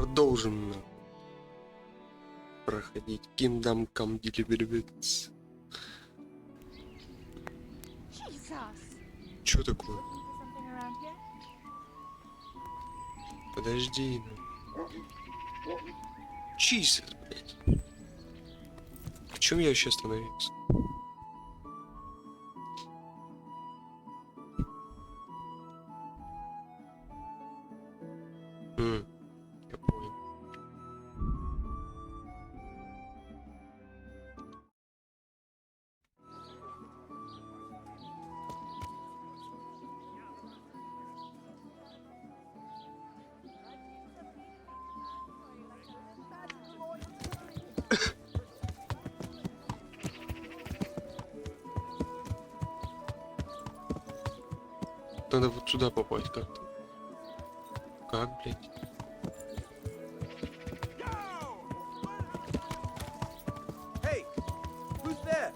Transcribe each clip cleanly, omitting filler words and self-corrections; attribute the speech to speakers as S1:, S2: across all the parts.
S1: Продолжим проходить Kingdom Come Deliverance. Чё такое? Подожди. Чисто, блядь. В чем я вообще остановился? Я понял. Надо вот сюда попасть как-то. Как, блядь?
S2: Hey, who's there?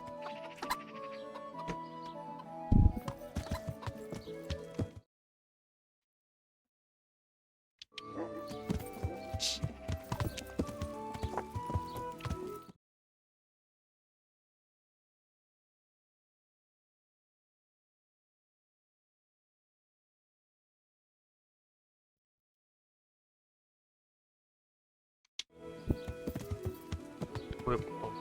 S1: Ой, попал.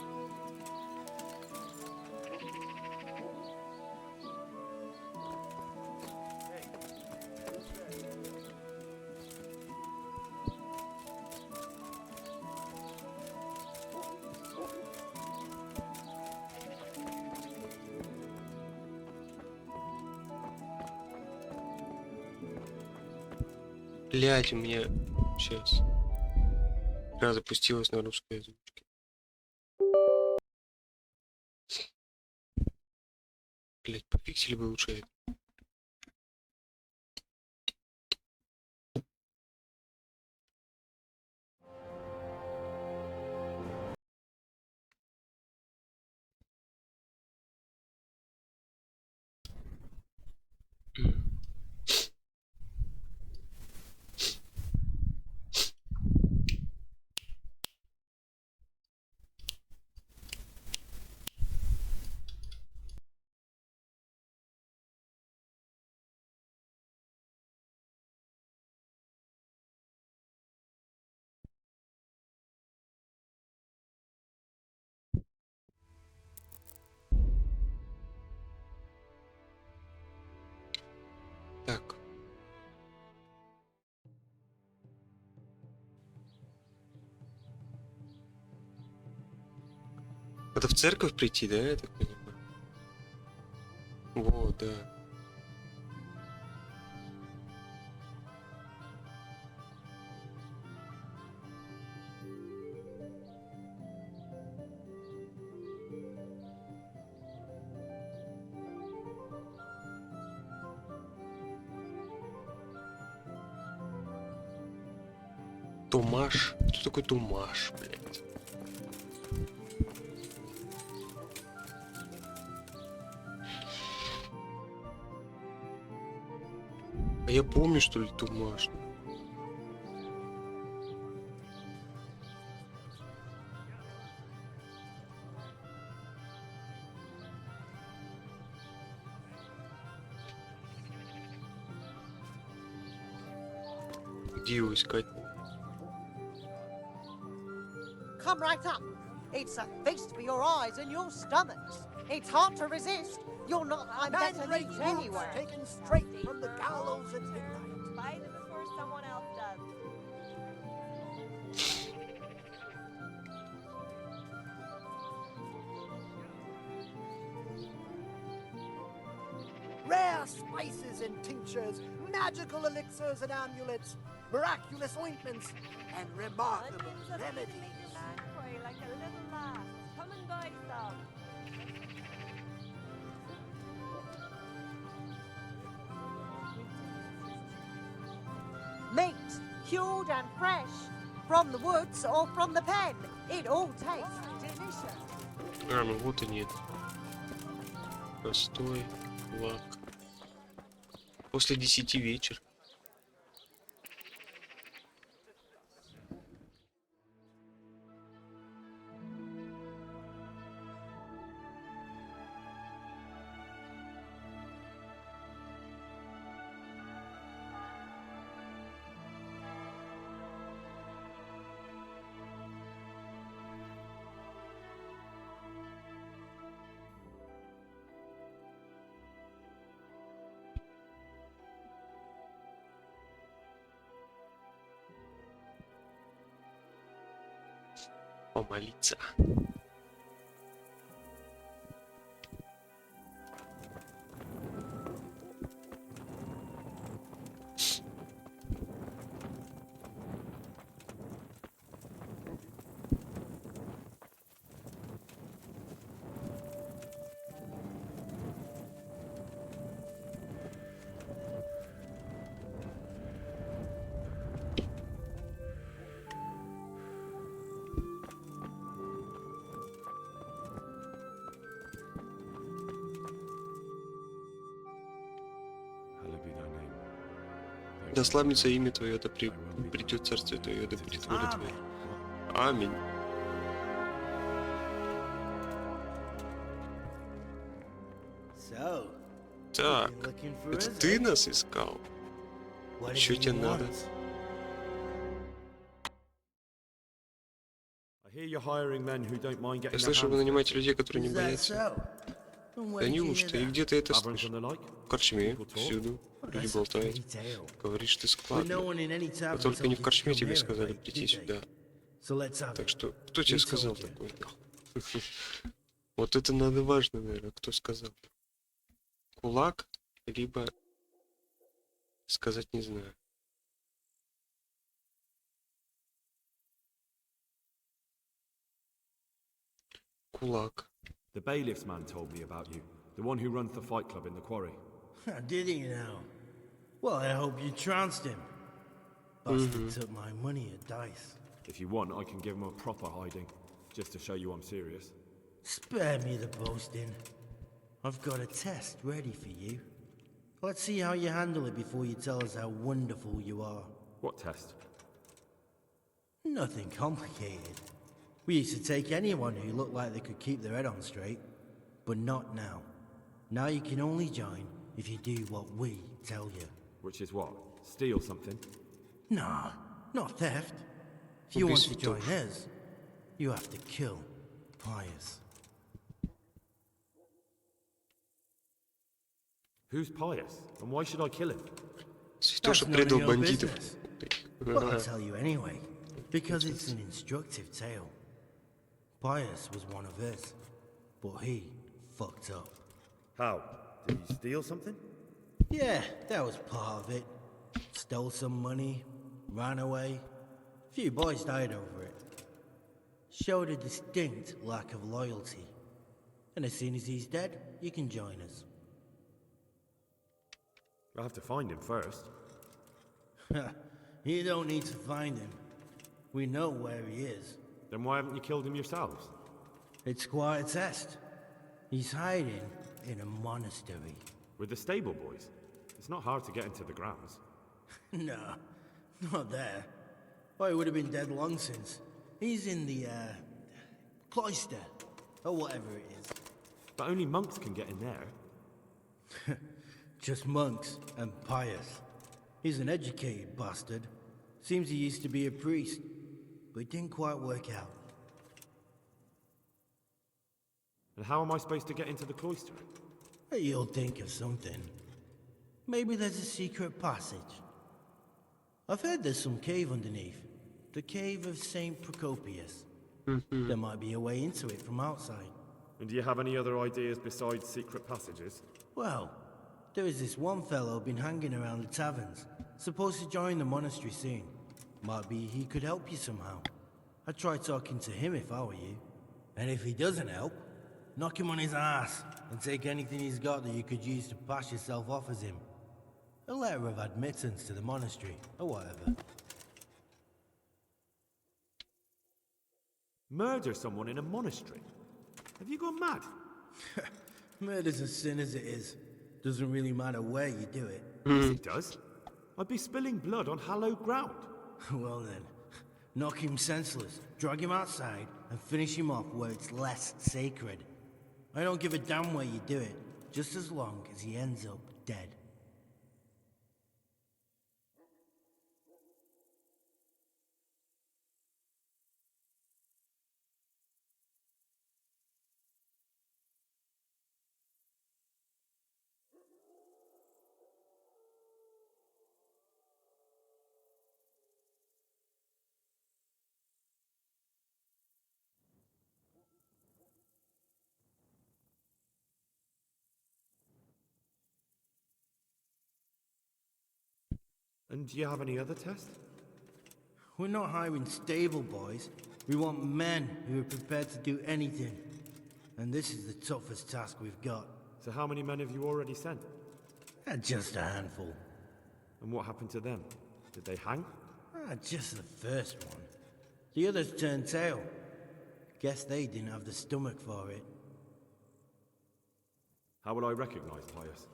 S1: Блять, у меня сейчас игра запустилась на русской озвучке. Блять, пофиксили бы лучше это. Так. Надо в церковь прийти, да, я так понимаю? Вот, да. Тумаш? Кто такой Тумаш, блядь? А я помню, что ли, Тумаш. Где его искать?
S3: Come right up. It's a feast for your eyes and your stomachs. It's hard to resist. You're not I'm better
S2: Man-made
S3: leaves
S2: roots
S3: anywhere.
S2: taken straight from the gallows at midnight.
S4: Buy them before someone else does.
S2: Rare spices and tinctures, magical elixirs and amulets, miraculous ointments, and remarkable remedies.
S4: Cry like a little lass. Come and buy some.
S3: Meat, cured and fresh. From the woods or from the pen. It all tastes delicious.
S1: А, ну вот и нет. Простой лак. После 10 вечер. Помолиться.
S5: Hallowed be thy name. Thy
S1: Да
S5: kingdom
S1: славится
S5: come,
S1: имя Твое, да
S5: thy will be done,
S1: придет царствие Твое, да
S5: as it
S1: будет
S5: is
S1: воля
S5: in
S1: Твоя.
S5: heaven.
S1: Аминь.
S2: So,
S1: Так,
S2: you're looking for
S1: это
S2: us,
S1: ты
S2: eh?
S1: нас искал?
S2: What is
S1: Чё
S2: it
S1: тебе
S2: you
S1: надо?
S2: want?
S5: I hear you're hiring men who don't mind
S1: Я
S5: getting their
S1: слышал, вы
S5: hands
S1: нанимаете
S5: dirty.
S1: людей, которые не
S2: Is that
S1: боятся.
S2: so? And where
S1: Да
S2: did you hear
S1: неужто? И
S2: that?
S1: где ты это
S5: Taverns
S1: слышал?
S5: and the like.
S1: В корчме,
S5: People talk.
S1: всюду.
S2: Well,
S1: Люди
S2: that's a
S1: болтают.
S2: pretty tale.
S1: Говоришь ты
S2: But no
S1: складно.
S2: one in any
S1: Но
S2: tavern
S1: только не
S2: told
S1: в
S2: you to
S1: корчме
S2: come
S1: тебе
S2: here and
S1: сказали
S2: break,
S1: прийти
S2: did they?
S1: сюда.
S2: So let's have
S1: Так
S2: it.
S1: что, кто тебе
S2: Who
S1: сказал
S2: told you?
S1: такое? Вот это надо важно, наверное, кто сказал. Кулак, либо сказать не знаю. Кулак.
S5: The bailiff's man told me about you. The one who runs the fight club in the quarry.
S2: Did he now? Well, I hope you trounced him. Bastard took my money at dice.
S5: If you want, I can give him a proper hiding, just to show you I'm serious.
S2: Spare me the boasting. I've got a test ready for you. Let's see how you handle it before you tell us how wonderful you are.
S5: What test?
S2: Nothing complicated. We used to take anyone who looked like they could keep their head on straight, but not now. Now you can only join if you do what we tell you.
S5: Which is what? Steal something?
S2: Nah, not theft. If you want to
S1: Убийство
S2: join
S1: тоже.
S2: us, you have to kill Pius.
S5: Who's pious? And why should I kill him?
S1: Святоша
S2: That's none of
S1: предал
S2: your
S1: бандитов.
S2: business. Well, I'll tell you anyway, because it's an instructive tale. Pius was one of us, but he fucked up.
S5: How? Did he steal something?
S2: Yeah, that was part of it. Stole some money, ran away. Few boys died over it. Showed a distinct lack of loyalty. And as soon as he's dead, you can join us.
S5: I have to find him first.
S2: You don't need to find him. We know where he is.
S5: Then why haven't you killed him yourselves?
S2: It's quite a test. He's hiding in a monastery.
S5: With the stable boys? It's not hard to get into the grounds.
S2: No, not there. Oh, he would have been dead long since. He's in the, cloister, or whatever it is.
S5: But only monks can get in there.
S2: Just monks and pious. He's an educated bastard. Seems he used to be a priest, but it didn't quite work out.
S5: And how am I supposed to get into the cloister?
S2: You'll think of something. Maybe there's a secret passage. I've heard there's some cave underneath. The cave of Saint Procopius. There might be a way into it from outside.
S5: And do you have any other ideas besides secret passages?
S2: Well, there is this one fellow been hanging around the taverns. Supposed to join the monastery soon. Might be he could help you somehow. I'd try talking to him if I were you. And if he doesn't help, knock him on his ass and take anything he's got that you could use to pass yourself off as him. A letter of admittance to the monastery, or whatever.
S5: Murder someone in a monastery? Have you gone mad?
S2: Murder's a sin as it is. Doesn't really matter where you do it.
S5: Yes, it does. I'd be spilling blood on hallowed ground.
S2: Well then, knock him senseless, drag him outside, and finish him off where it's less sacred. I don't give a damn where you do it, just as long as he ends up dead.
S5: And do you have any other tests?
S2: We're not hiring stable boys. We want men who are prepared to do anything. And this is the toughest task we've got.
S5: So how many men have you already sent?
S2: Just a handful.
S5: And what happened to them? Did they hang?
S2: Just the first one. The others turned tail. Guess they didn't have the stomach for it.
S5: How would I recognize Pius?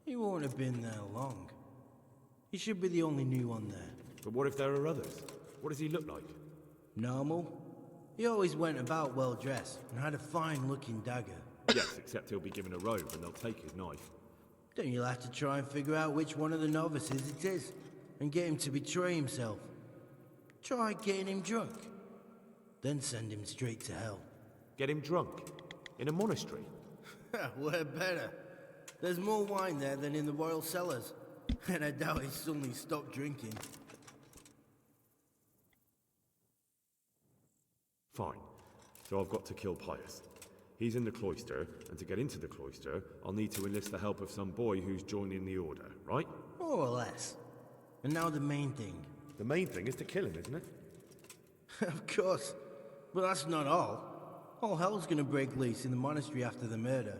S2: He won't have been there long. He should be the only new one there.
S5: But what if there are others? What does he look like?
S2: Normal. He always went about well dressed and had a fine looking dagger.
S5: Yes, except he'll be given a robe and they'll take his knife.
S2: Then you'll have to try and figure out which one of the novices it is and get him to betray himself. Try getting him drunk. Then send him straight to hell.
S5: Get him drunk? In a monastery?
S2: We're better. There's more wine there than in the royal cellars. And I doubt he's suddenly stopped drinking.
S5: Fine. So I've got to kill Pius. He's in the cloister, and to get into the cloister, I'll need to enlist the help of some boy who's joining the order, right?
S2: More or less. And now the main thing.
S5: The main thing is to kill him, isn't it?
S2: Of course. But that's not all. All hell's gonna break loose in the monastery after the murder.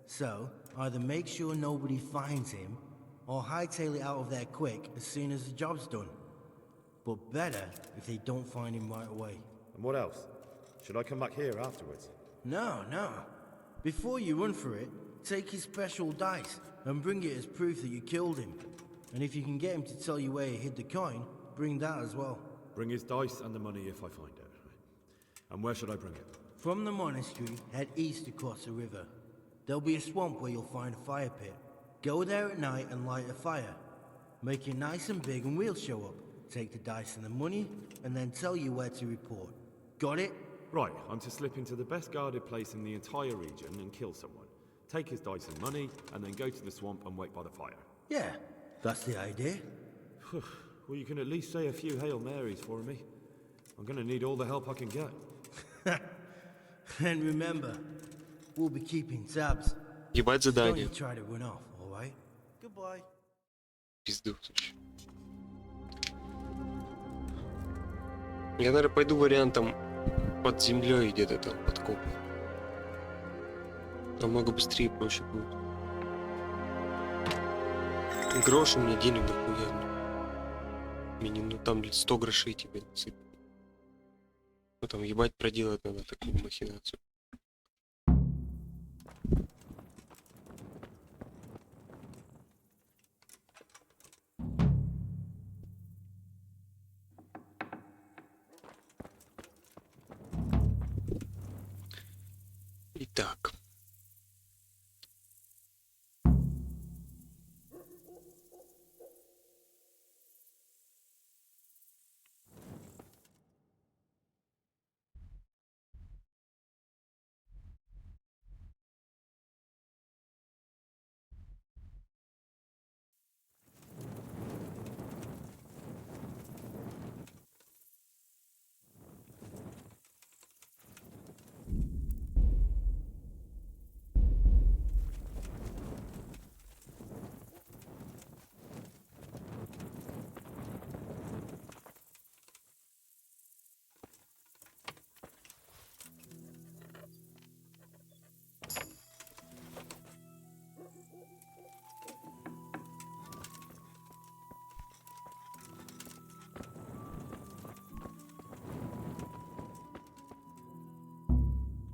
S2: So, either make sure nobody finds him, or hightail it out of there quick as soon as the job's done. But better if they don't find him right away.
S5: And what else? Should I come back here afterwards?
S2: No. Before you run for it, take his special dice and bring it as proof that you killed him. And if you can get him to tell you where he hid the coin, bring that as well.
S5: Bring his dice and the money if I find it. And where should I bring it?
S2: From the monastery, head east across the river. There'll be a swamp where you'll find a fire pit. Go there at night and light a fire. Make it nice and big and we'll show up. Take the dice and the money, and then tell you where to report. Got it?
S5: Right, I'm to slip into the best guarded place in the entire region and kill someone. Take his dice and money, and then go to the swamp and wait by the fire.
S2: Yeah, that's the idea.
S5: Well, you can at least say a few Hail Marys for me. I'm gonna need all the help I can get.
S2: And remember, we'll be keeping tabs.
S1: Ебать
S2: Don't
S1: задание.
S2: you try to run off, alright? Goodbye.
S1: Пизду, слушай. Я, наверное, пойду вариантом под землей где-то там подкопа. Намного быстрее и проще будет. Грош у меня денег дохуя. Минимум, ну там 100 грошей тебе насыпят. Ну там ебать проделать надо такую махинацию. Итак.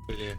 S1: Блять.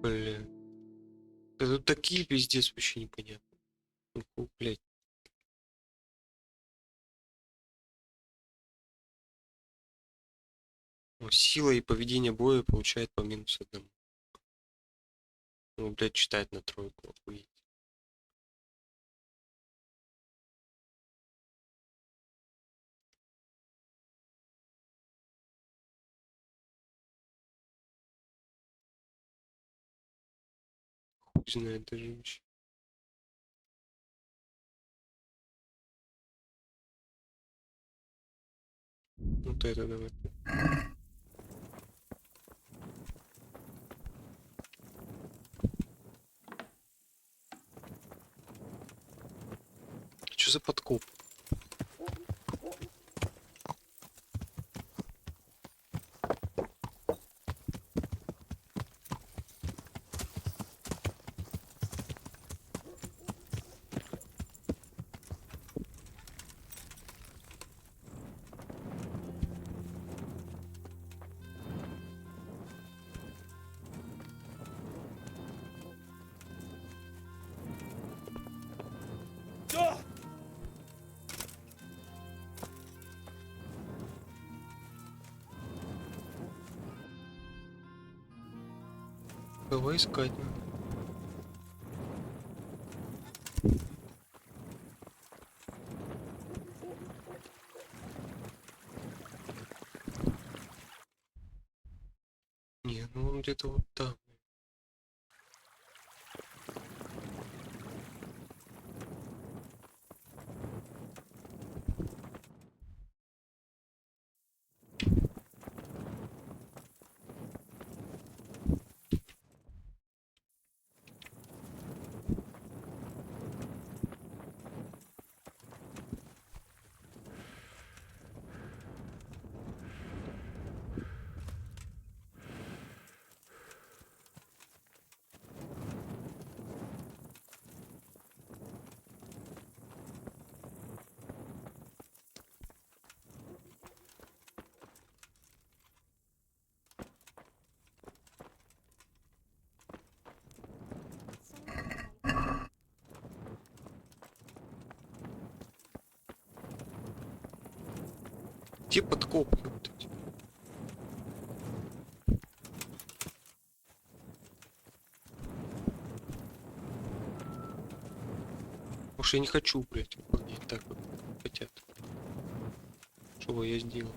S1: Бля. Да тут такие пиздец вообще непонятно. Ну, фу, блядь. Ну, сила и поведение боя получает по -1. Ну, блядь, читать на тройку, охуеть. Хуй знает даже вообще. Вот это давай. Что за подкоп? Давай искать надо. Не, ну он где-то вот там. Где подкоп? Ёптать? Уж я не хочу, блядь, выполнять так, как хотят. Что я сделал?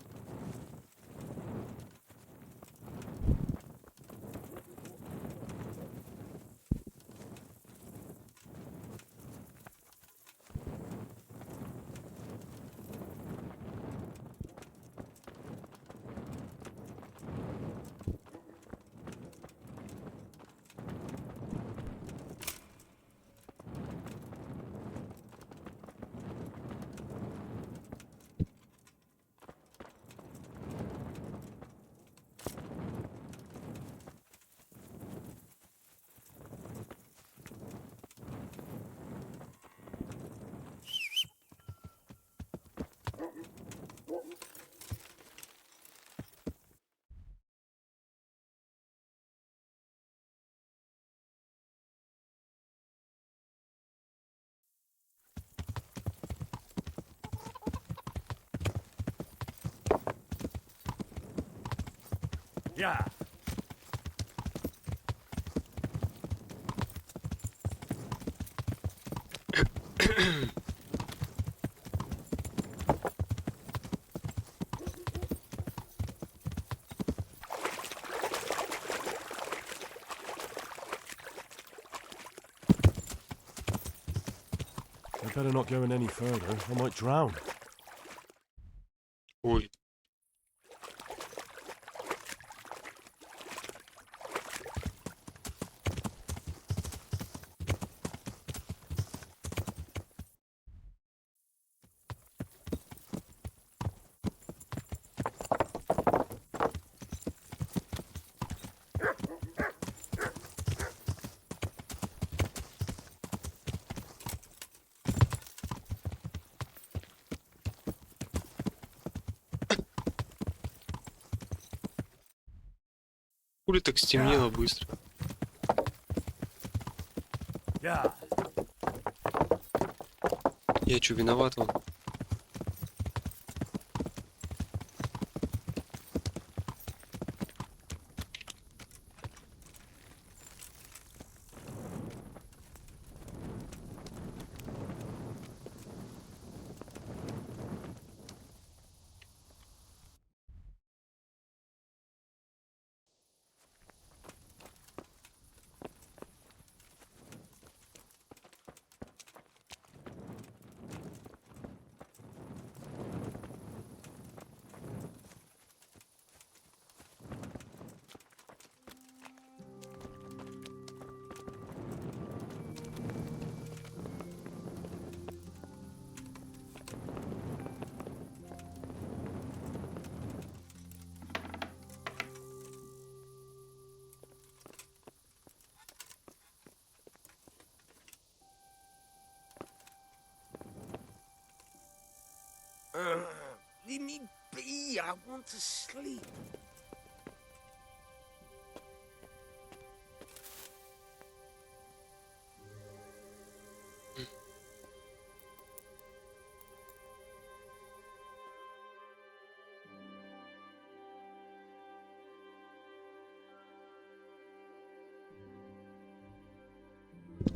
S5: Yeah.
S6: I better not go in any further. I might drown.
S1: Ой. Хули так стемнело быстро?
S6: Yeah.
S1: Я чё, виноват он?
S7: Leave me be. I want to sleep.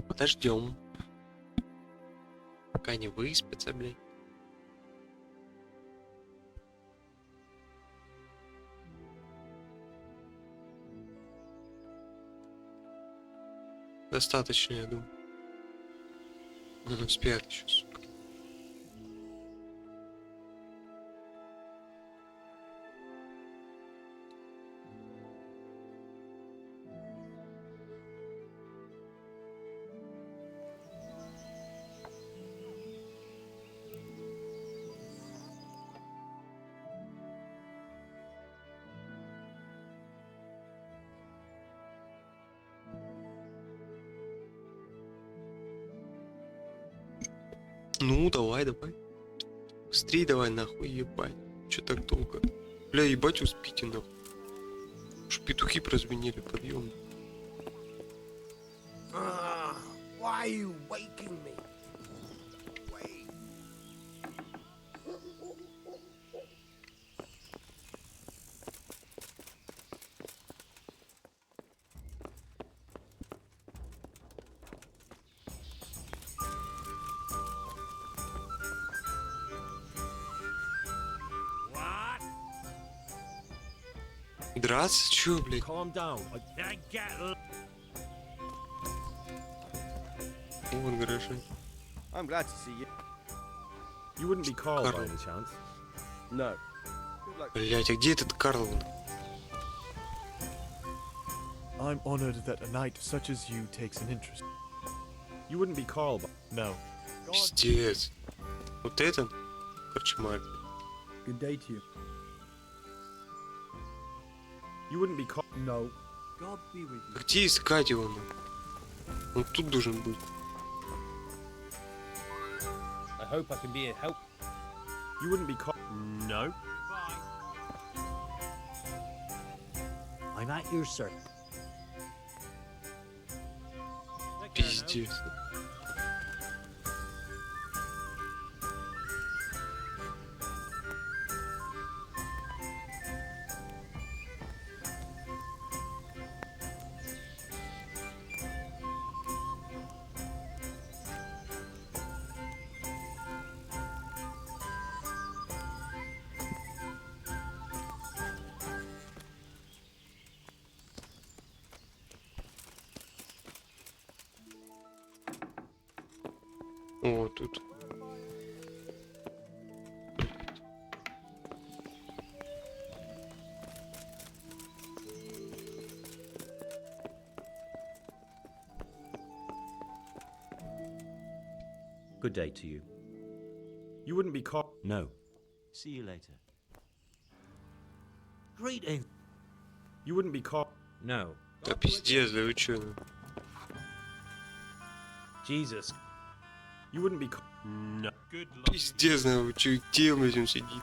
S1: Подождем. Пока не выспится, блядь. Достаточно, я думаю. Спят еще, сука. Ну, давай. Быстрей давай, нахуй, ебать. Чё так долго? Бля, ебать, успейте, нахуй. Уж петухи прозвенели, подъем.
S7: Why are you waking me? Wait.
S6: What?
S1: Драться? Чё, блядь?
S6: Calm down. I get.
S1: Вон гаражи.
S8: I'm glad to see you.
S5: You wouldn't be Carl by
S1: Carl.
S5: any chance?
S8: No. Good luck.
S1: Блять, а где этот Карл?
S9: I'm honored that a knight such as you takes an interest.
S5: You wouldn't be Carl by...
S9: No.
S1: Пиздец. Вот этот? Корчмарь.
S8: Good day to you.
S5: You wouldn't be Carl...
S8: No. God be with you.
S1: Где искать его? Он тут должен быть.
S7: I hope I can be a help.
S5: You wouldn't be Carl...
S9: No.
S2: I'm at your service.
S1: Пиздец. О, тут.
S10: Good day to you.
S5: You wouldn't be Carl...
S10: No. See you later.
S2: Greeting.
S5: You wouldn't be Carl...
S10: No.
S1: Да пиздец, да вы чё?
S7: Jesus.
S5: You wouldn't be Carl...
S9: No. Good luck.
S1: Пиздец, да вы чё? Где он этим сидит?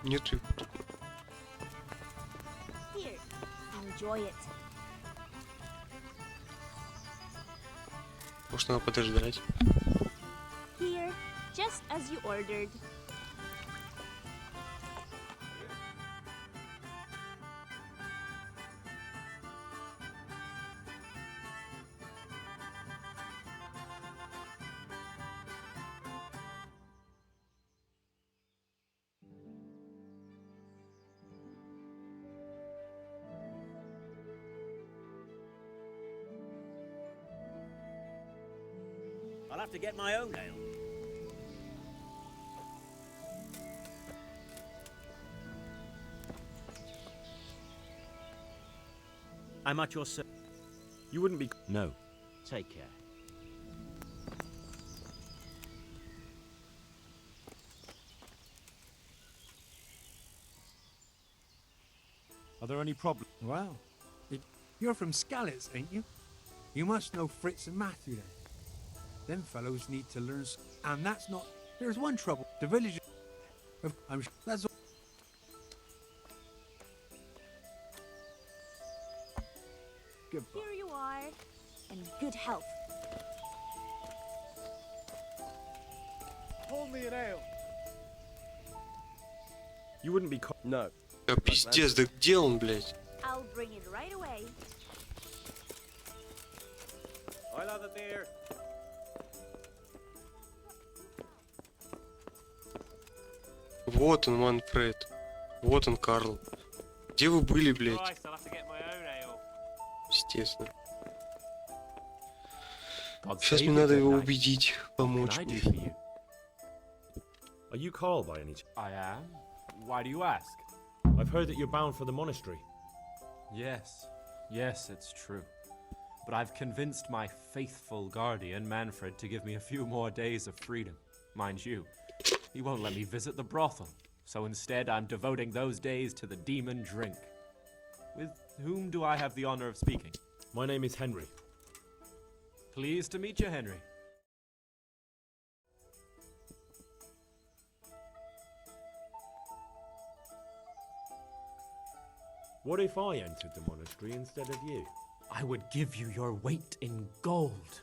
S1: Нет их.
S4: Here, enjoy it.
S1: Может, надо подождать.
S4: Here, just as you ordered.
S10: I'll have to get my own ale. I'm at your service.
S5: You wouldn't be.
S10: No. Take care.
S5: Are there any problems?
S6: Well, you're from Scalets, ain't you? You must know Fritz and Matthew then. Them fellows need to learn, and that's not. There's one trouble. The village. I'm. That's all. Goodbye.
S4: Here you are, in good health.
S8: Hold me an ale.
S5: You wouldn't be.
S8: No.
S1: Да пиздец, да где он, блядь?
S4: I'll bring it right away.
S10: I'll have a beer.
S1: Вот он, Манфред. Вот он, Карл. Где вы были, блядь? Естественно. Сейчас мне надо его убедить, помочь мне.
S5: Are you Carl by any chance?
S11: I am. Why do you ask?
S5: I've heard that you're bound for the monastery.
S11: Yes, yes, it's true. But I've convinced my faithful guardian, Manfred, to give me a few more days of freedom. Mind you, he won't let me visit the brothel, so instead I'm devoting those days to the demon drink. With whom do I have the honor of speaking?
S5: My name is Henry.
S11: Pleased to meet you, Henry.
S5: What if I entered the monastery instead of you?
S11: I would give you your weight in gold,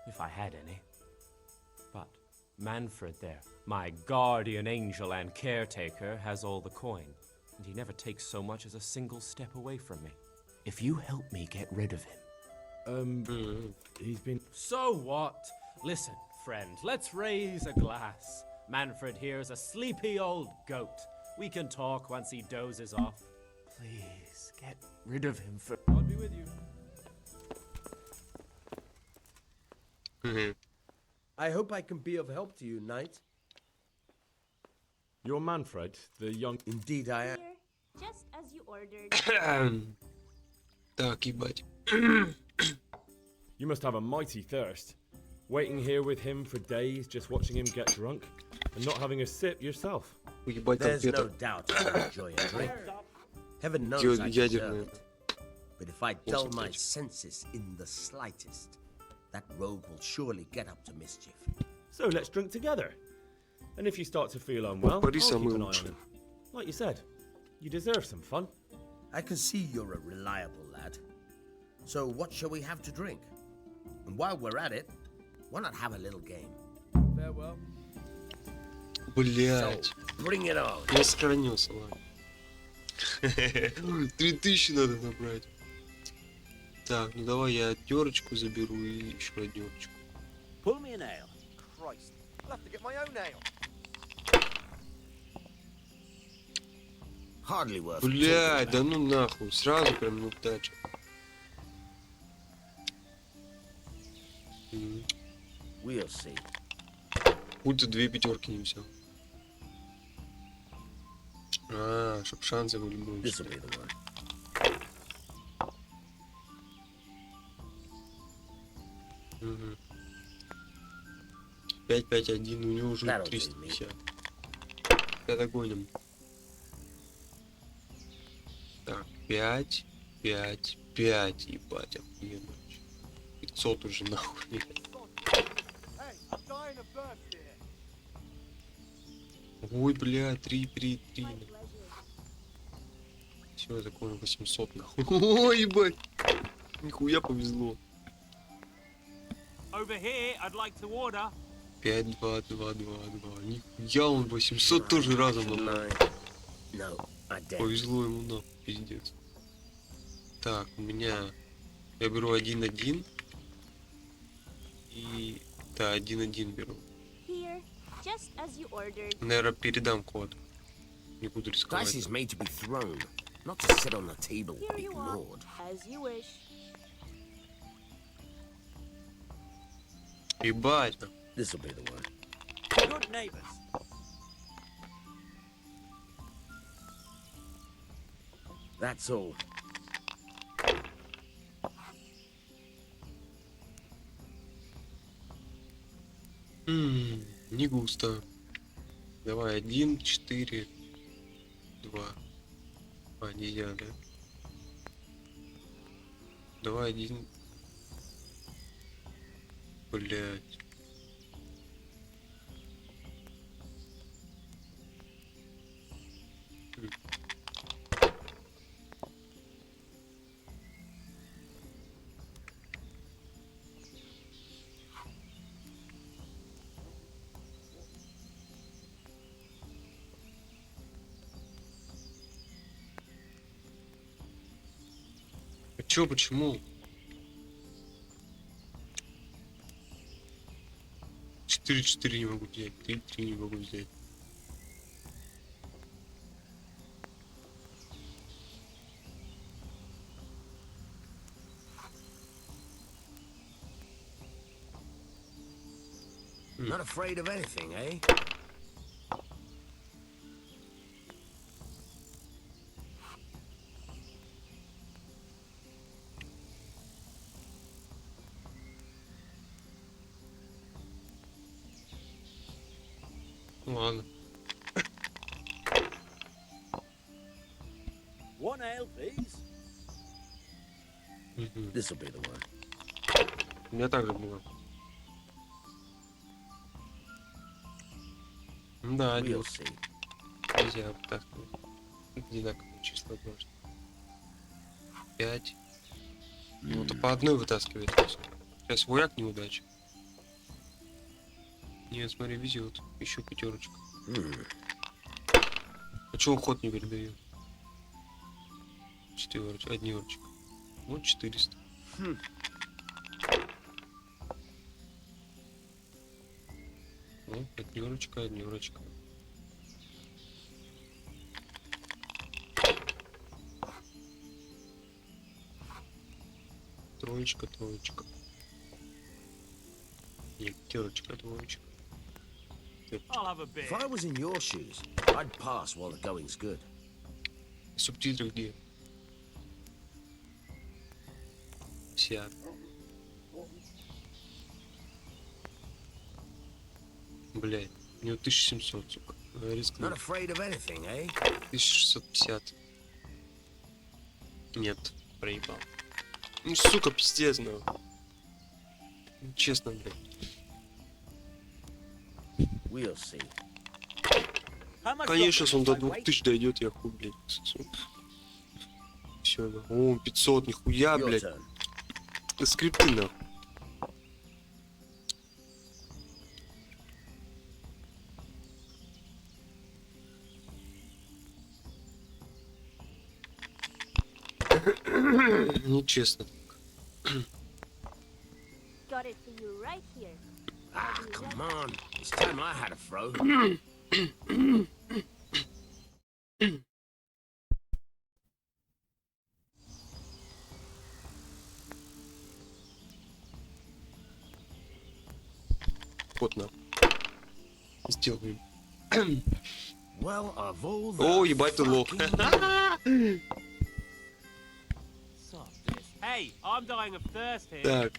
S11: if I had any. But Manfred there, my guardian angel and caretaker, has all the coin, and he never takes so much as a single step away from me. If you help me get rid of him...
S5: He's been...
S11: So what? Listen, friend, let's raise a glass. Manfred here's a sleepy old goat. We can talk once he dozes off. Please, get rid of him for... I'll be with you.
S8: I hope I can be of help to you, knight.
S5: You're Manfred, the young...
S8: Indeed I am.
S4: Here, just as you ordered.
S1: Так, ебать.
S5: You must have a mighty thirst. Waiting here with him for days, just watching him get drunk, and not having a sip yourself.
S1: Уебать
S2: There's no
S1: конфета.
S2: doubt I enjoy a drink. Heaven knows I
S1: Ядерная.
S2: deserve it. But if I dull my senses in the slightest, that rogue will surely get up to mischief.
S5: So let's drink together. And if you start to feel unwell, I'll
S1: Пари
S5: keep
S1: самый
S5: an eye on
S1: лучший.
S5: him. Like you said, you deserve some fun.
S2: I can see you're a reliable lad. So what shall we have to drink? And while we're at it, why not have a little game?
S8: Farewell.
S1: Блять.
S2: Bring it on.
S1: Я сохранился, ладно. 3000 надо набрать. Так, ну давай я однерочку заберу и еще однерочку.
S10: Pull me an ale.
S8: Christ. I'll have to get my own ale.
S2: Hardly worth
S1: Блять, да ну нахуй, сразу прям неудача.
S2: We'll see.
S1: Будто 2 пятерки не взял. А, чтоб шансы были больше.
S2: This'll be the one.
S1: Угу. 5-5-1, у него уже
S2: That'll do
S1: 350. Я догоним. Так, 5, 5, 5, ебать, охуенно. 500 уже нахуй.
S8: Hey, I'm dying of thirst here.
S1: Ой, бля, 3, 3, 3. Все, закон 800 нахуй. Ой, ебать. Нихуя повезло.
S10: Over here, I'd like to order.
S1: 5, 2, 2, 2, 2. Нихуя он 800 тоже разом набрал.
S7: No, I don't.
S1: Повезло ему нахуй, пиздец. Так, у меня... Я беру 1-1. И... Да, 1-1 беру.
S4: Here, just as you ordered.
S1: Наверное, передам код. Не буду
S7: Dice
S1: рисковать.
S7: is made to be thrown, not to sit on the table
S4: Here you are,
S7: ignored.
S4: as you wish.
S1: Ебать.
S7: This'll be the one.
S10: Good neighbors.
S7: That's all.
S1: Не густо. Давай 1, 4, 2. А, нельзя, да? Давай 1. Блять. А чё, почему? 4 не могу взять, 3 не могу взять.
S7: Not afraid of anything, eh?
S1: Ладно.
S10: One ale, please.
S7: This'll be the one.
S1: У меня так же было. Да,
S7: We'll
S1: 1.
S7: see.
S1: Нельзя вытаскивать. Одинаковое число должно. 5. Ну, то по одной вытаскивает. Сейчас вояк неудача. Нет, смотри, везет. Еще 5. А чего ход не передает? 4, 1. Вот 400. Ну, 1. 1. Троечка. Нет, 5, 2.
S10: I'll have a beer.
S7: If I was in your shoes, I'd pass while the going's good.
S1: Субтитры где? 50. Блять, у него 1700, сука. Рискну.
S7: Not afraid of anything, eh?
S1: 1650. Нет, проебал. Ну, сука, пиздец, ну. Честно, блядь.
S7: We'll see.
S10: How much
S1: Конечно,
S10: longer
S1: если он до
S10: must I wait?
S1: 2000 дойдет, я хуй, блядь. Все, да. О, 500, нихуя,
S7: Your
S1: блядь.
S7: turn.
S1: Скрипты, нахуй. Нечестно.
S4: Got it for you right here.
S7: Ah, come on. It's time I had a throw.
S1: Вот на. Сделаем.
S7: Well, of all the
S1: О, ебать ты лох.
S7: fucking-
S10: Hey, I'm dying of thirst here.
S1: Так.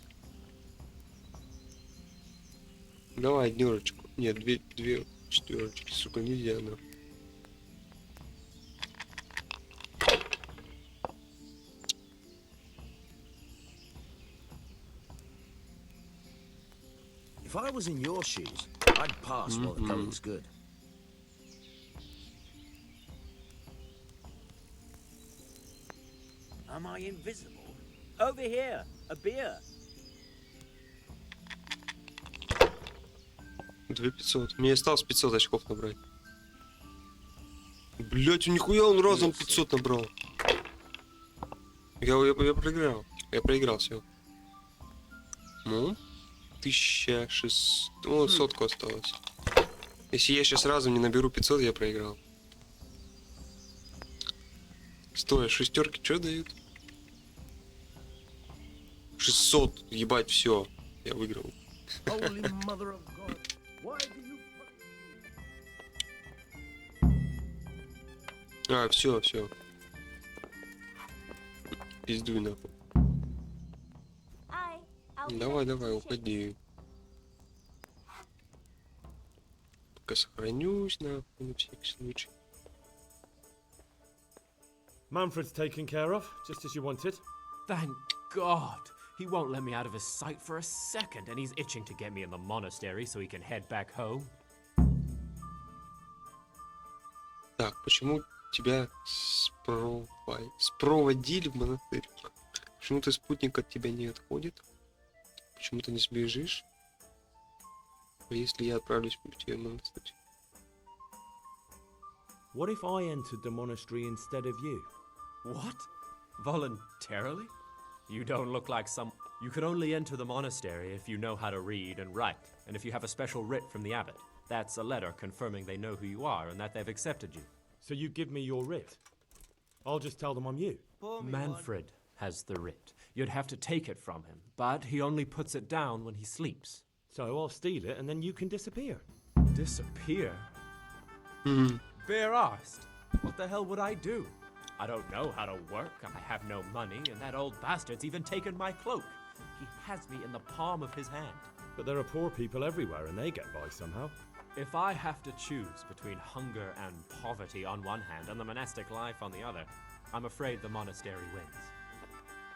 S1: Давай 1. Нет, 2 4, сука, нельзя, на.
S7: If I was in your shoes, I'd pass while the going's good.
S10: Am I invisible? Over here, a beer.
S1: 2500. Мне осталось 500 очков набрать. Блять, нихуя он разом 500 набрал. Я проиграл. Я проиграл, все. Ну, 1600. Ну, сотку осталось. Если я сейчас разом не наберу 500, я проиграл. Стой, шестерки что дают? 600, ебать, все. Я выиграл.
S7: Holy mother of God. Why do you...
S1: А, все. Пиздуй нахуй. Давай, уходи. Пока сохранюсь, нахуй, на всякий случай.
S5: Manfred's taken care of, just as you wanted.
S11: Thank God. He won't let me out of his sight for a second, and he's itching to get me in the monastery so he can head back home.
S1: Так, почему тебя спроводили в монастырь? Почему ты спутник от тебя не отходит? Почему ты не сбежишь? А если я отправлюсь к тебе в монастырь?
S7: What if I entered the monastery instead of you?
S11: What? Voluntarily? You don't look like some... You can only enter the monastery if you know how to read and write, and if you have a special writ from the abbot. That's a letter confirming they know who you are and that they've accepted you.
S5: So you give me your writ. I'll just tell them I'm you.
S11: Manfred has the writ. You'd have to take it from him, but he only puts it down when he sleeps.
S5: So I'll steal it and then you can disappear.
S11: Disappear? Bare arsed. What the hell would I do? I don't know how to work, I have no money, and that old bastard's even taken my cloak. He has me in the palm of his hand.
S5: But there are poor people everywhere and they get by somehow.
S11: If I have to choose between hunger and poverty on one hand and the monastic life on the other, I'm afraid the monastery wins.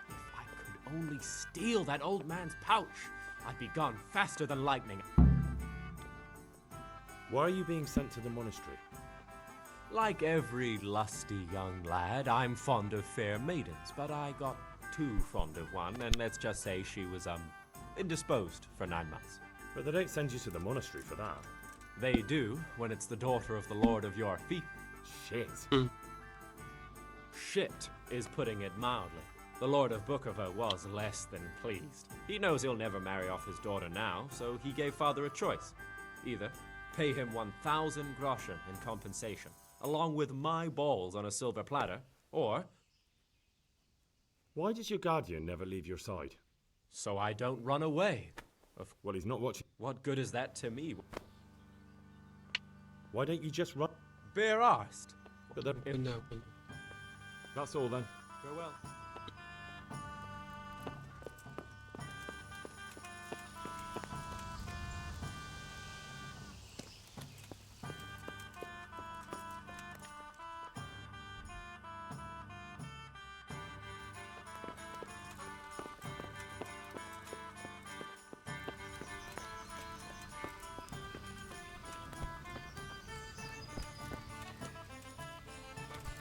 S11: If I could only steal that old man's pouch, I'd be gone faster than lightning.
S5: Why are you being sent to the monastery?
S11: Like every lusty young lad, I'm fond of fair maidens, but I got too fond of one, and let's just say she was, indisposed for 9 months.
S5: But they don't send you to the monastery for that.
S11: They do, when it's the daughter of the Lord of your fief.
S5: Shit.
S11: Shit is putting it mildly. The Lord of Bukovo was less than pleased. He knows he'll never marry off his daughter now, so he gave father a choice. Either pay him 1,000 groschen in compensation, along with my balls on a silver platter, or...
S5: Why does your guardian never leave your side?
S11: So I don't run away.
S5: Well, he's not watching.
S11: What good is that to me?
S5: Why don't you just run?
S11: Bare arsed.
S5: But then...
S1: No.
S5: That's all then.
S11: Farewell.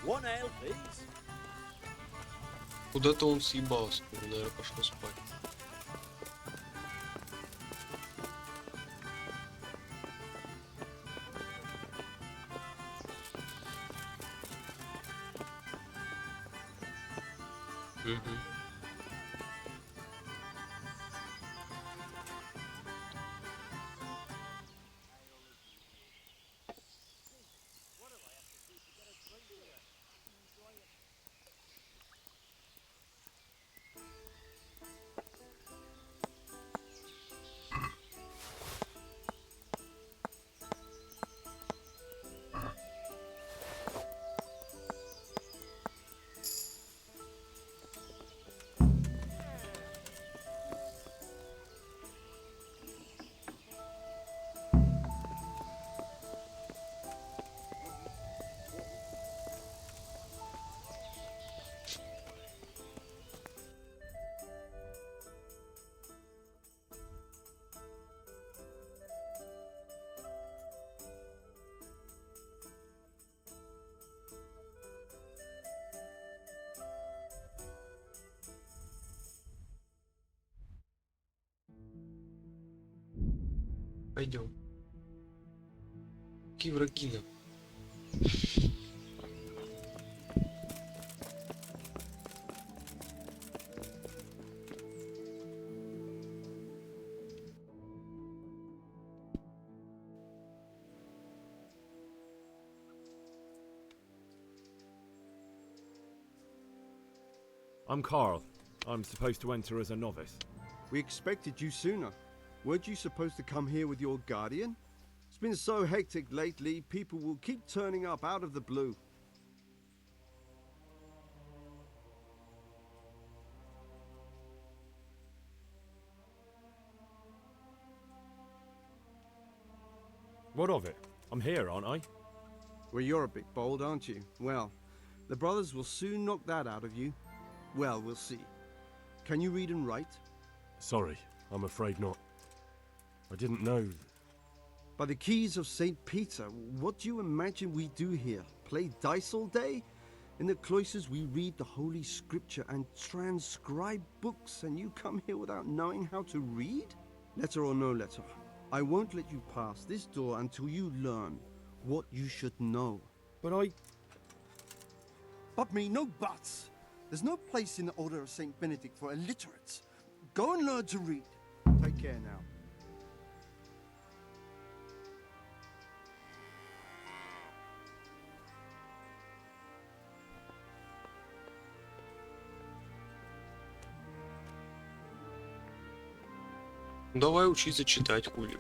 S10: One ale, please.
S1: Куда-то он съебался, наверное, пошел спать. Пойдем. Какие враги нам?
S5: I'm Carl. I'm supposed to enter as a novice.
S12: We expected you sooner. Weren't you supposed to come here with your guardian? It's been so hectic lately, people will keep turning up out of the blue.
S5: What of it? I'm here, aren't I?
S12: Well, you're a bit bold, aren't you? Well, the brothers will soon knock that out of you. Well, we'll see. Can you read and write?
S13: Sorry, I'm afraid not. I didn't know.
S12: By the keys of St. Peter, what do you imagine we do here? Play dice all day? In the cloisters we read the Holy Scripture and transcribe books, and you come here without knowing how to read? Letter or no letter, I won't let you pass this door until you learn what you should know.
S13: But
S12: But me, no buts. There's no place in the Order of St. Benedict for illiterates. Go and learn to read. Take care now.
S1: Давай учиться читать, хули.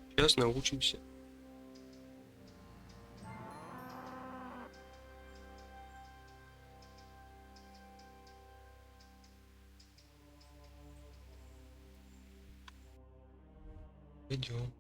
S1: Сейчас научимся. Идем.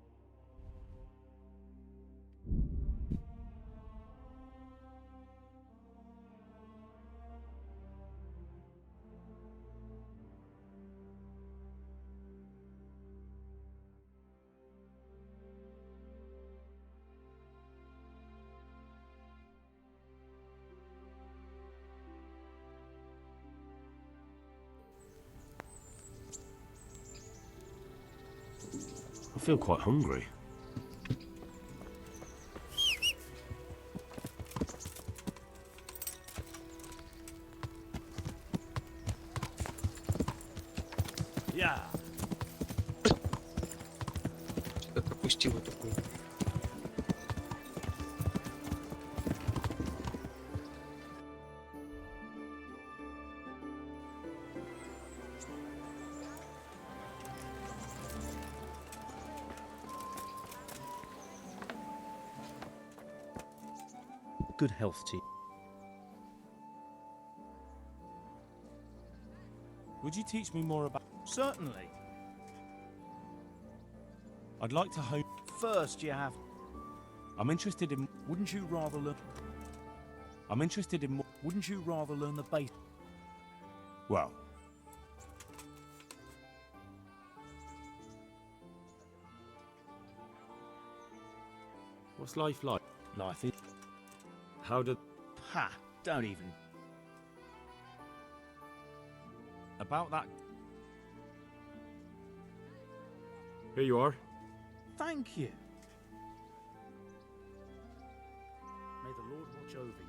S13: I feel quite hungry.
S10: Yeah.
S1: Как опустил эту хуйню.
S7: Good health to you.
S14: Would you teach me more about... Certainly. I'd like to hone... First you have... I'm interested in... Wouldn't you rather learn... I'm interested in more... Wouldn't you rather learn the base... Well...
S5: What's life like?
S14: Life is...
S5: How did...
S14: Ha! Don't even... About that...
S5: Here you are.
S14: Thank you.
S7: May the Lord watch over you.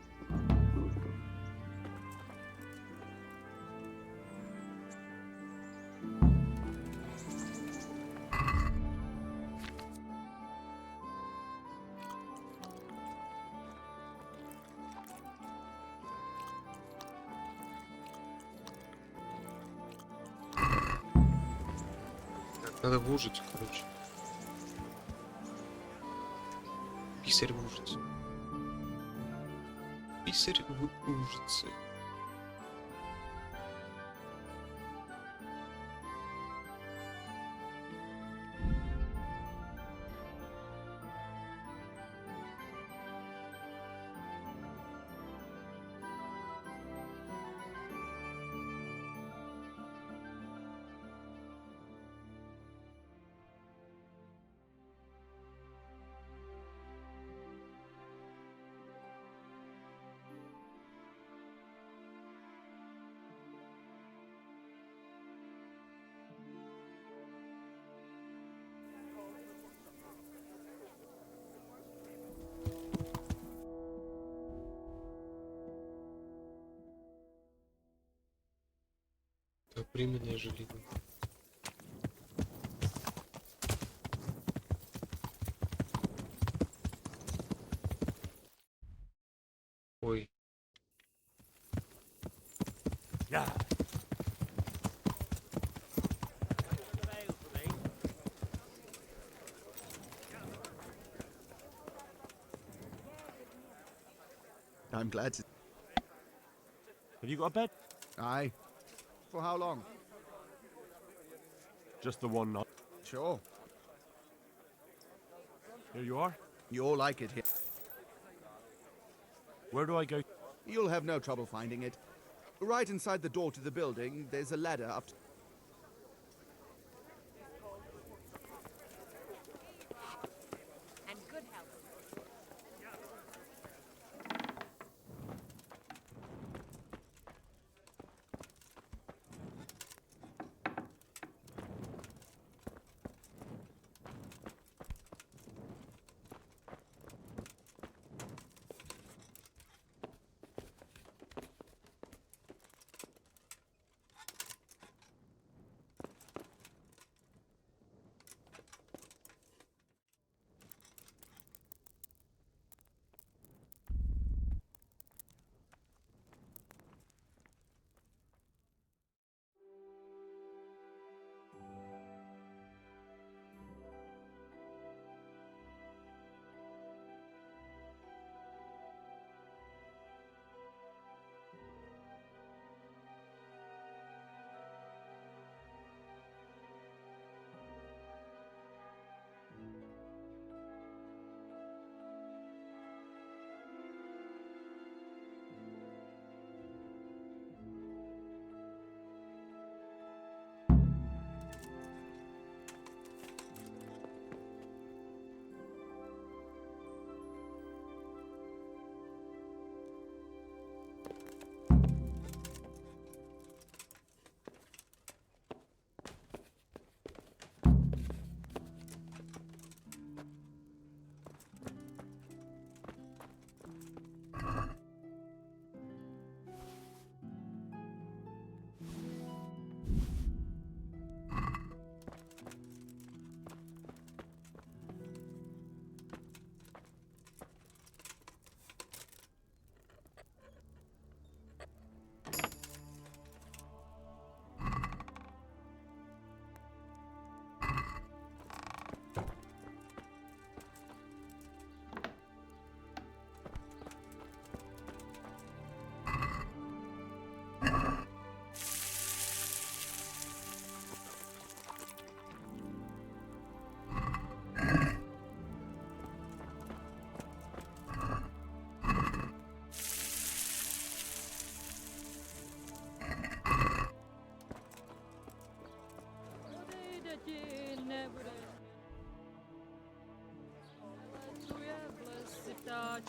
S1: Надо в ужицу, короче. Писарь в ужице. Писарь в ужице. Временное жилье. Ой.
S10: Yeah.
S15: I'm glad to.
S14: Have you got a bed?
S15: Aye. For how long?
S13: Just the one night.
S15: Sure.
S13: Here you are.
S15: You'll like it here.
S13: Where do I go?
S15: You'll have no trouble finding it. Right inside the door to the building, there's a ladder up to...
S4: And good health.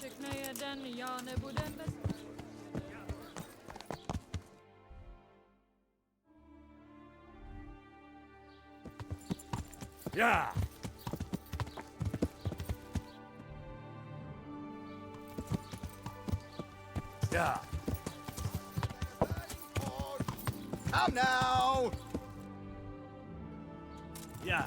S4: Ček nejeden, já nebudem bez...
S10: Yeah. Yeah.
S15: Come now!
S10: Yeah.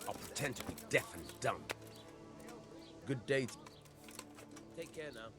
S7: I'll pretend to be deaf and dumb.
S8: Good day. Take care now.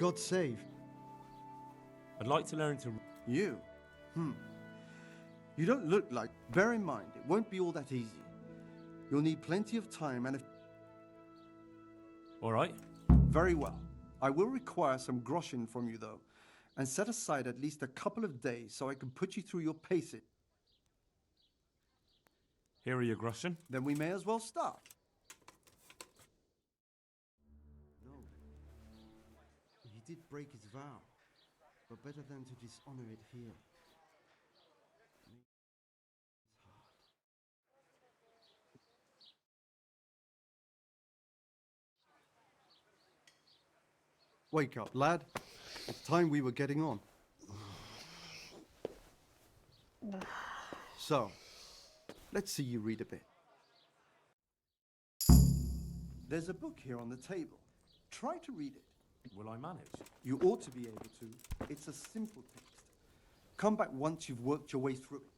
S12: God save?
S14: I'd like to learn to...
S12: You? You don't look like... Bear in mind, it won't be all that easy. You'll need plenty of time and...
S14: All right.
S12: Very well. I will require some groschen from you, though, and set aside at least a couple of days so I can put you through your paces.
S14: Here are your groschen.
S12: Then we may as well start. No. He did break his vow, but better than to dishonor it here. Wake up, lad. It's time we were getting on. So, let's see you read a bit. There's a book here on the table. Try to read it.
S14: Will I manage?
S12: You ought to be able to. It's a simple text. Come back once you've worked your way through it.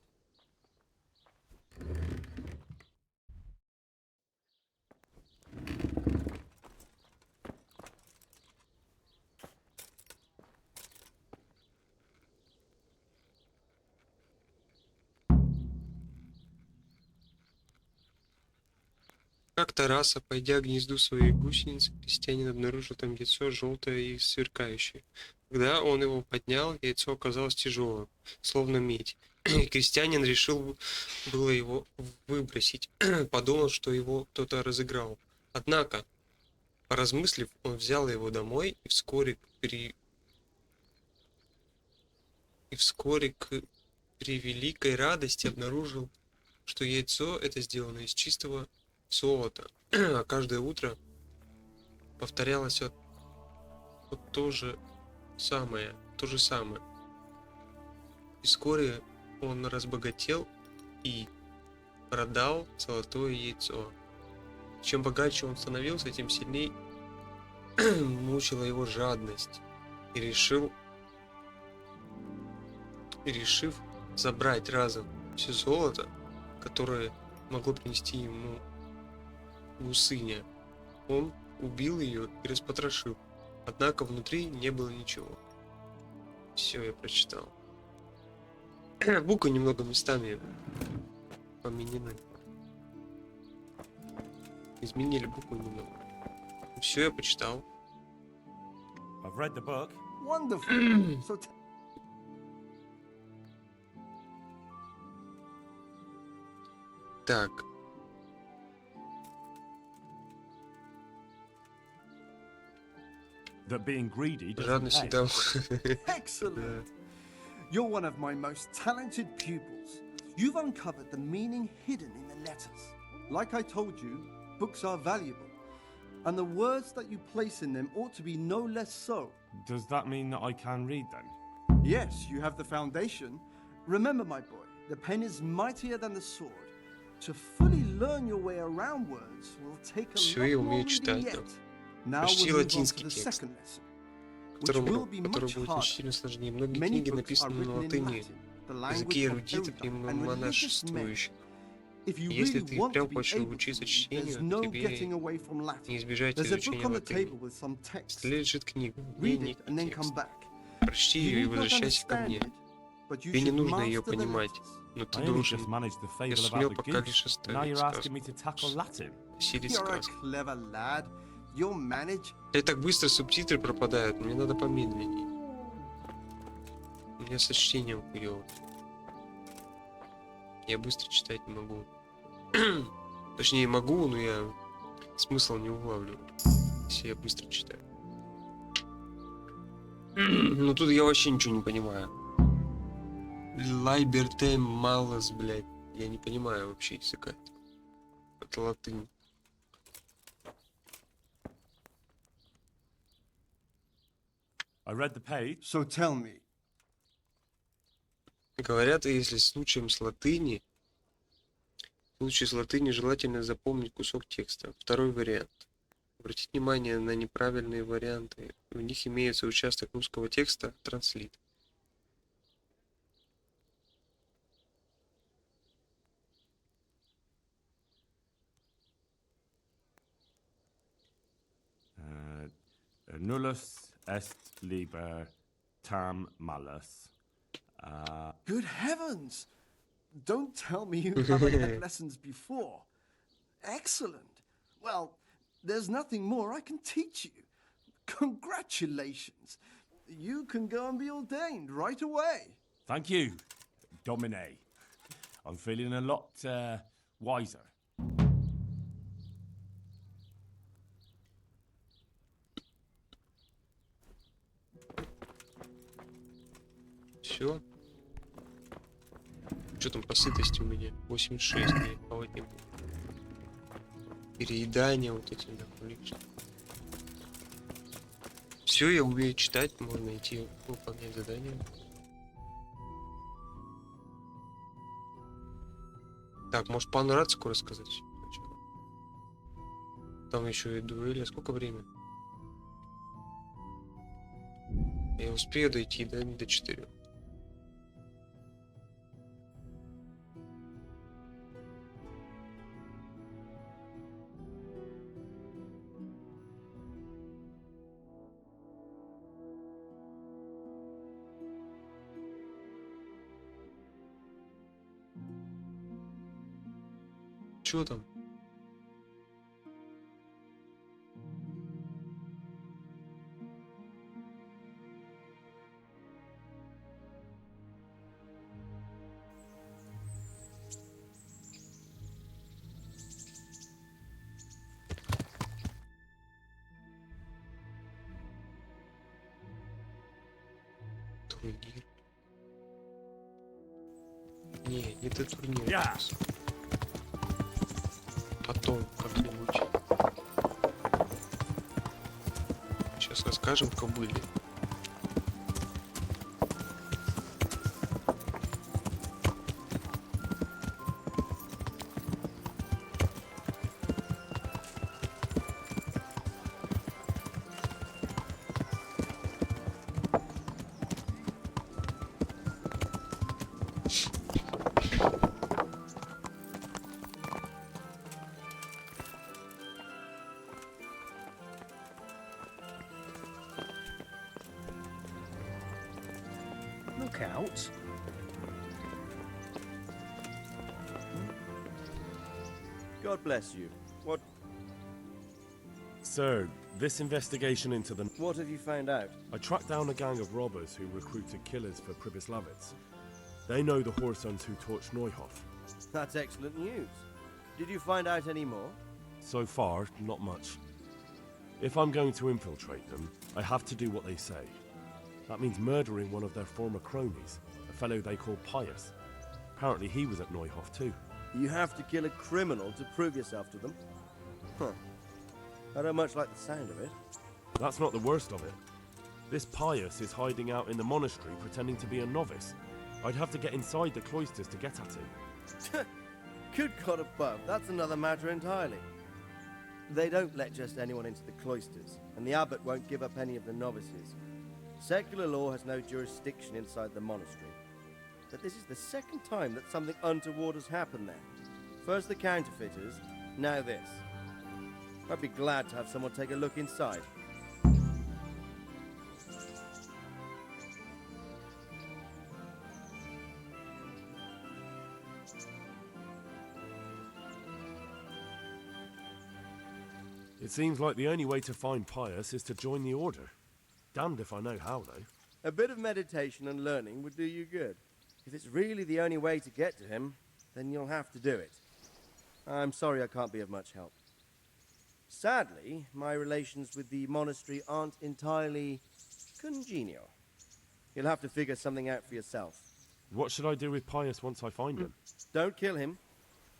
S1: Как-то раз, пойдя к гнезду своей гусеницы, крестьянин обнаружил там яйцо желтое и сверкающее. Когда он его поднял, яйцо оказалось тяжелым, словно медь. И крестьянин решил было его выбросить, подумал, что его кто-то разыграл. Однако, поразмыслив, он взял его домой и вскоре к превеликой радости обнаружил, что яйцо это сделано из чистого золота, а каждое утро повторялось вот то же самое. И вскоре он разбогател и продал золотое яйцо. Чем богаче он становился, тем сильнее мучила его жадность. И решив забрать разом все золото, которое могло принести ему гусыня, он убил ее и распотрошил. Однако внутри не было ничего. Все, я прочитал. Буквы немного местами поменены. Изменили буквы немного. Все, я почитал.
S14: I've read the book.
S12: Wonderful. So
S1: Так.
S14: That being greedy doesn't
S1: Жадность
S14: pay.
S1: всегда...
S12: excellent. You're one of my most talented pupils. You've uncovered the meaning hidden in the letters. Like I told you, books are valuable, and the words that you place in them ought to be no less so.
S14: Does that mean that I can read then?
S12: Yes, you have the foundation. Remember, my boy, the pen is mightier than the sword. To fully learn your way around words will take a
S1: Всё, я
S12: lot more
S1: умею
S12: reading
S1: читать,
S12: yet.
S1: да.
S12: Now
S1: Почти
S12: we'll move on to
S1: латинский
S12: the
S1: текст,
S12: second lesson, which
S1: который
S12: will be
S1: будет
S12: much
S1: очень
S12: harder.
S1: сильно сложнее. Многие
S12: Many
S1: книги
S12: books are
S1: написаны на
S12: written in
S1: латыни,
S12: Latin, the
S1: языке
S12: language of
S1: эрудитов и
S12: erudite and religious men.
S1: монашествующих.
S12: If you
S1: Если
S12: really
S1: ты
S12: want
S1: прям
S12: to be
S1: хочешь
S12: able to
S1: учиться
S12: read,
S1: чтению,
S12: there's no
S1: тебе
S12: getting away from
S1: не
S12: Latin.
S1: избежать
S12: There's a book
S1: изучения
S12: on the
S1: латыни.
S12: table with some text.
S1: Если лежит книга,
S12: Read
S1: не
S12: it and then
S1: текст.
S12: come back.
S1: Прочти
S12: You
S1: ее и
S12: need not
S1: возвращайся ко
S12: understand
S1: мне.
S12: it, but you
S1: Тебе не
S12: should
S1: нужно ее
S12: master the
S1: понимать,
S12: letters.
S1: но ты
S14: I only
S1: должен.
S14: just managed the
S1: Я
S14: fable
S1: сумел
S14: about the
S1: пока лишь
S14: goose. Now you're
S1: оставить
S14: asking me to tackle Latin.
S1: Сири
S12: You're a
S1: сказку.
S12: clever lad. You'll manage.
S1: И так быстро субтитры пропадают, мне надо помедленнее. У меня со чтением хуёво. Я быстро читать не могу. Точнее могу, но я смысл не улавливаю, если я быстро читаю. Ну тут я вообще ничего не понимаю. Лайбертем малос, блядь. Я не понимаю вообще языка. Это латынь.
S14: I read the page.
S12: So tell me.
S1: Говорят, если случаем с латыни, в случае с латыни желательно запомнить кусок текста. Второй вариант. Обратите внимание на неправильные варианты. В них имеется участок русского текста транслит.
S14: Nullus
S13: Est liber tam malus.
S12: Good heavens! Don't tell me you haven't had lessons before. Excellent. Well, there's nothing more I can teach you. Congratulations. You can go and be ordained right away.
S14: Thank you, Domine. I'm feeling a lot wiser.
S1: Все. Что там по сытости у меня? 86, я хавать не буду. Переедание вот эти нахуй. Все, я умею читать, можно идти выполнять задания. Так, может по Анратску рассказать? Сначала. Там еще и дуэли. А сколько времени? Я успею дойти до 4. Чё там? Турнир. Не это турнир.
S10: Yes.
S1: Потом как-нибудь. Сейчас расскажем кобыле.
S7: Look out.
S8: God bless you. What
S13: Sir, this investigation into the...
S8: What have you found out?
S13: I tracked down a gang of robbers who recruited killers for Pribyslavitz. They know the Horsons who torched Neuhof.
S8: That's excellent news. Did you find out any more?
S13: So far, not much. If I'm going to infiltrate them, I have to do what they say. That means murdering one of their former cronies, a fellow they call Pius. Apparently he was at Neuhof too.
S8: You have to kill a criminal to prove yourself to them? Huh. I don't much like the sound of it.
S13: That's not the worst of it. This Pius is hiding out in the monastery pretending to be a novice. I'd have to get inside the cloisters to get at him.
S8: Good God above, that's another matter entirely. They don't let just anyone into the cloisters, and the abbot won't give up any of the novices. Secular law has no jurisdiction inside the monastery. But this is the second time that something untoward has happened there. First the counterfeiters, now this. I'd be glad to have someone take a look inside.
S13: It seems like the only way to find Pius is to join the order. Damned if I know how, though.
S8: A bit of meditation and learning would do you good. If it's really the only way to get to him, then you'll have to do it. I'm sorry I can't be of much help. Sadly, my relations with the monastery aren't entirely congenial. You'll have to figure something out for yourself.
S13: What should I do with Pius once I find him?
S8: Don't kill him.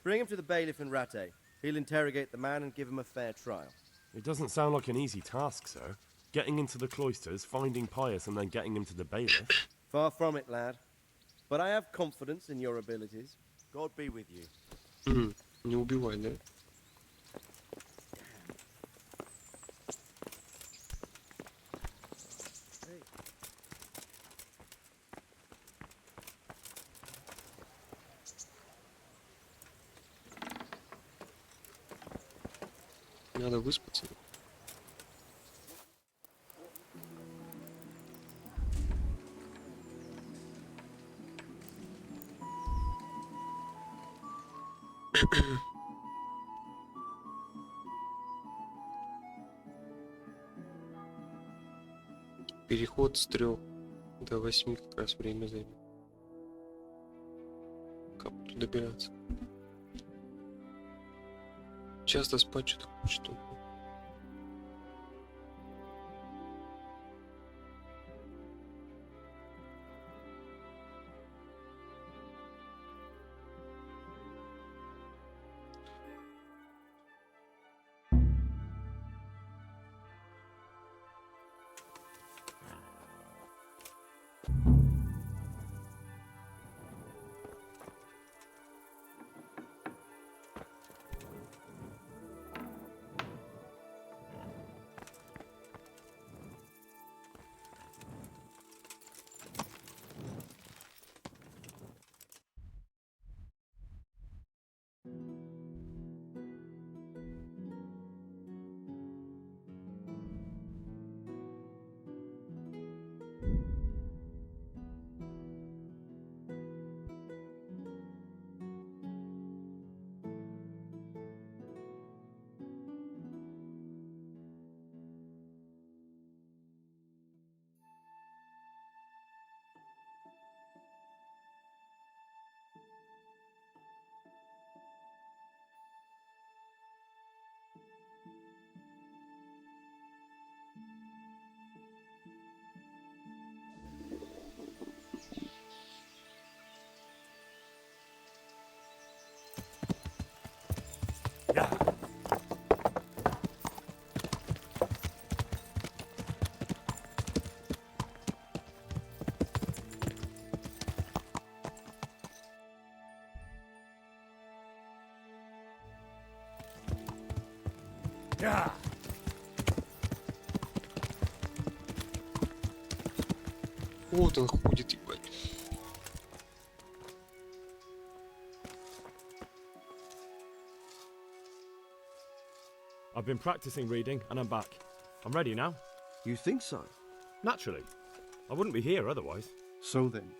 S8: Bring him to the bailiff in Ratte. He'll interrogate the man and give him a fair trial.
S13: It doesn't sound like an easy task, sir. Getting into the cloisters, finding Pius, and then getting him to the bailiff.
S8: Far from it, lad. But I have confidence in your abilities. God be with you.
S1: Не убивай, да? Надо выспаться. Переход с 3 до 8 как раз время займет. Как тут добираться? Часто спать что-то хочет.
S10: Yeah. Yeah.
S1: Вот он ходит, ебать.
S5: I've been practicing reading and I'm back. I'm ready now.
S12: You think so?
S5: Naturally. I wouldn't be here otherwise.
S12: So then,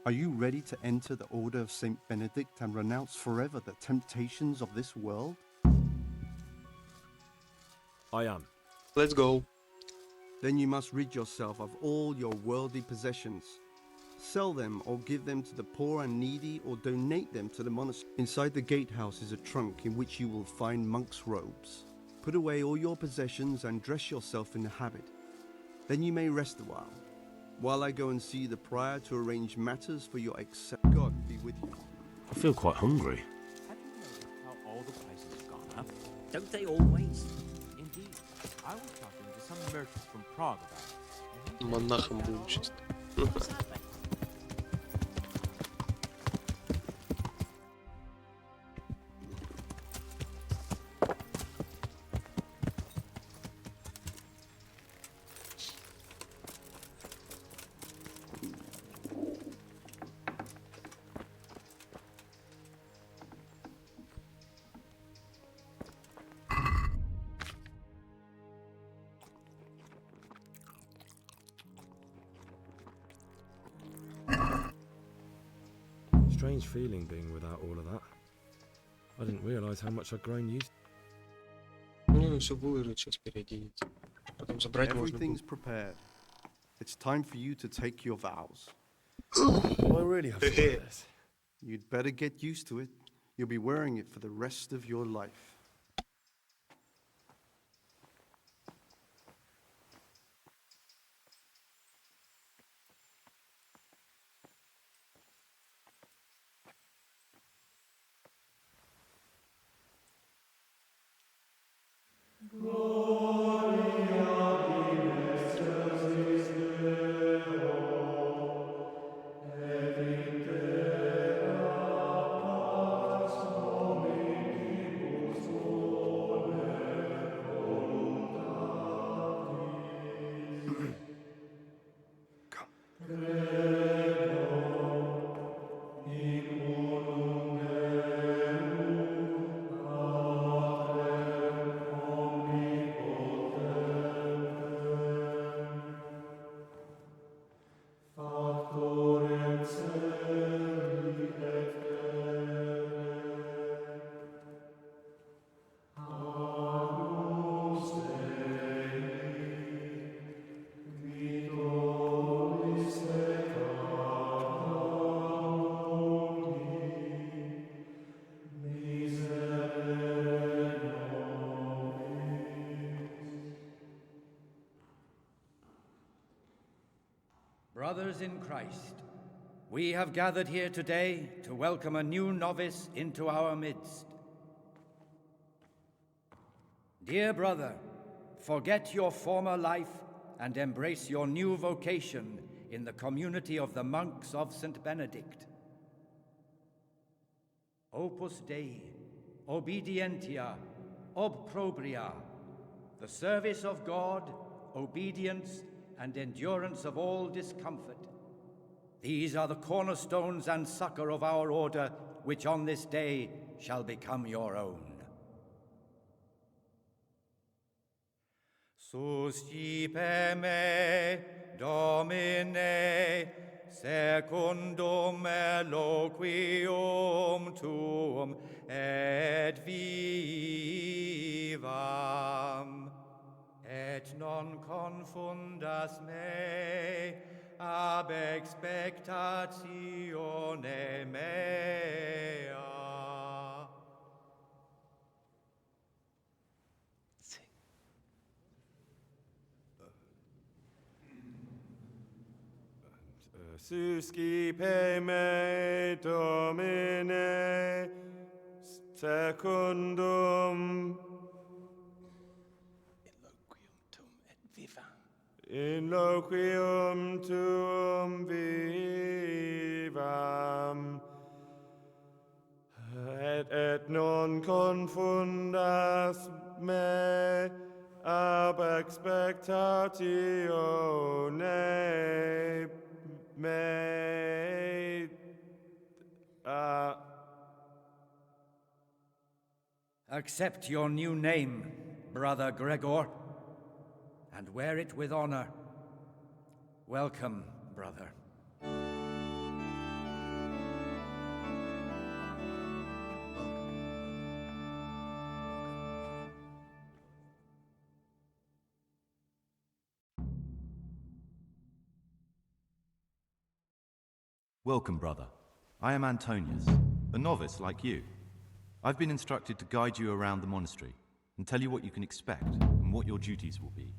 S12: are you ready to enter the Order of Saint Benedict and renounce forever the temptations of this world?
S5: I am.
S1: Let's go.
S12: Then you must rid yourself of all your worldly possessions. Sell them or give them to the poor and needy or donate them to the monastery. Inside the gatehouse is a trunk in which you will find monk's robes. Put away all your possessions and dress yourself in the habit. Then you may rest a while I go and see the prior to arrange matters for your accept. God be with you.
S13: I feel quite hungry.
S14: Have you noticed how all the prices have gone up? Don't they always? Indeed. I was talking to some merchants from Prague about it.
S1: Монахом будем сейчас.
S5: Strange feeling being without all of that. I didn't realise how much I'd grown used.
S1: Ну, все выложить, сейчас переоденется. Потом забрать можно
S12: Everything's
S1: будет.
S12: prepared. It's time for you to take your vows.
S5: Do I really have to wear this?
S12: You'd better get used to it. You'll be wearing it for the rest of your life.
S16: Brothers in Christ, we have gathered here today to welcome a new novice into our midst. Dear brother, forget your former life and embrace your new vocation in the community of the monks of St. Benedict. Opus Dei, obedientia, obprobria, the service of God, obedience, and endurance of all discomfort. These are the cornerstones and succor of our order, which on this day shall become your own. Suscipe me, Domine, secundum eloquium tuum et vivam, et non confundas me ab expectatione mea.
S5: Suscipe me, Domine, secundum in loquium tuum vivam, et non confundas me ab expectatione mea.
S16: Accept your new name, Brother Gregor, and wear it with honor. Welcome, brother.
S17: Welcome, brother. I am Antonius, a novice like you. I've been instructed to guide you around the monastery and tell you what you can expect and what your duties will be.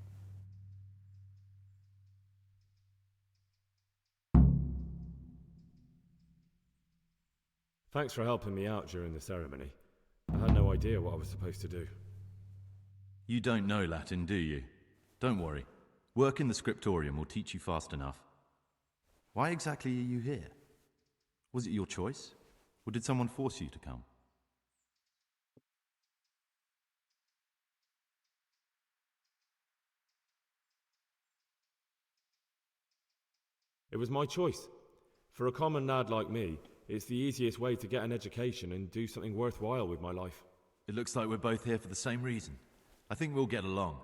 S5: Thanks for helping me out during the ceremony. I had no idea what I was supposed to do.
S17: You don't know Latin, do you? Don't worry. Work in the scriptorium will teach you fast enough. Why exactly are you here? Was it your choice? Or did someone force you to come?
S5: It was my choice. For a common lad like me, it's the easiest way to get an education and do something worthwhile with my life.
S17: It looks like we're both here for the same reason. I think we'll get along.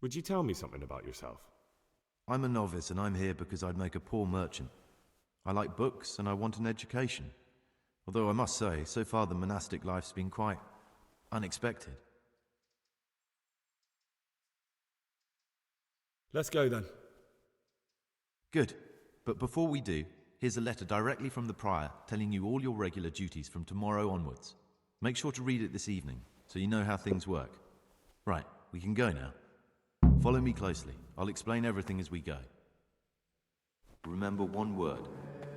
S5: Would you tell me something about yourself?
S17: I'm a novice and I'm here because I'd make a poor merchant. I like books and I want an education. Although I must say, so far the monastic life's been quite unexpected.
S5: Let's go then.
S17: Good. But before we do, here's a letter directly from the prior telling you all your regular duties from tomorrow onwards. Make sure to read it this evening so you know how things work. Right, we can go now. Follow me closely. I'll explain everything as we go. Remember one word: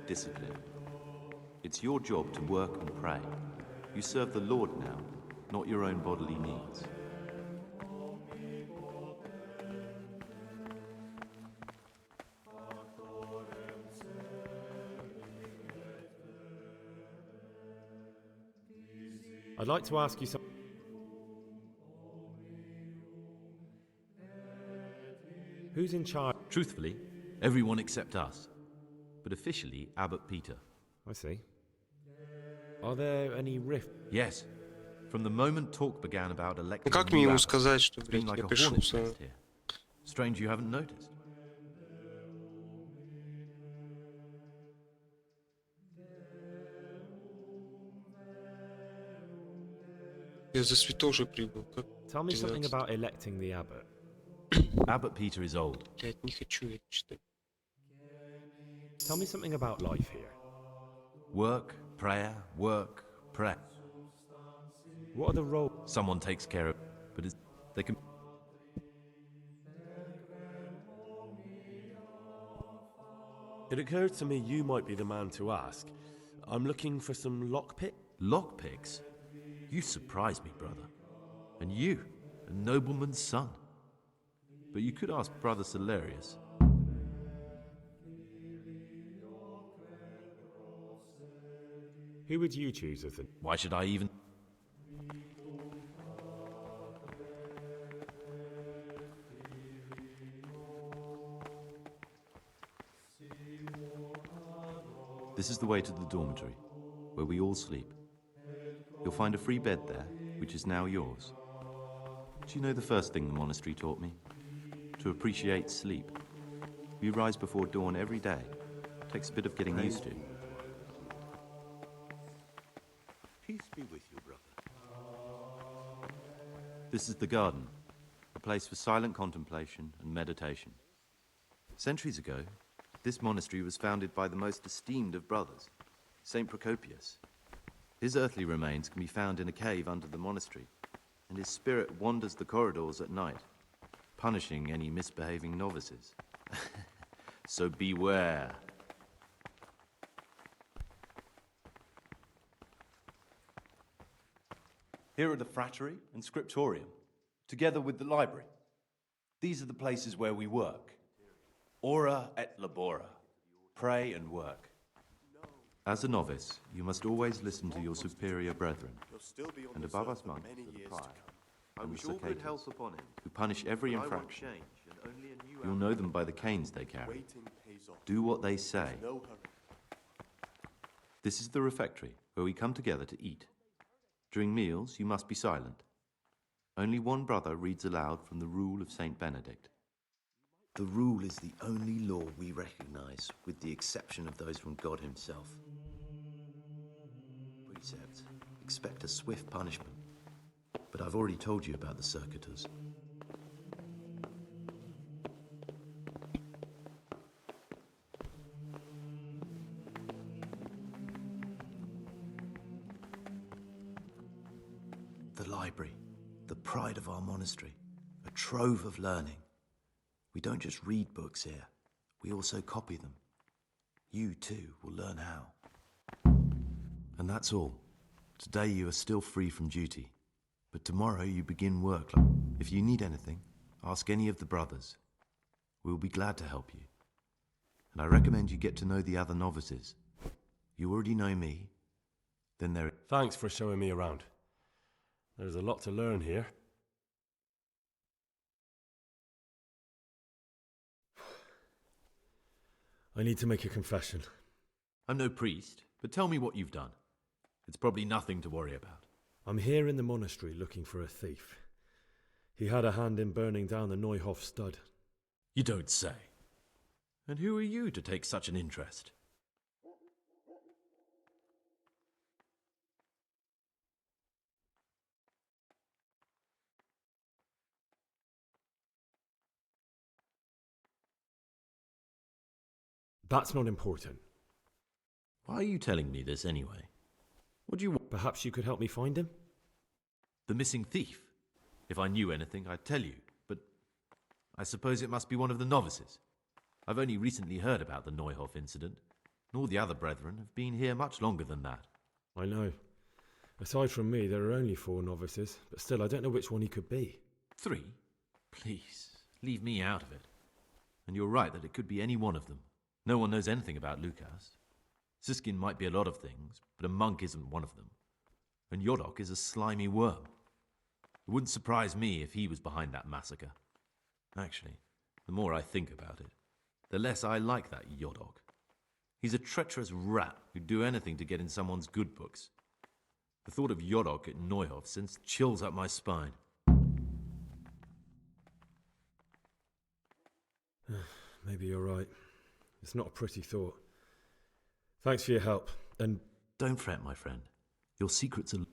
S17: discipline. It's your job to work and pray. You serve the Lord now, not your own bodily needs.
S5: I'd like to ask you something. Who's in charge?
S17: Truthfully, everyone except us. But officially, Abbot Peter.
S5: I see. Are there any rifts?
S17: Yes. From the moment talk began about electing
S1: Как
S17: a
S1: мне
S17: new
S1: ему
S17: abbot,
S1: сказать, что,
S17: it's been
S1: блядь,
S17: like
S1: я
S17: a
S1: пишу
S17: hornet's
S1: за...
S17: nest here. Strange you haven't noticed.
S1: Я за святошей прибыл. Как
S5: Tell me something
S1: 13?
S5: about electing the abbot.
S17: Abbot Peter is old.
S1: Я не хочу это читать.
S5: Tell me something about life here.
S17: Work, prayer, work, prayer.
S5: What are the roles?
S17: Someone takes care of, but they can.
S5: It occurred to me you might be the man to ask. I'm looking for some lockpick.
S17: Lockpicks? You surprise me, brother. And you, a nobleman's son. But you could ask Brother Celerius.
S5: Who would you choose as the...
S17: Why should I even... This is the way to the dormitory, where we all sleep. You'll find a free bed there, which is now yours. Do you know the first thing the monastery taught me? To appreciate sleep. We rise before dawn every day. Takes a bit of getting used to.
S7: Peace be with you, brother.
S17: This is the garden, a place for silent contemplation and meditation. Centuries ago, this monastery was founded by the most esteemed of brothers, Saint Procopius. His earthly remains can be found in a cave under the monastery, and his spirit wanders the corridors at night, punishing any misbehaving novices. So beware. Here are the frattery and scriptorium, together with the library. These are the places where we work. Ora et labora. Pray and work. As a novice, you must always listen to your superior brethren, and above us monks are the prior, and the circators, who punish every infraction. You'll know them by the canes they carry. Do what they say. This is the refectory, where we come together to eat. During meals, you must be silent. Only one brother reads aloud from the Rule of Saint Benedict.
S7: The rule is the only law we recognize, with the exception of those from God himself. Precepts expect a swift punishment, but I've already told you about the circuitous. The library, the pride of our monastery, a trove of learning. We don't just read books here, we also copy them. You too will learn how. And that's all. Today you are still free from duty, but tomorrow you begin work. If you need anything, ask any of the brothers. We'll be glad to help you. And I recommend you get to know the other novices. You already know me, then there...
S5: Thanks for showing me around. There's a lot to learn here. I need to make a confession.
S17: I'm no priest, but tell me what you've done. It's probably nothing to worry about.
S5: I'm here in the monastery looking for a thief. He had a hand in burning down the Neuhof stud.
S17: You don't say. And who are you to take such an interest?
S5: That's not important.
S17: Why are you telling me this anyway? What do you want?
S5: Perhaps you could help me find him?
S17: The missing thief? If I knew anything, I'd tell you, but I suppose it must be one of the novices. I've only recently heard about the Neuhof incident, and all the other brethren have been here much longer than that.
S5: I know. Aside from me, there are only 4 novices, but still I don't know which one he could be.
S17: 3? Please, leave me out of it. And you're right that it could be any one of them. No one knows anything about Lukas. Siskin might be a lot of things, but a monk isn't one of them. And Yodok is a slimy worm. It wouldn't surprise me if he was behind that massacre. Actually, the more I think about it, the less I like that Yodok. He's a treacherous rat who'd do anything to get in someone's good books. The thought of Yodok at Neuhof sends chills up my spine.
S5: Maybe you're right. It's not a pretty thought. Thanks for your help, and...
S17: Don't fret, my friend. Your secrets are...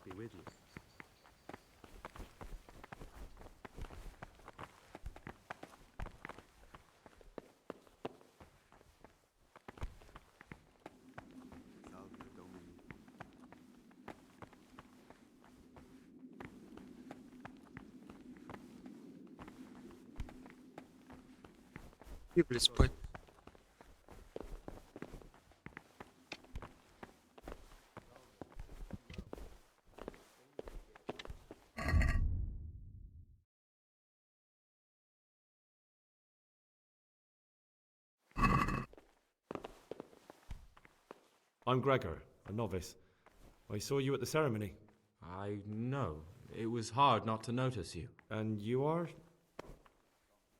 S5: be with you.
S12: Salve Domini.
S1: И, блядь, спать.
S5: I'm Gregor, a novice. I saw you at the ceremony.
S11: I know. It was hard not to notice you.
S5: And you are?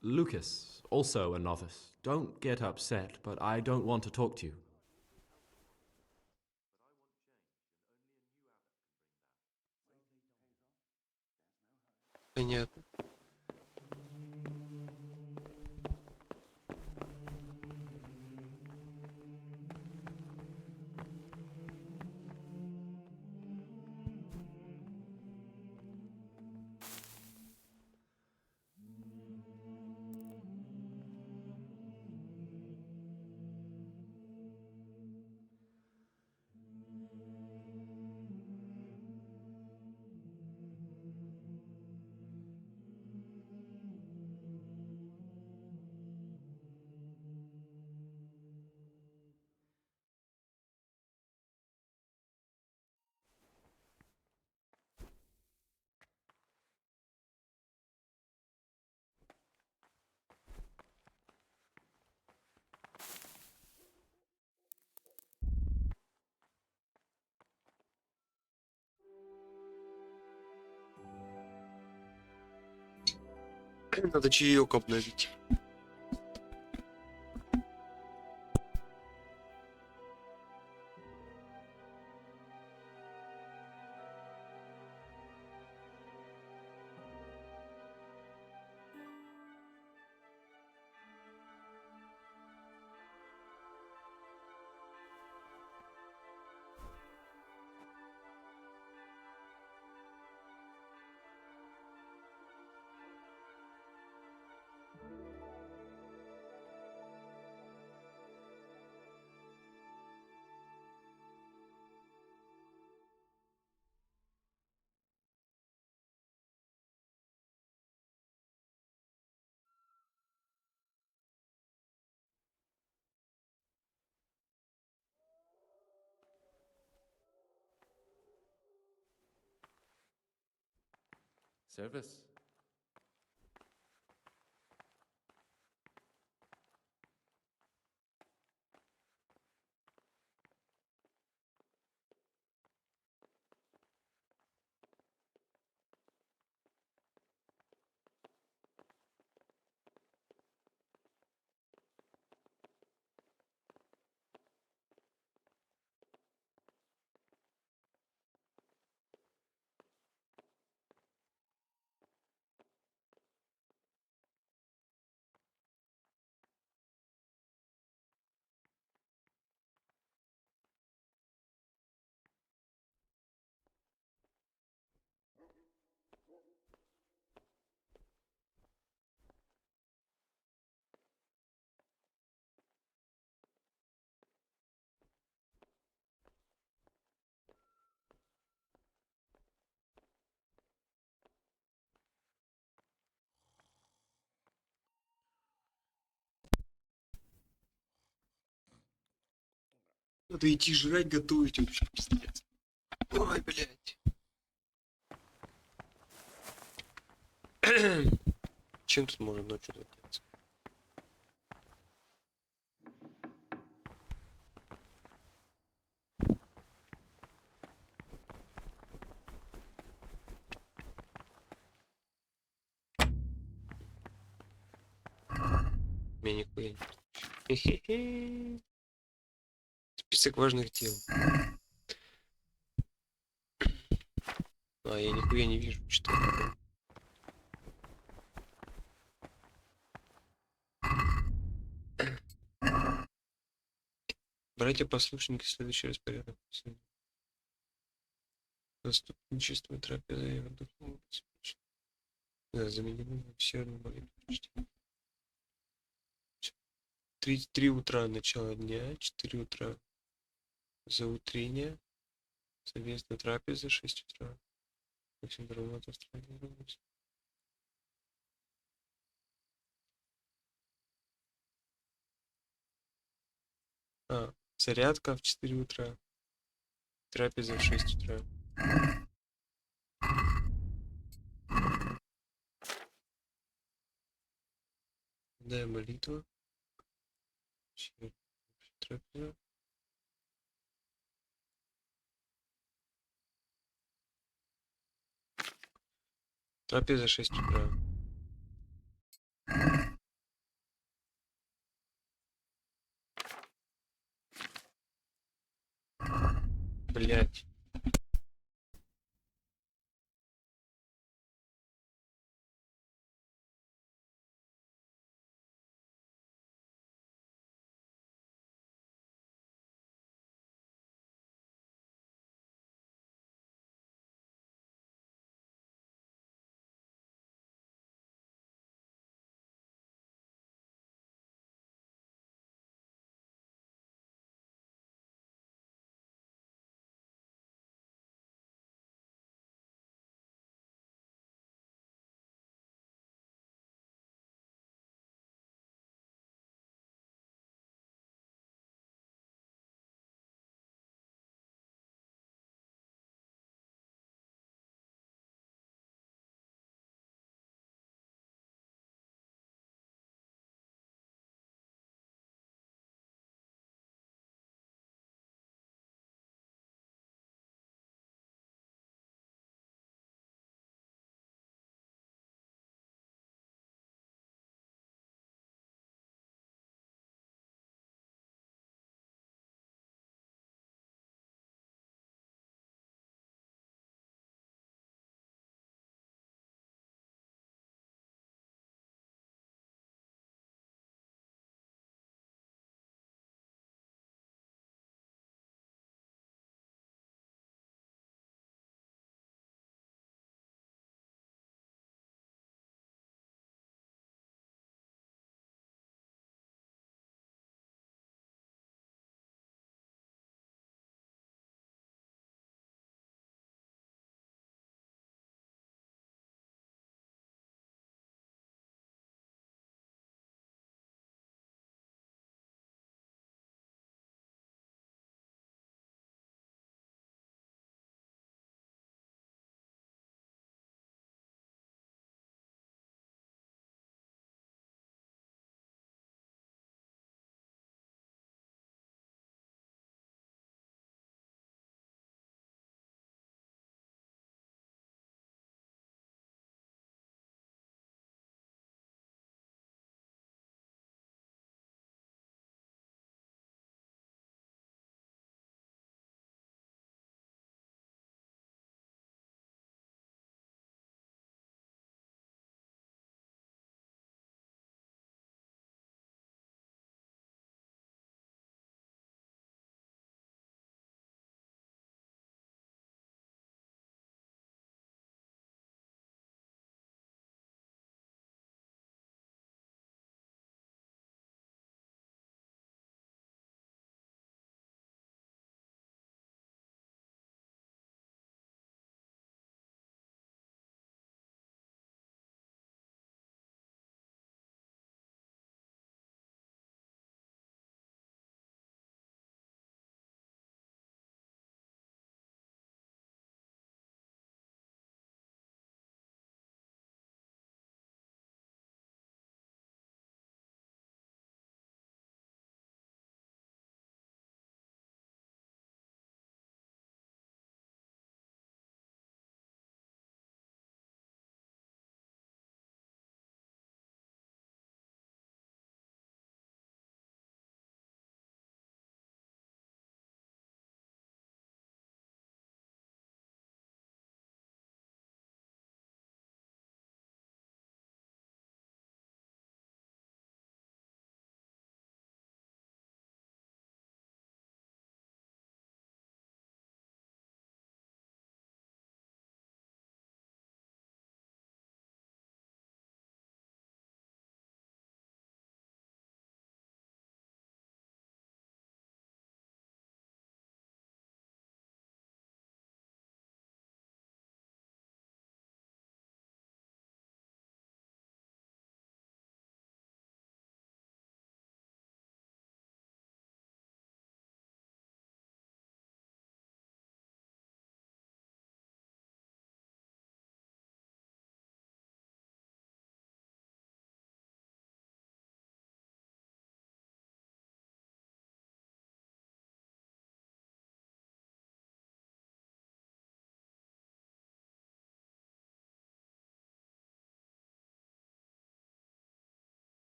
S11: Lucas, also a novice. Don't get upset, but I don't want to talk to you.
S1: Понятно. Надо чаек обновить.
S18: Service.
S1: Надо идти жрать, готовить вообще, пиздец. Ой, блядь. Чем тут можно ночью заняться? Меня нихуя нет. Хе-хе-хе. Список важных дел. А, я нихуя не вижу, что это. Братья-послушники, следующий распорядок. Заступничество, трапеза и духовное беспечно. Да, заменено всерную молитву. Три утра начало дня, 4 утра заутрение, совместная трапеза, 6 утра. Максим Дорогатов, зарядка в 4 утра, трапеза в 6 утра. Да, молитва. Трапеза. Трапеза 6 утра. Блять.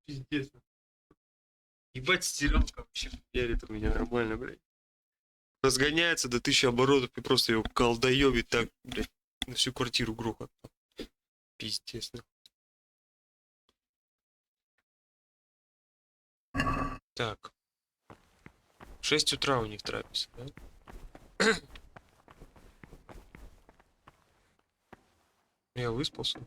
S1: Пиздец. Ебать, стиралка вообще ярит у меня нормально, блядь. Разгоняется до 1000 оборотов и просто его колдоёбит так, блядь, на всю квартиру грохот. Пиздец, нахуй. Так. В 6 утра у них трапеза, да? Я выспался.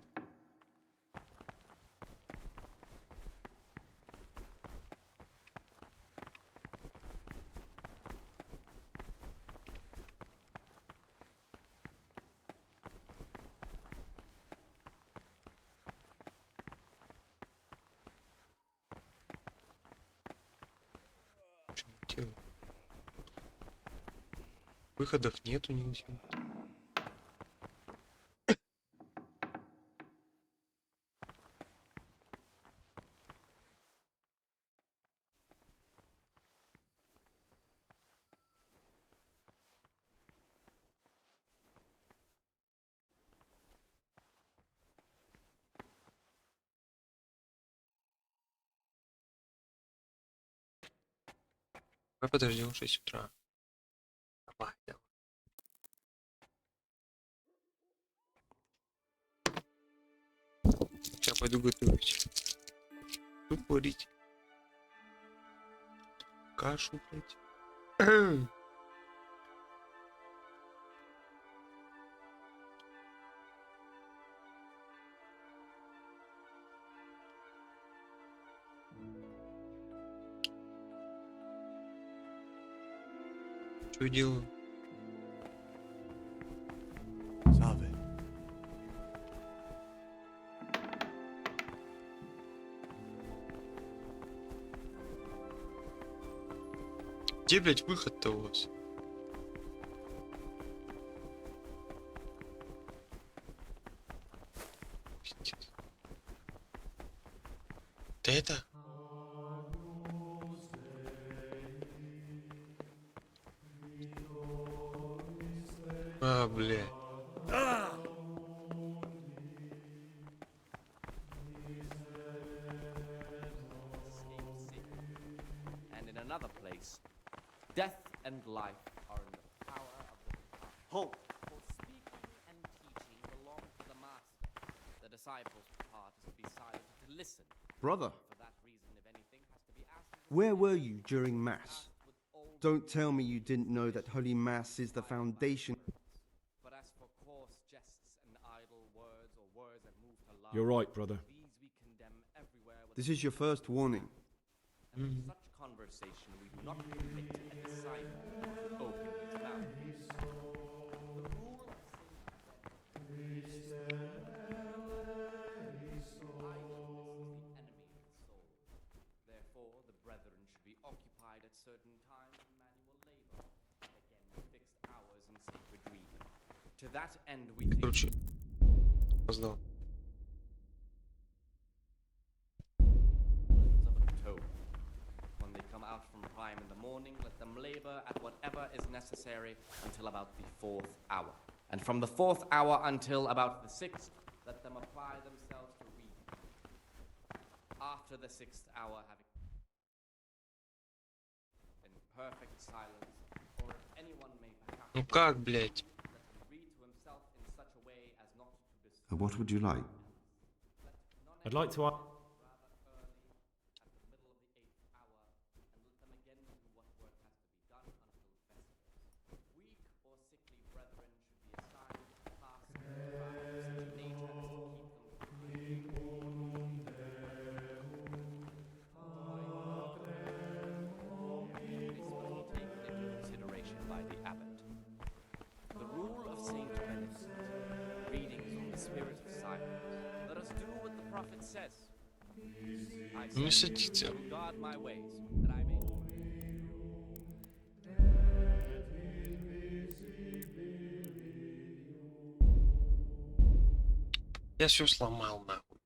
S1: Что делать? Выходов нету нигде. Давай подождем 6 утра. Давай, давай. Сейчас пойду готовить. Суп варить. Кашу, блядь. Что делаю?
S9: Salve.
S1: Где, блядь, выход-то у вас? Пиздец. Да это? А, бля.
S18: And in another place, death and life are in the power of the tongue.
S12: Halt!
S18: For speaking and teaching belong to the master. The disciples' part is to be silent and to listen.
S12: Brother,
S18: For that reason, if anything has to be asked,
S12: where were you during Mass? Don't tell me you didn't know that Holy Mass is the foundation.
S18: but as for coarse jests and idle words or words that move to love,
S5: You're right, brother.
S18: these we condemn everywhere with
S12: This is your first warning.
S18: and in such conversation we do not permit a disciple to open his mouth. The rule of therefore the brethren should be occupied at certain times in manual labor, and again in fixed hours in sacred reading. To that end we take
S1: Короче, поздал.
S18: of a toe. When they come out from prime in the morning, let them labor at whatever is necessary until about the 4th hour. And from the 4th hour until about the 6th, let them apply themselves to reading. After the 6th hour, having in perfect silence, or if anyone may perhaps
S1: Ну как, блядь?
S18: let him read to himself in such a way as not to disturb.
S17: What would you like?
S5: I'd like to ask.
S1: Не садится.
S18: Guard my ways, that I may.
S1: Я все сломал, нахуй.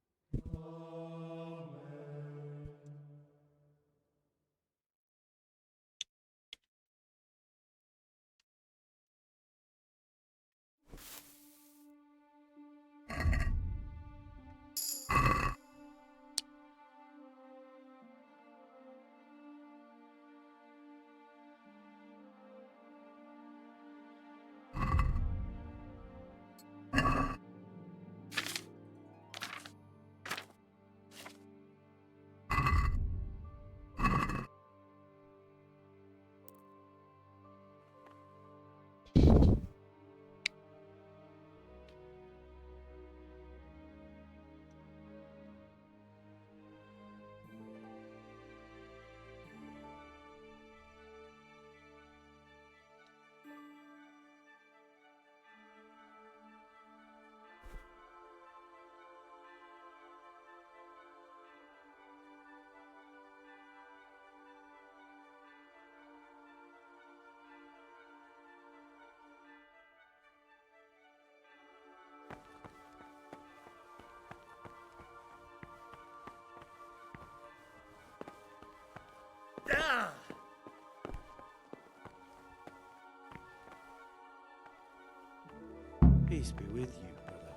S2: Peace be with you, brother.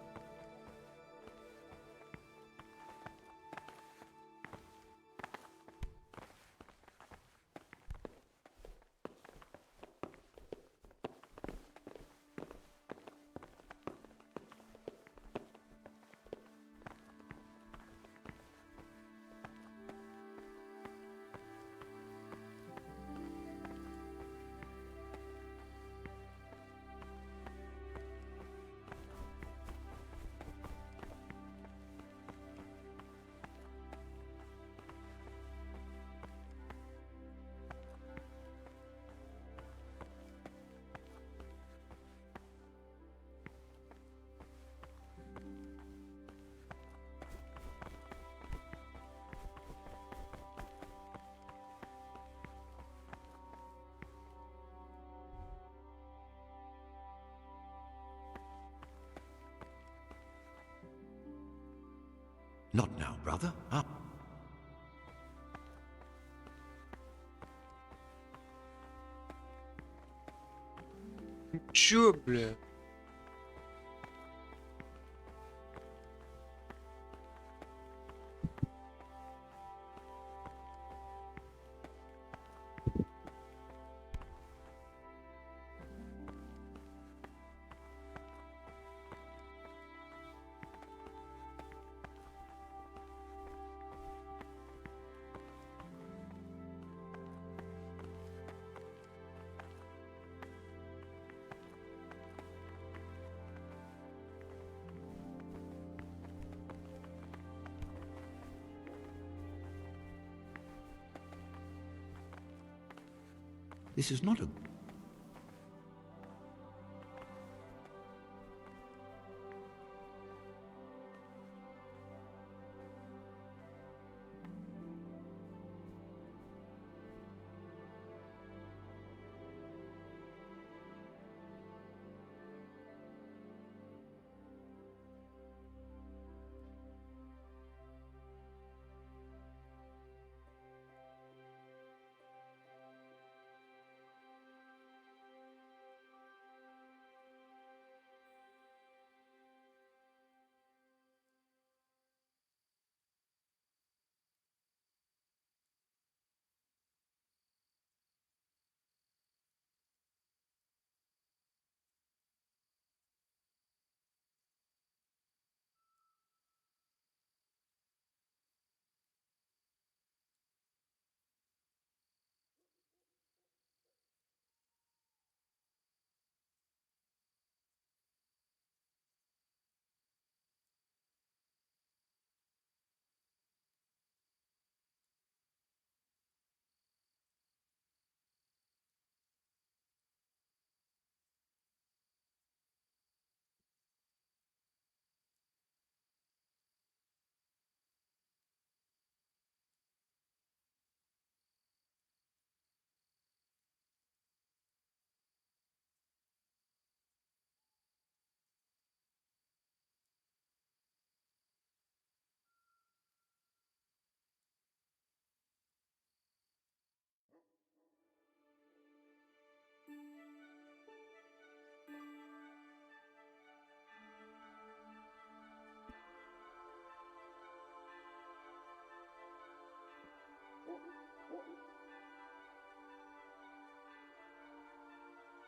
S7: Not now, brother. Up.
S1: Чё, бля?
S7: This is not a...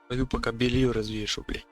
S1: Пойду пока белье развешу, блядь.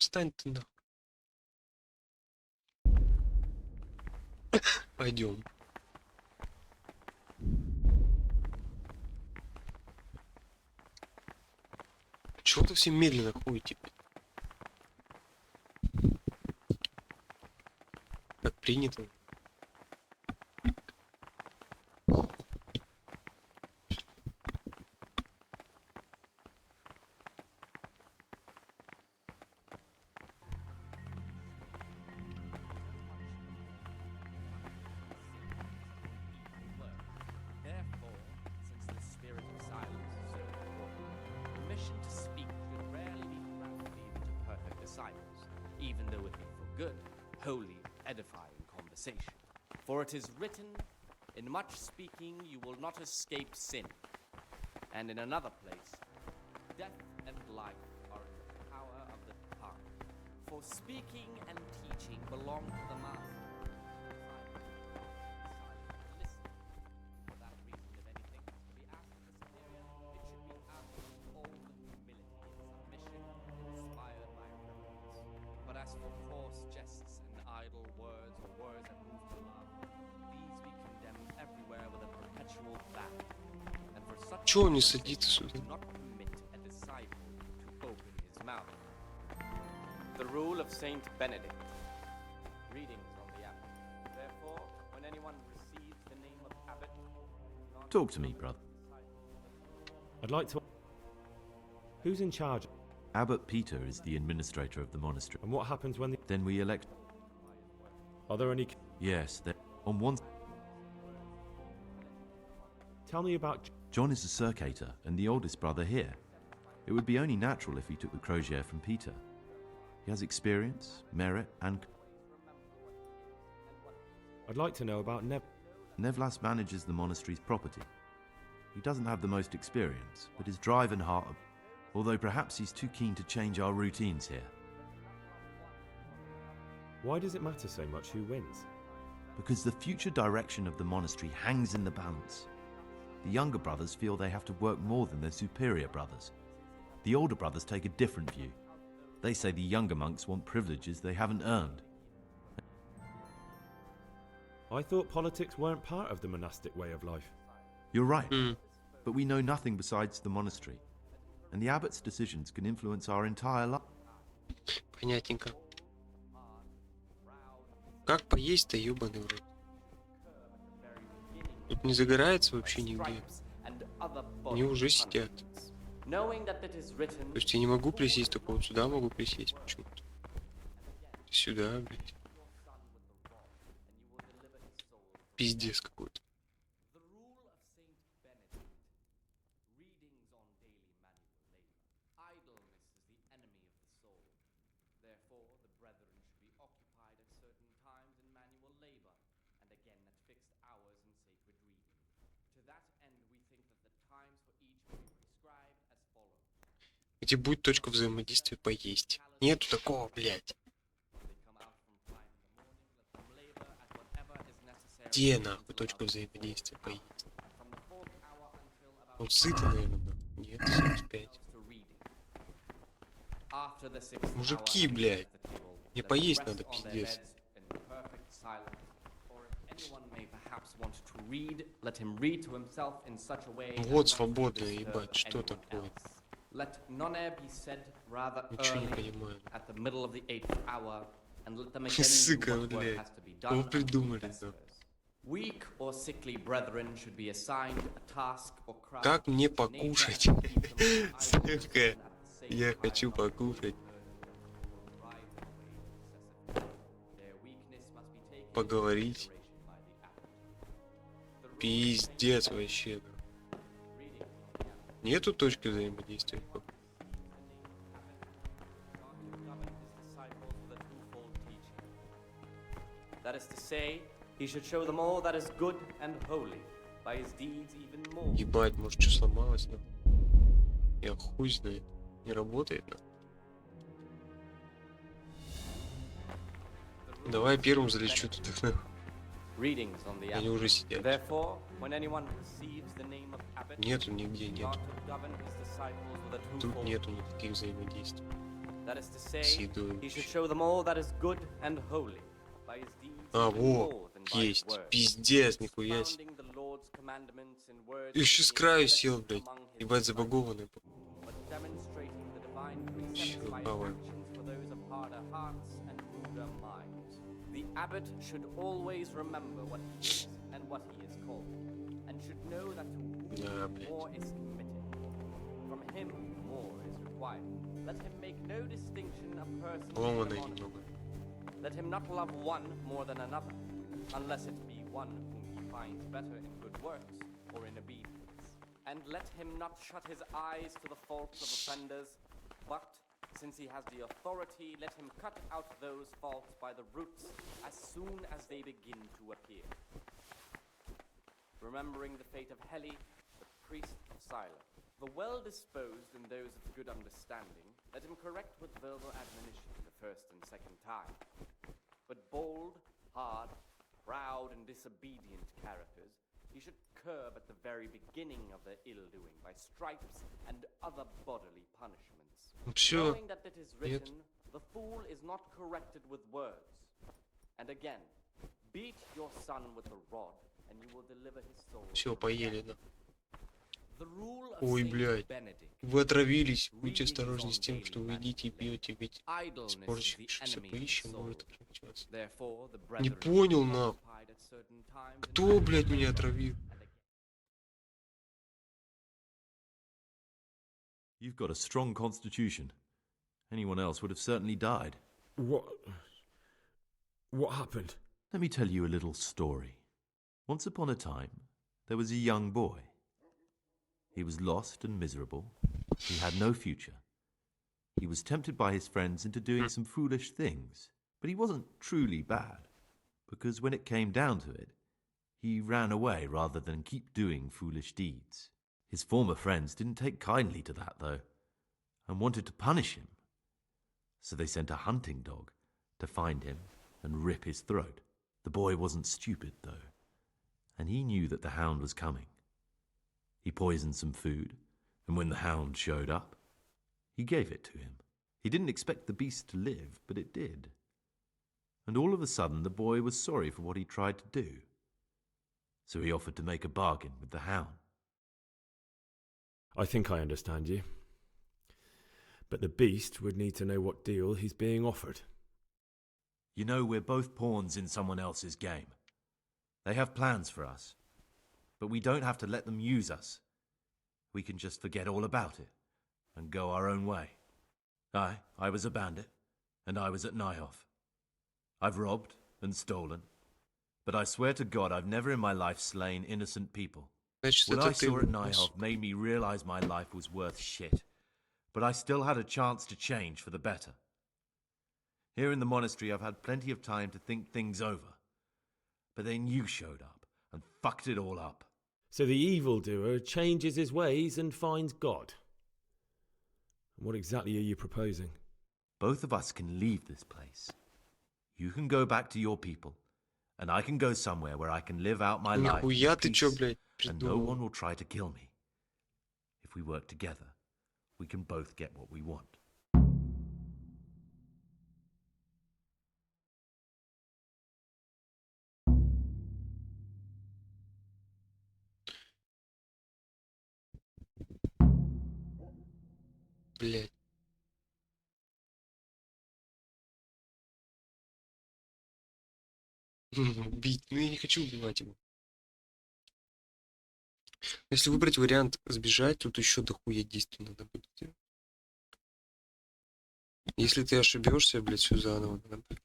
S1: встань ты нахуй. Пойдем. Чего ты все медленно ходите? Как принято.
S18: Therefore, since the spirit of silence is so important, permission to speak should rarely be granted even to perfect disciples, even though it be for good, holy, edifying conversation. For it is written, "In much speaking you will not escape sin." And in another place, "Death and life are in the power of the tongue." For speaking and teaching belong to the master. For that reason, if anything is to be asked of the superior, it should be asked with all the humility and submission inspired by reverence. But as for coarse jests and idle words, or words that move to love, these we condemn everywhere with a perpetual ban. And for such
S1: Чего он не
S18: words,
S1: садится сюда?
S18: do not permit a disciple to open his mouth. The rule of Saint Benedict. Readings on the abbot. Therefore, when anyone receives the name of abbot,
S17: Talk to me, brother.
S5: I'd like to. Who's in charge?
S17: Abbot Peter is the administrator of the monastery.
S5: And what happens when
S17: Then we elect...
S5: Are there any?
S17: Yes, on one...
S5: Tell me about.
S17: John is a circator and the oldest brother here. It would be only natural if he took the crosier from Peter. He has experience, merit, and...
S5: I'd like to know about
S17: Nevlas manages the monastery's property. He doesn't have the most experience, but his drive and heart are... Although perhaps he's too keen to change our routines here.
S5: Why does it matter so much who wins?
S17: Because the future direction of the monastery hangs in the balance. The younger brothers feel they have to work more than their superior brothers. The older brothers take a different view. They say the younger monks want privileges they haven't earned.
S5: I thought politics weren't part of the monastic way of life.
S17: You're right, but we know nothing besides the monastery. And the abbot's decisions can influence our entire life.
S1: Понятненько. Как поесть-то, ёбаный в рот? Тут не загорается вообще нигде. Они уже сидят. То есть я не могу присесть, только вот сюда могу присесть почему-то. Сюда, блядь. Пиздец какой-то. Где будет точка взаимодействия поесть? Нету такого, блядь. Где нахуй точка взаимодействия поесть? Он сытый, наверное, да? Нет, 75. Мужики, блядь. Мне поесть надо, пиздец. Вот свободно, ебать, что такое?
S18: Let none ere be said rather
S1: Ничего не
S18: early
S1: понимаю.
S18: at the middle of the 8th hour, and let them again
S1: Сука,
S18: do what work
S1: блядь.
S18: has to be
S1: Кого
S18: done.
S1: придумали, да?
S18: Weak or sickly brethren should be assigned a task or craft.
S1: Как мне покушать? Сука, я хочу покушать. Поговорить. Пиздец вообще. Нету точки взаимодействия.
S18: That is to say, he should show them all that is good and holy, by his deeds even more.
S1: Ебать, может, что сломалось, да? Я хуй знает. Не работает, да? Давай первым залечу тут их нахуй.
S18: Readings on the
S1: Они уже сидят.
S18: Therefore, when anyone receives the name of abbot,
S1: Нету нигде,
S18: not
S1: нету.
S18: to govern his disciples with a
S1: Тут
S18: twofold
S1: нету никаких взаимодействий.
S18: That is to say,
S1: С
S18: he
S1: едой.
S18: should show them all that is good and holy by his deeds
S1: А,
S18: even
S1: во,
S18: more than by his
S1: есть.
S18: words,
S1: Пиздец, нихуя себе.
S18: expounding the Lord's commandments in words
S1: Еще
S18: to
S1: с
S18: the
S1: краю
S18: intellect
S1: сел, блядь.
S18: among his
S1: Ебать,
S18: disciples,
S1: забагованный.
S18: but demonstrating the divine precepts
S1: Чё,
S18: by his
S1: давай.
S18: actions for those of harder hearts and ruder minds. The abbot should always remember what he is and what he is called, and should know that to
S1: Да,
S18: whom
S1: блядь.
S18: more is committed, from him more is required. Let him make no distinction of persons in the
S1: Ломаный
S18: monastery.
S1: немного.
S18: Let him not love one more than another, unless it be one whom he finds better in good works or in obedience. And let him not shut his eyes to the faults of offenders, but, since he has the authority, let him cut out those faults by the roots as soon as they begin to appear. Remembering the fate of Heli, the priest of Sila, the well-disposed and those of good understanding, let him correct with verbal admonition the first and second time. But bold, hard, proud, and disobedient characters he should curb at the very beginning of their ill-doing by stripes and other bodily punishments.
S1: Всё.
S18: Knowing that it is written, the fool is not corrected with words. And again, beat your son with the rod, and you will deliver his soul.
S1: Все, поели, да.
S18: The rule of
S1: Ой,
S18: Saint
S1: блядь.
S18: Benedict.
S1: Вы отравились. Будьте
S18: Reading is
S1: осторожны
S18: on
S1: с тем, что вы
S18: daily
S1: едите и пьете, ведь
S18: Idleness is the
S1: испорчившийся
S18: enemy of
S1: пища
S18: the
S1: может
S18: soul.
S1: отравить вас.
S18: Therefore, the
S1: Не
S18: brethren
S1: понял,
S18: should be
S1: нахуй.
S18: occupied at certain times in
S1: Кто,
S18: prayer
S1: блядь, меня отравил?
S17: You've got a strong constitution. Anyone else would have certainly died.
S5: What happened?
S17: Let me tell you a little story. Once upon a time, there was a young boy. He was lost and miserable. He had no future. He was tempted by his friends into doing some foolish things, but he wasn't truly bad, because when it came down to it, he ran away rather than keep doing foolish deeds. His former friends didn't take kindly to that, though, and wanted to punish him. So they sent a hunting dog to find him and rip his throat. The boy wasn't stupid, though, and he knew that the hound was coming. He poisoned some food, and when the hound showed up, he gave it to him. He didn't expect the beast to live, but it did. And all of a sudden, the boy was sorry for what he tried to do. So he offered to make a bargain with the hound.
S5: I think I understand you. But the beast would need to know what deal he's being offered.
S17: You know, we're both pawns in someone else's game. They have plans for us, but we don't have to let them use us. We can just forget all about it and go our own way. I was a bandit, and I was at Nyhoff. I've robbed and stolen, but I swear to God I've never in my life slain innocent people. What I saw at Nyhoff made me realize my life was worth shit, but I still had a chance to change for the better. Here in the monastery I've had plenty of time to think things over, but then you showed up and fucked it all up.
S5: So the evildoer changes his ways and finds God. What exactly are you proposing?
S17: Both of us can leave this place. You can go back to your people, and I can go somewhere where I can live out my life
S1: Нихуя
S17: in
S1: ты чё,
S17: peace,
S1: блядь,
S17: and no
S1: придумал?
S17: one will try to kill me. If we work together, we can both get what we want.
S1: Блядь. Убить. Ну я не хочу убивать его. Если выбрать вариант сбежать, тут еще дохуя действий надо будет сделать. Если ты ошибешься, блядь, все заново надо будет.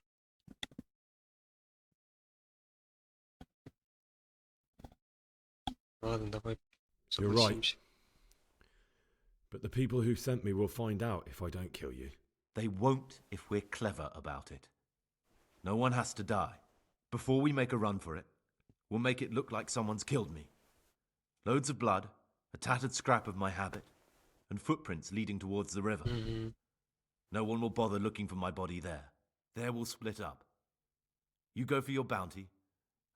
S1: Ладно, давай
S5: You're right.
S1: согласимся.
S5: But the people who sent me will find out if I don't kill you.
S17: They won't if we're clever about it. No one has to die. Before we make a run for it, we'll make it look like someone's killed me. Loads of blood, a tattered scrap of my habit, and footprints leading towards the river. No one will bother looking for my body there. There we'll split up. You go for your bounty,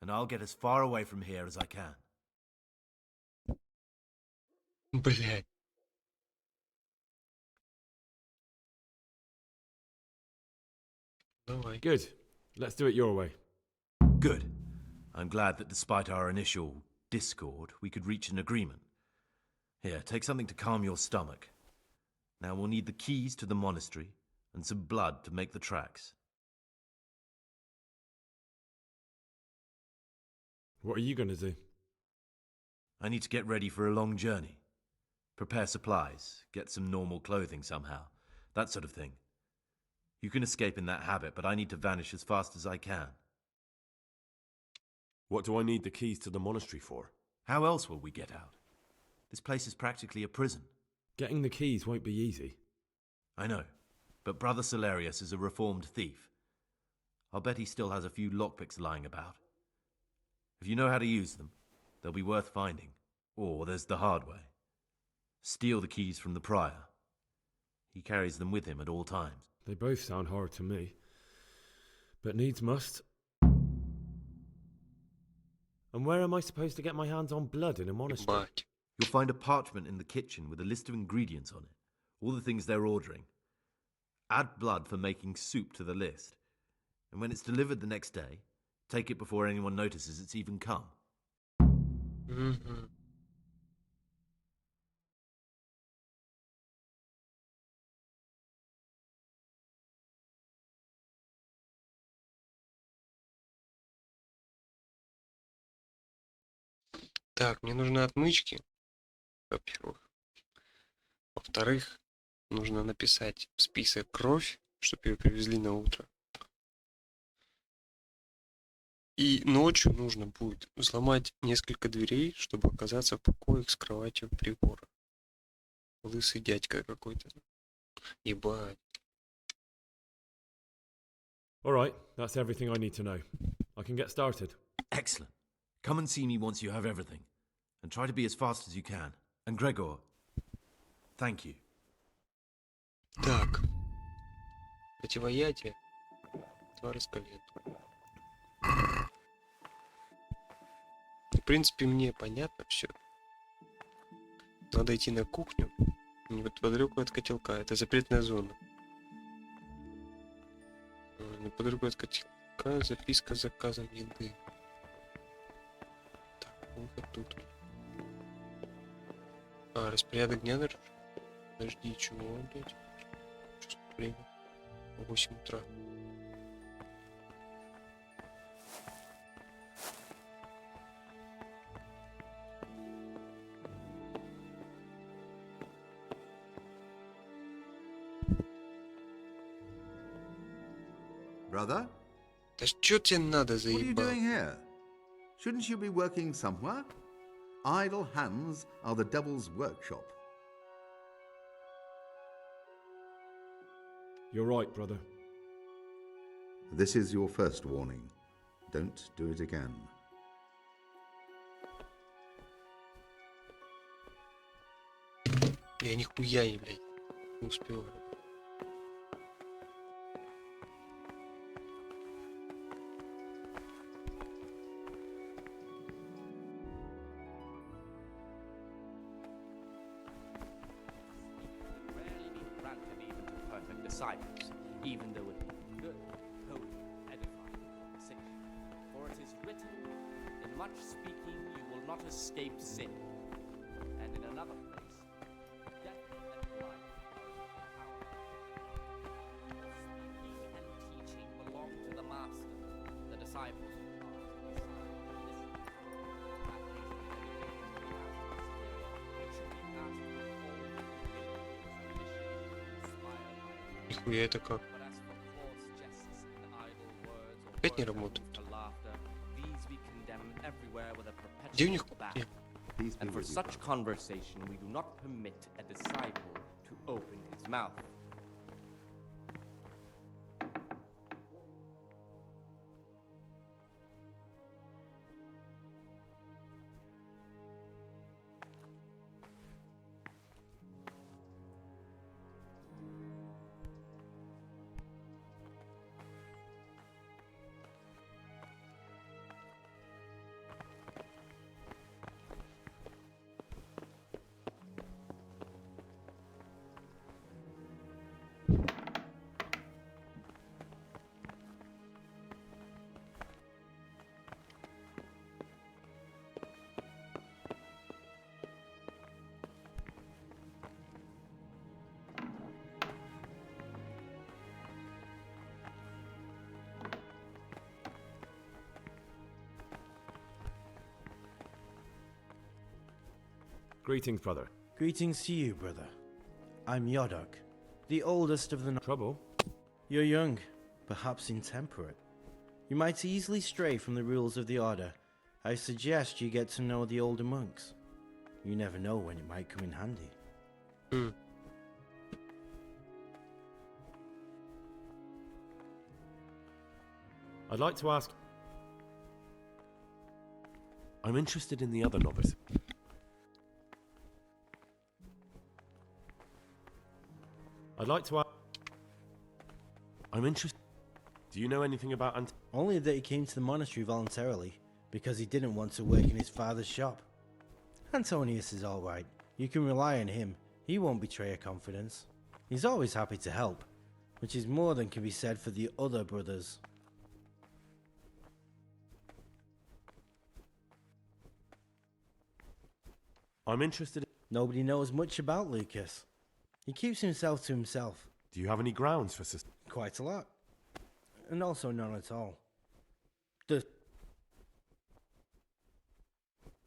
S17: and I'll get as far away from here as I can.
S1: Блядь. Давай.
S5: Good. Let's do it your way.
S7: Good. I'm glad that despite our initial discord, we could reach an agreement. Here, take something to calm your stomach. Now we'll need the keys to the monastery and some blood to make the tracks.
S5: What are you going to do?
S7: I need to get ready for a long journey. Prepare supplies, get some normal clothing somehow, that sort of thing. You can escape in that habit, but I need to vanish as fast as I can.
S13: What do I need the keys to the monastery for?
S7: How else will we get out? This place is practically a prison.
S5: Getting the keys won't be easy.
S7: I know, but Brother Solarius is a reformed thief. I'll bet he still has a few lockpicks lying about. If you know how to use them, they'll be worth finding. Or there's the hard way. Steal the keys from the prior. He carries them with him at all times.
S5: They both sound hard to me. But needs must. And where am I supposed to get my hands on blood in a monastery?
S7: You'll find a parchment in the kitchen with a list of ingredients on it. All the things they're ordering. Add blood for making soup to the list. And when it's delivered the next day, take it before anyone notices it's even come.
S1: Угу. Так, мне нужны отмычки, во-первых. Во-вторых, нужно написать в список кровь, чтобы ее привезли на утро. И ночью нужно будет взломать несколько дверей, чтобы оказаться в покоях с кроватью прибора. Лысый дядька какой-то. Ебать.
S5: All right, that's everything I need to know. I can get started.
S7: Excellent. Come and see me once you have everything. And try to be as fast as you can. And Gregor, thank you.
S1: Так. Противоядие. 2 раскалет. В принципе, мне понятно все. Надо идти на кухню. Неподалеку от котелка. Это запретная зона. Неподалеку от котелка записка с заказом еды. Так, выход тут. Распорядок дня нарушен. Подожди, чего, блядь? Что за время? 8 утра.
S15: Brother?
S1: Да что тебе надо,
S15: What are you
S1: заебал?
S15: doing here? Shouldn't you be working somewhere? Idle hands are the devil's workshop.
S5: You're right, brother.
S15: This is your first warning. Don't do it again.
S1: Я нихуя не, блядь, не успеваю.
S18: Rarely be granted even to perfect disciples, even though it be good, holy, edifying conversation. For it is written, in much speaking you will not escape sin. And in another place, death and life are in the power of the tongue. Speaking and teaching belong to the master. The disciples are to listen. That is the dedication to the master's care, which should be asked with all humility and submission, inspired by it.
S1: Нихуя это как?
S18: But as for false jests and idle words or
S1: Опять не
S18: words
S1: работает.
S18: for laughter, these we condemn everywhere with a
S1: Где у них
S18: perpetual ban.
S1: кухня?
S18: And for such conversation we do not permit a disciple to open his mouth.
S5: Greetings, brother.
S2: Greetings to you, brother. I'm Yodok, the oldest of the...
S5: Trouble?
S2: You're young, perhaps intemperate. You might easily stray from the rules of the Order. I suggest you get to know the older monks. You never know when it might come in handy.
S13: I'd like to ask... I'm interested in the other novice. I'd like to ask... I'm interested... Do you know anything about
S2: Only that he came to the monastery voluntarily, because he didn't want to work in his father's shop. Antonius is alright. You can rely on him. He won't betray your confidence. He's always happy to help, which is more than can be said for the other brothers.
S13: I'm interested in...
S2: Nobody knows much about Lucas. He keeps himself to himself.
S13: Do you have any grounds for
S2: Quite a lot. And also none at all.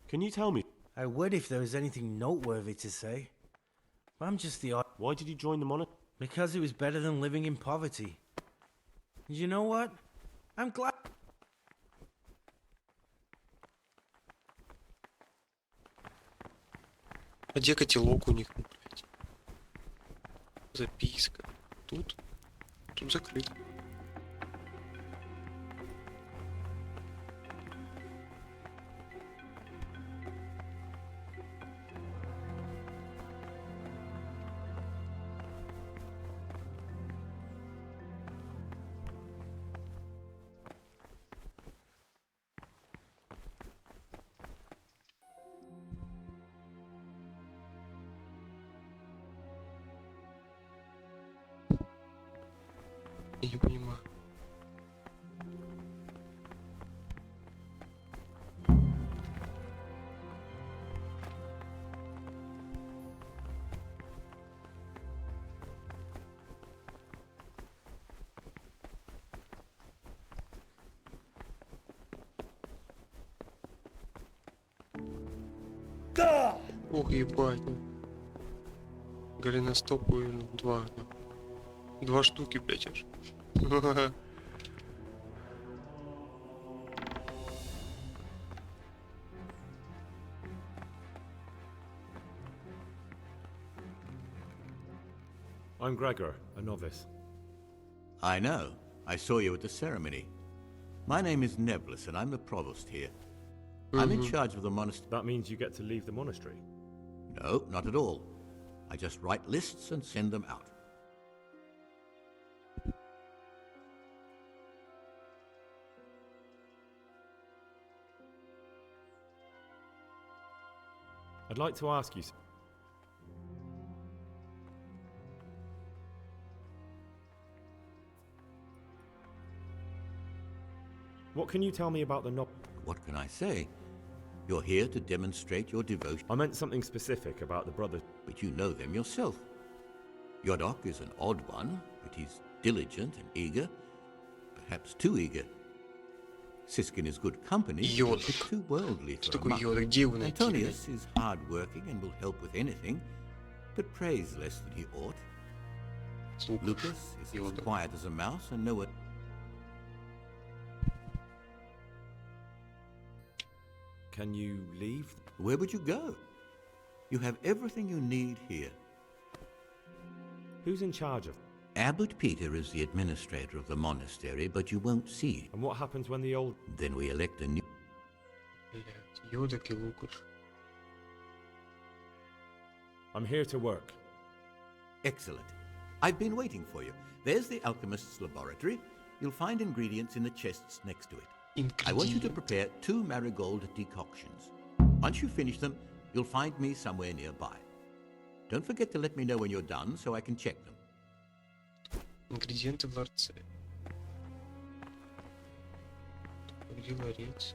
S13: Can you tell me?
S2: I would if there was anything noteworthy to say. But I'm just the odd...
S13: Why did you join the monastery?
S2: Because it was better than living in poverty. And you know what? I'm glad...
S1: А где котелок у них, блядь? Записка. Тут? Тут закрыто. Я не понимаю.
S10: Да!
S1: Ох, ебать. Голеностопы, два. Два штуки, блядь, аж.
S5: I'm Gregor, a novice.
S19: I know. I saw you at the ceremony. My name is Nebulus, and I'm the provost here. I'm in charge of the monastery.
S5: That means you get to leave the monastery?
S19: No, not at all. I just write lists and send them out.
S5: I'd like to ask you... What can you tell me about the
S19: What can I say? You're here to demonstrate your devotion.
S5: I meant something specific about the brothers.
S19: But you know them yourself. Yodok is an odd one, but he's diligent and eager. Perhaps too eager. Siskin is good company, but too worldly for a monk. Antonius is hard-working and will help with anything, but prays less than he ought. Lucas is as quiet as a mouse and no one...
S5: Can you leave?
S19: Where would you go? You have everything you need here.
S5: Who's in charge of?
S19: Abbot Peter is the administrator of the monastery, but you won't see.
S5: And what happens when the old...
S19: Then we elect a new...
S1: Йодок и Лукаш.
S5: I'm here to work.
S19: Excellent. I've been waiting for you. There's the alchemist's laboratory. You'll find ingredients in the chests next to it. I want you to prepare 2 marigold decoctions. Once you finish them, you'll find me somewhere nearby. Don't forget to let me know when you're done so I can check them.
S1: Ингредиенты в ларце. Где ларец?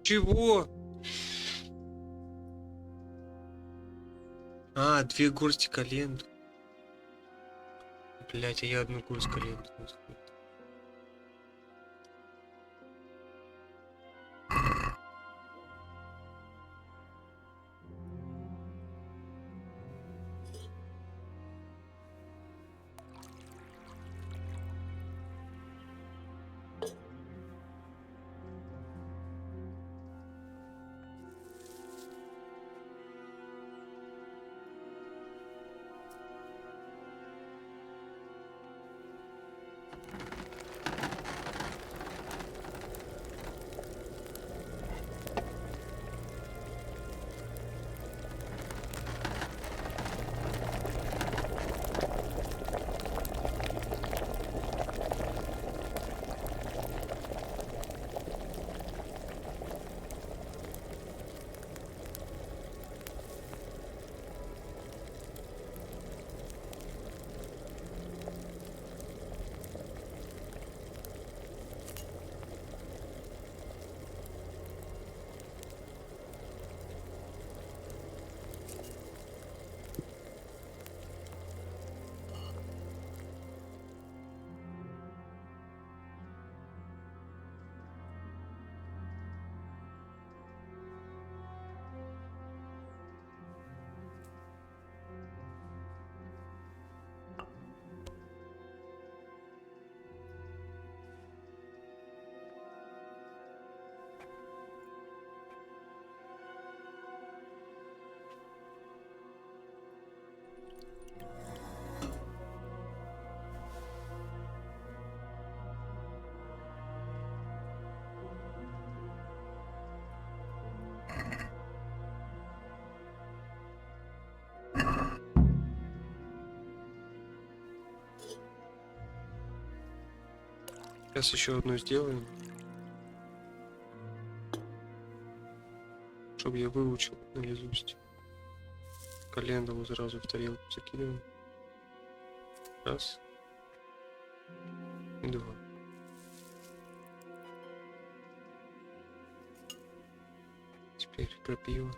S1: Чего? А, 2 горсти календу. Блять, а я 1 горсть календу. Сейчас еще одну сделаем. Чтобы я выучил наизусть. Календулу сразу в тарелку закидываем. Раз. И 2. Теперь крапива.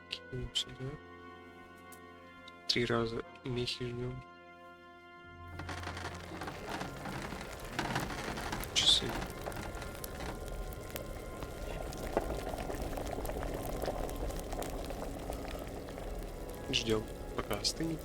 S1: Кинем сюда. 3 раза мехи жмем. Часы. Ждем, пока остынет.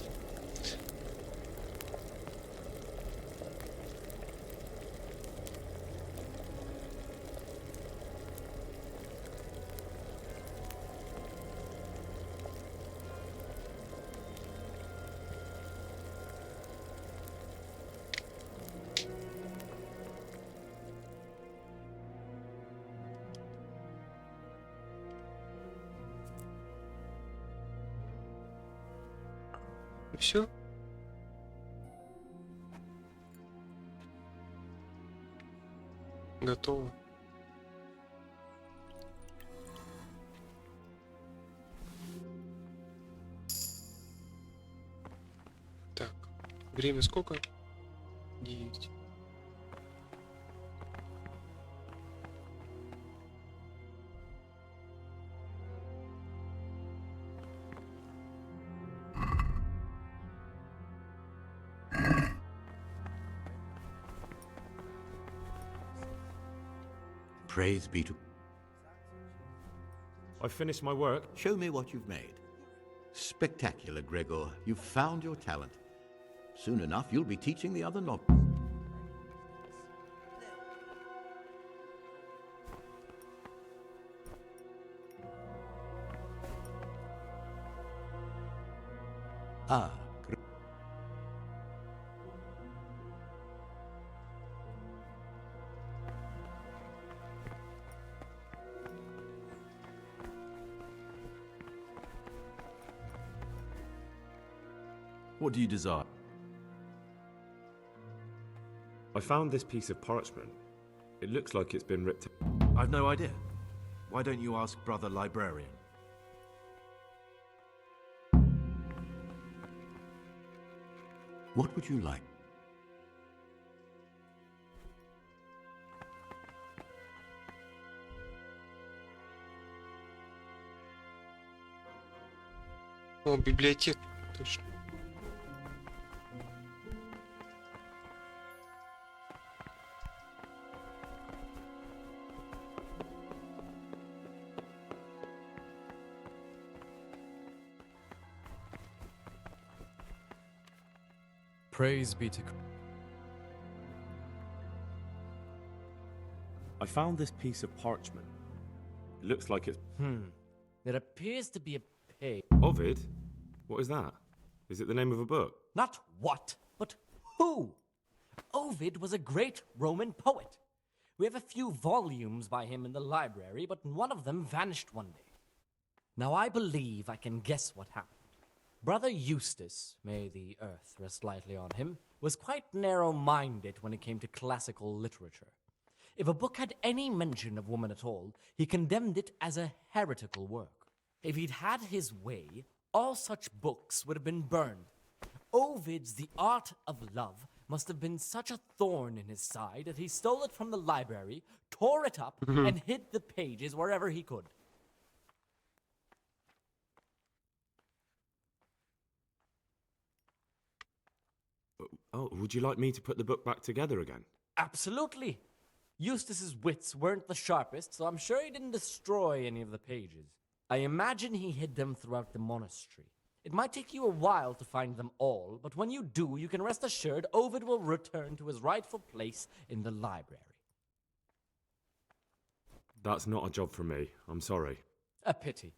S1: Все. Готово. Так, время сколько? 9.
S19: Praise be to...
S5: I've finished my work.
S19: Show me what you've made. Spectacular, Gregor. You've found your talent. Soon enough, you'll be teaching the other novices. Ah,
S17: What do you desire?
S5: I found this piece of parchment. It looks like it's been ripped.
S7: I've no idea. Why don't you ask Brother Librarian?
S19: what would you like?
S1: О, библиотека, точно.
S20: Praise be to
S13: I found this piece of parchment. It looks like it's...
S21: It appears to be a page.
S13: Ovid? What is that? Is it the name of a book?
S21: Not what, but who? Ovid was a great Roman poet. We have a few volumes by him in the library, but one of them vanished one day. Now I believe I can guess what happened. Brother Eustace, may the earth rest lightly on him, was quite narrow-minded when it came to classical literature. If a book had any mention of woman at all, he condemned it as a heretical work. If he'd had his way, all such books would have been burned. Ovid's The Art of Love must have been such a thorn in his side that he stole it from the library, tore it up, and hid the pages wherever he could.
S13: Oh, would you like me to put the book back together again?
S21: Absolutely. Eustace's wits weren't the sharpest, so I'm sure he didn't destroy any of the pages. I imagine he hid them throughout the monastery. It might take you a while to find them all, but when you do, you can rest assured Ovid will return to his rightful place in the library.
S13: That's not a job for me. I'm sorry.
S21: A pity.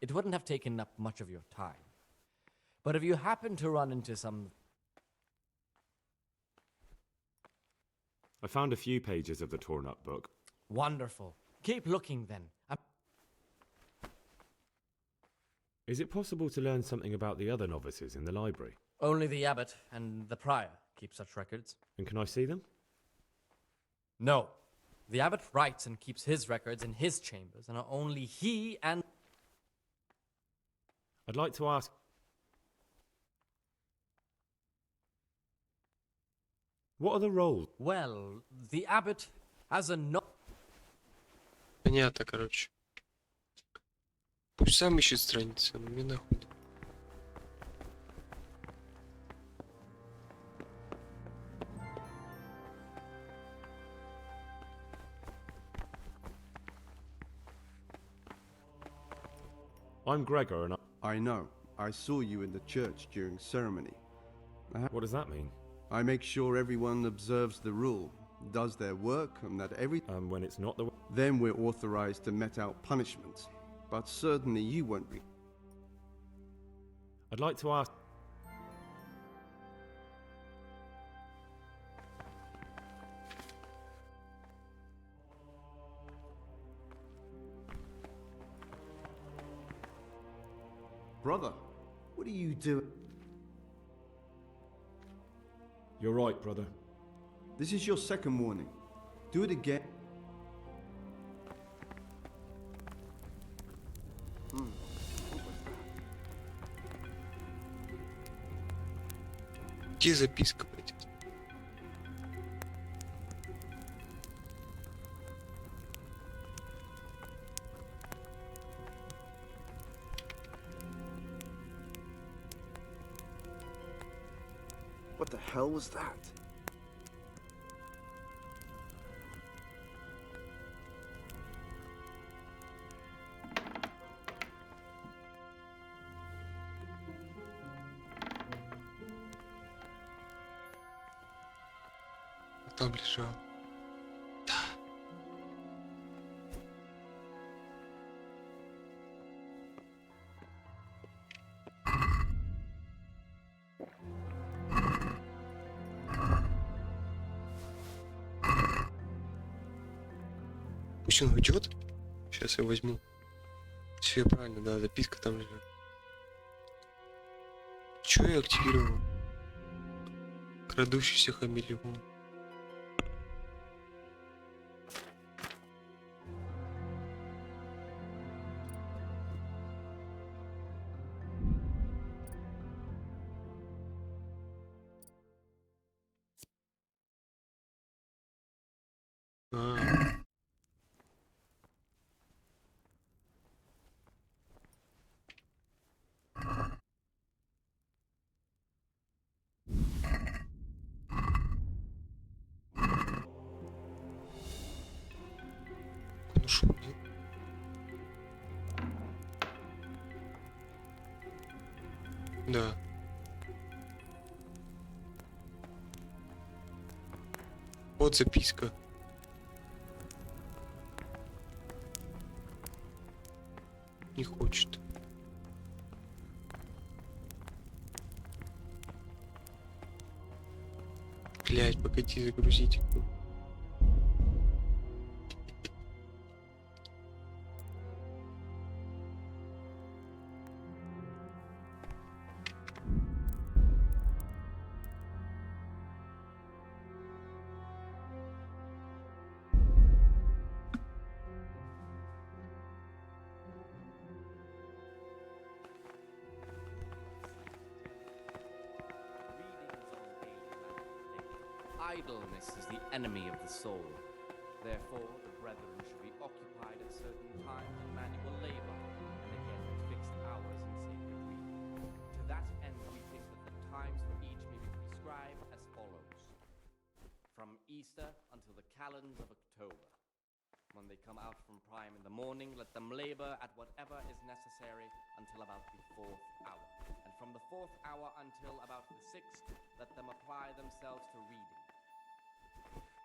S21: It wouldn't have taken up much of your time. But if you happen to run into some...
S13: I found a few pages of the torn-up book.
S21: Wonderful. Keep looking, then.
S13: Is it possible to learn something about the other novices in the library?
S21: Only the abbot and the prior keep such records.
S13: And can I see them?
S21: No. The abbot writes and keeps his records in his chambers, and only he and...
S13: I'd like to ask... What are the roles?
S21: Well, the abbot has a no...
S1: Понятно, короче. Пусть сам ищет страницы, но мне нахуй.
S13: I'm Gregor and
S12: I know. I saw you in the church during ceremony.
S13: What does that mean?
S12: I make sure everyone observes the rule, does their work, and that every...
S13: when it's not the...
S12: Then we're authorized to mete out punishments. But certainly you won't be...
S13: I'd like to ask...
S12: Brother, what are you doing?
S13: You're right, brother.
S12: This is your second warning. Do it again.
S1: Где записка, блядь?
S12: What the hell was that?
S1: Там лежал. Да. Пусть он уйдет. Сейчас я возьму. Все правильно, да, записка там лежит. Чё я активировал? Крадущийся хамелеон. Да. Вот записка. Не хочет. Блять, погоди, загрузить.
S18: Idleness is the enemy of the soul. Therefore, the brethren should be occupied at certain times in manual labor, and again at fixed hours in sacred reading. To that end, we think that the times for each may be prescribed as follows. From Easter until the calends of October. When they come out from prime in the morning, let them labor at whatever is necessary until about the 4th hour. And from the 4th hour until about the 6th, let them apply themselves to reading.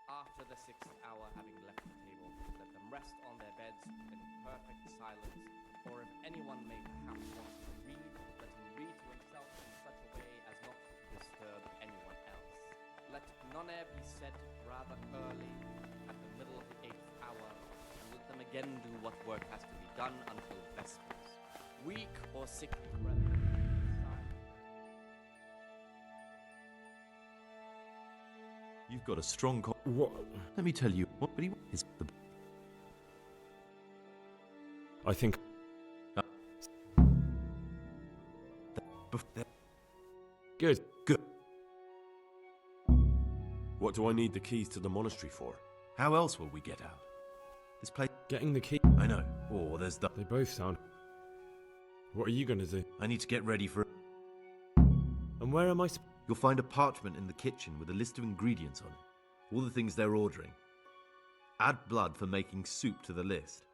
S18: After the 6th hour, having left the table, let them rest on their beds in perfect silence, or if anyone may perhaps want to read, let him read to himself in such a way as not to disturb anyone else. Let none be said rather early, at the middle of the 8th hour, and let them again do what work has to be done until vespers. Weak or sickly brethren,
S17: You've got a strong What? Let me tell you, what he is the...
S13: I think... Good.
S17: Good.
S13: What do I need the keys to the monastery for?
S17: How else will we get out? This place...
S13: Getting the key...
S17: I know. Oh, there's the...
S13: They both sound... What are you gonna do?
S17: I need to get ready for...
S13: And where am I...
S17: You'll find a parchment in the kitchen with a list of ingredients on it. All the things they're ordering. Add blood for making soup to the list.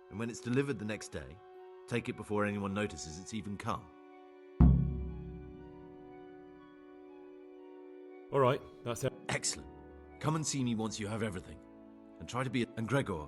S17: And when it's delivered the next day, take it before anyone notices it's even come.
S13: Alright, that's it.
S17: Excellent. Come and see me once you have everything. And try to be... And Gregor...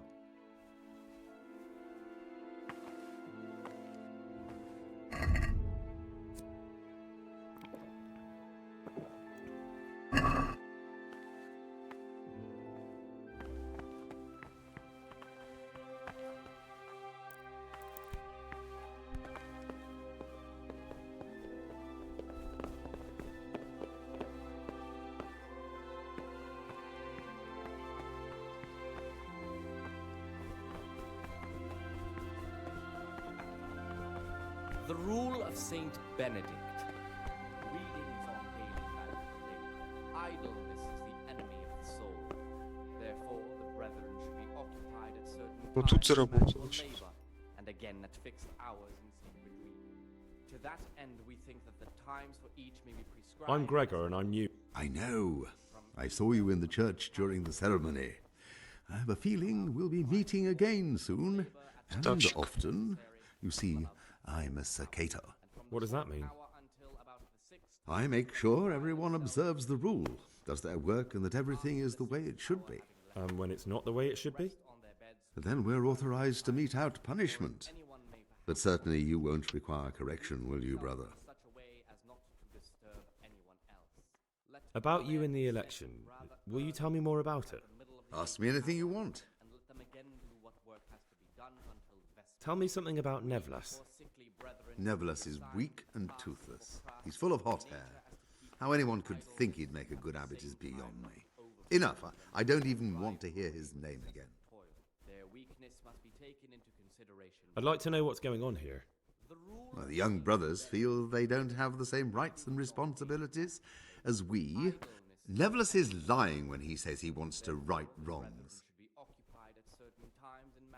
S18: The rule of Saint Benedict. Readings on daily matter. Idleness is the enemy of the soul. Therefore, the brethren should be occupied at certain
S1: Вот тут
S18: times in
S1: заработал
S18: manual
S1: сейчас.
S18: labor, and again at fixed hours in sacred reading. To that end, we think that the times for each may be prescribed.
S13: I'm Gregor and I'm new.
S15: I know. I saw you in the church during the ceremony. I have a feeling we'll be meeting again soon. And often. You see, I'm a circator.
S13: What does that mean?
S15: I make sure everyone observes the rule, does their work, and that everything is the way it should be.
S13: And when it's not the way it should be?
S15: Then we're authorized to mete out punishment. But certainly you won't require correction, will you, brother?
S13: About you in the election, will you tell me more about it?
S15: Ask me anything you want.
S13: Tell me something about Nevlas.
S15: Nevlas is weak and toothless. He's full of hot hair. How anyone could think he'd make a good abbot is beyond me. Enough. I don't even want to hear his name again.
S13: I'd like to know what's going on here.
S15: Well, the young brothers feel they don't have the same rights and responsibilities as we. Nevlas is lying when he says he wants to right wrongs.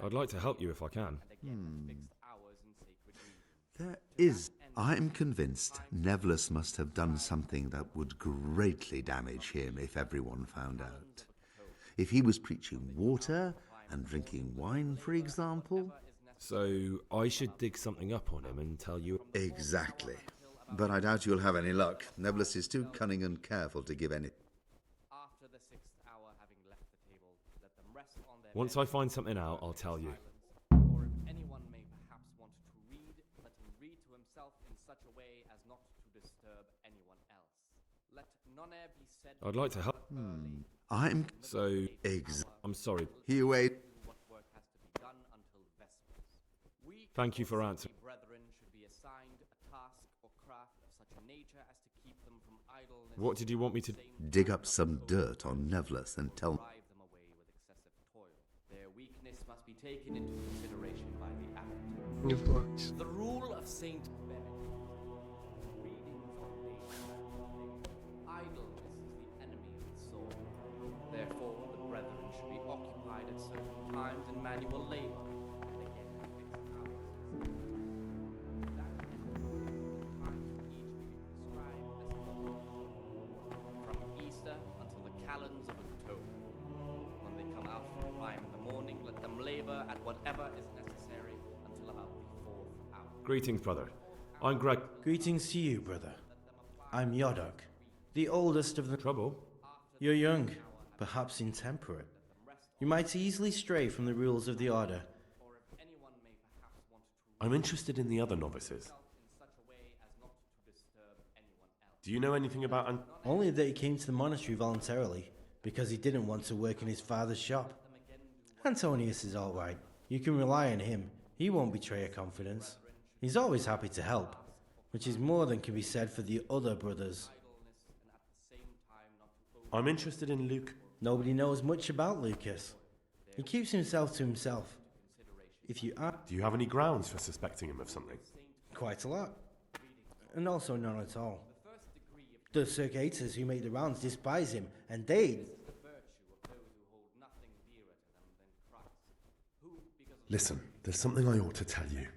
S13: I'd like to help you if I can.
S15: There is. I'm convinced Nevlas must have done something that would greatly damage him if everyone found out. If he was preaching water and drinking wine, for example.
S13: So I should dig something up on him and tell you...
S15: Exactly. but I doubt you'll have any luck. Neblus is too cunning and careful to give any...
S18: After the 6th hour having left the table, let them rest on their
S13: Once I find something out, I'll tell you.
S18: Or if anyone may perhaps want to read, let him read to himself in such a way as not to disturb anyone else. Let none air be said.
S13: I'd like to help.
S15: I'm...
S13: So... I'm sorry.
S15: He wait.
S18: What work has to be done until Vespers. We
S13: Thank you for answering.
S18: brethren should be assigned a task or craft of such a nature as to keep them from idleness.
S13: What did you want me to...
S15: Dig up some dirt on Neblus and tell...
S18: Drive them away with excessive toil. Their weakness must be taken into consideration by the abbot. The rule of Saint Benedict. Reading from day. Idleness is the enemy of the soul. Therefore, the brethren should be occupied at certain times in manual labor. And again at fixed hours. That times for each may be prescribed as follows. From Easter until the calends of October. When they come out from prime in the morning, let them labor at whatever is necessary until about the 4th hour.
S13: Greetings, brother. I'm Greg.
S2: Greetings to you, brother. I'm Yodok, the oldest of the...
S13: Trouble?
S2: You're young, perhaps intemperate. You might easily stray from the rules of the Order.
S13: I'm interested in the other novices. Do you know anything about...
S2: Only that he came to the monastery voluntarily, because he didn't want to work in his father's shop. Antonius is all right. You can rely on him. He won't betray your confidence. He's always happy to help, which is more than can be said for the other brothers.
S13: I'm interested in Luke.
S2: Nobody knows much about Lucas. He keeps himself to himself. If you are...
S13: Do you have any grounds for suspecting him of something?
S2: Quite a lot. And also none at all. The circators who make the rounds despise him, and they...
S13: Listen, there's something I ought to tell you.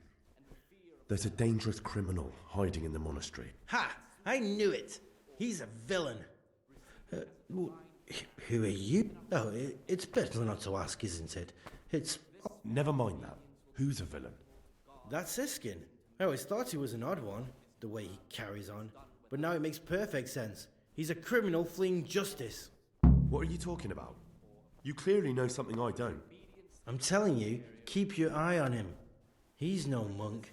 S13: There's a dangerous criminal hiding in the monastery.
S2: Ha! I knew it! He's a villain. Who are you? Oh, it's better not to ask, isn't it? It's...
S13: Never mind that. Who's a villain?
S2: That's Siskin. I always thought he was an odd one, the way he carries on. But now it makes perfect sense. He's a criminal fleeing justice.
S13: What are you talking about? You clearly know something I don't.
S2: I'm telling you, keep your eye on him. He's no monk.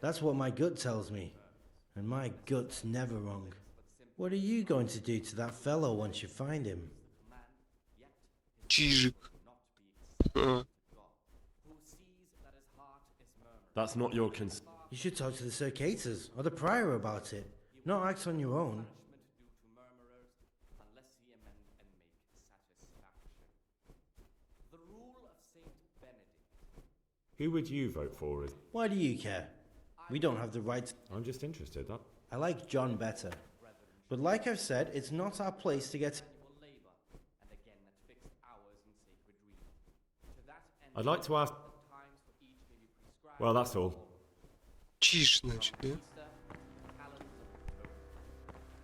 S2: That's what my gut tells me. And my gut's never wrong. What are you going to do to that fellow once you find him?
S1: Чижик.
S13: That's not your concern.
S2: You should talk to the circators or the prior about it. Not act on your own.
S13: Who would you vote for?
S2: Why do you care? We don't have the right...
S13: I'm just interested.
S2: I like John better. But like I've said, it's not our place to get...
S13: I'd like to ask... Well, that's all.
S1: Чиж, значит, да?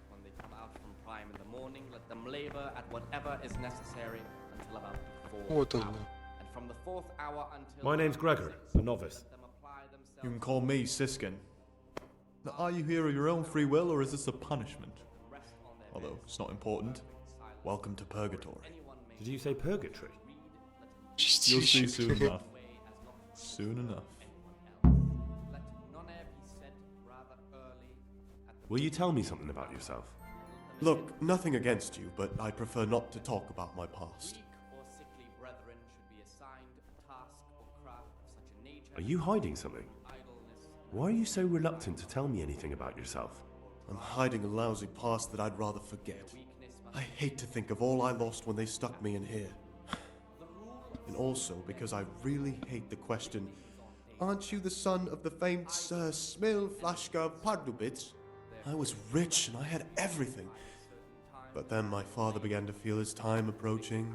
S18: When they come out from prime in the morning, let them labor at whatever is necessary until about the 4th
S1: Вот он.
S18: hour. And from the 4th hour until...
S13: My name's Gregor, a novice.
S9: You can call me Siskin. Now, are you here of your own free will, or is this a punishment? Although it's not important. Welcome to purgatory.
S13: Did you say purgatory?
S9: You'll see soon enough. Soon enough.
S13: Will you tell me something about yourself?
S9: Look, nothing against you, but I prefer not to talk about my past.
S13: Are you hiding something? Why are you so reluctant to tell me anything about yourself?
S9: I'm hiding a lousy past that I'd rather forget. I hate to think of all I lost when they stuck me in here. And also because I really hate the question, aren't you the son of the famed Sir Smilflashka Pardubitz? I was rich and I had everything. But then my father began to feel his time approaching,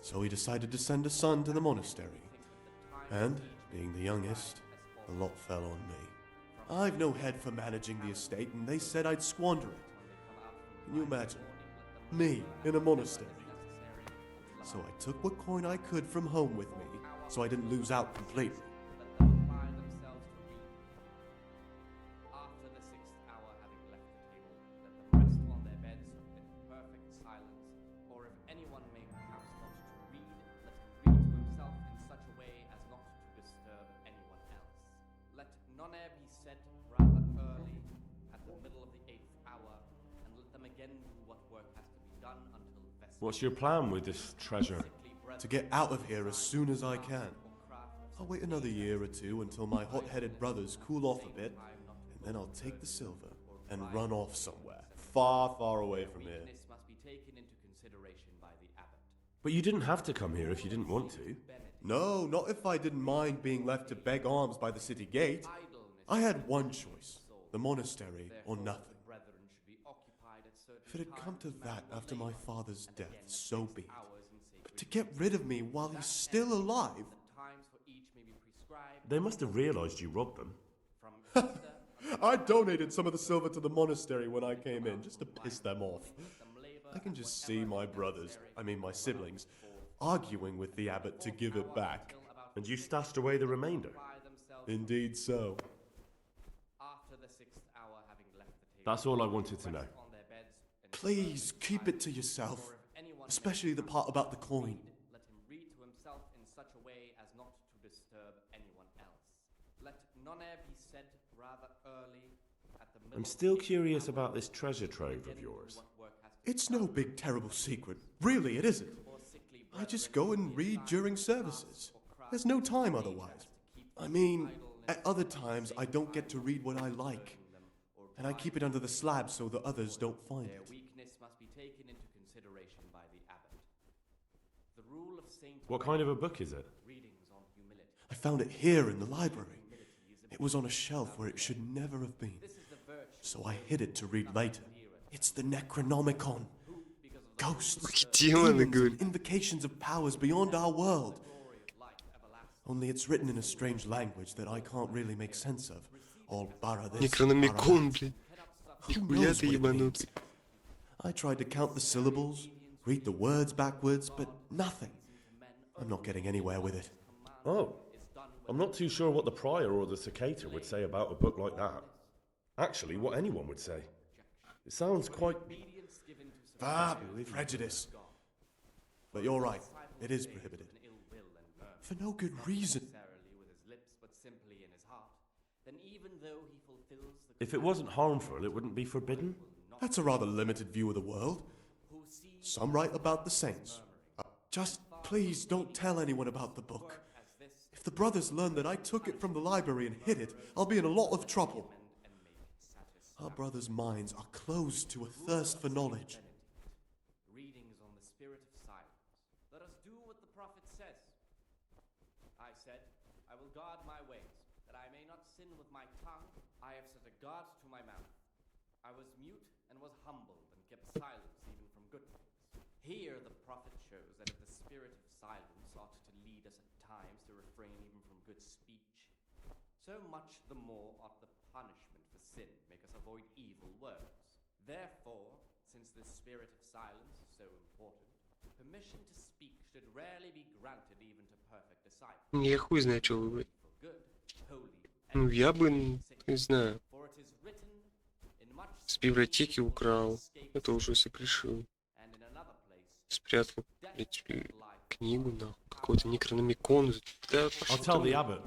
S9: so he decided to send a son to the monastery. And, being the youngest, the lot fell on me. I've no head for managing the estate, and they said I'd squander it. Can you imagine? Me, in a monastery. So I took what coin I could from home with me, so I didn't lose out completely.
S18: non air be said rather early at the middle of the 8th hour, and let them again do what work has to be done until vespers.
S13: What's your plan with this treasure?
S9: To get out of here as soon as I can. I'll wait another year or two until my hot-headed brothers cool off a bit, and then I'll take the silver and run off somewhere, far, far away from here.
S18: Weakness must be taken into consideration by the abbot.
S13: But you didn't have to come here if you didn't want to.
S9: No, not if I didn't mind being left to beg alms by the city gate. I had one choice, the monastery or nothing. If it had come to that after my father's death, so be it. But to get rid of me while he's still alive...
S13: They must have realized you robbed them.
S9: I donated some of the silver to the monastery when I came in, just to piss them off. I can just see my brothers, my siblings, arguing with the abbot to give it back.
S13: And you stashed away the remainder?
S9: Indeed so.
S18: After the 6th hour, having left the table,
S13: That's all I wanted to know.
S9: Please, keep it to yourself. Especially the part about the coin.
S18: let him read to himself in such a way as not to disturb anyone else. Let non air be said rather early at the middle.
S13: I'm still curious about this treasure trove of yours.
S9: It's no big terrible secret. Really, it isn't. I just go and read during services. There's no time otherwise. At other times I don't get to read what I like. And I keep it under the slab so the others don't find
S18: Their
S9: it.
S18: weakness must be taken into consideration by the abbot. The rule of Saint
S13: What kind of a book is it?
S18: Readings on humility.
S9: I found it here in the library. It was on a shelf where it should never have been. So I hid it to read later. It's the Necronomicon. Ghosts, demons, and invocations of powers beyond our world. Only it's written in a strange language that I can't really make sense of. All bara this,
S1: Некрономикон, блядь.
S9: Who
S1: Нихуя
S9: knows
S1: ты
S9: what it
S1: ебанутый.
S9: means? I tried to count the syllables, read the words backwards, but nothing. I'm not getting anywhere with it.
S13: Oh, I'm not too sure what the prior or the cicada would say about a book like that. Actually, what anyone would say. It sounds quite...
S9: Prejudice. But you're right, it is prohibited. For no good reason.
S13: If it wasn't harmful, it wouldn't be forbidden?
S9: That's a rather limited view of the world. Some write about the saints. Just please don't tell anyone about the book. If the brothers learn that I took it from the library and hid it, I'll be in a lot of trouble. Our brothers' minds are closed to a thirst for knowledge.
S18: Readings on the spirit of silence. Let us do what the prophet says. I said, I will guard my ways, that I may not sin with my tongue. I have set a guard to my mouth. I was mute and was humbled and kept silence even from good things. Here the prophet shows that if the spirit of silence ought to lead us at times to refrain even from good speech, so much the more ought the punishment for sin make us avoid evil words. Therefore, since the spirit of silence is so important, permission to speak should rarely be granted even to perfect disciples.
S1: Я хуй знаю, что выбрать.
S18: Good, holy,
S1: Ну, я бы, не знаю,
S18: for it is written in much
S1: с библиотеки украл. Это уже согрешил.
S18: and in another place.
S1: Спрятал, блядь, книгу, нахуй. Какой-то некрономикон. Да,
S13: I'll tell the abbot.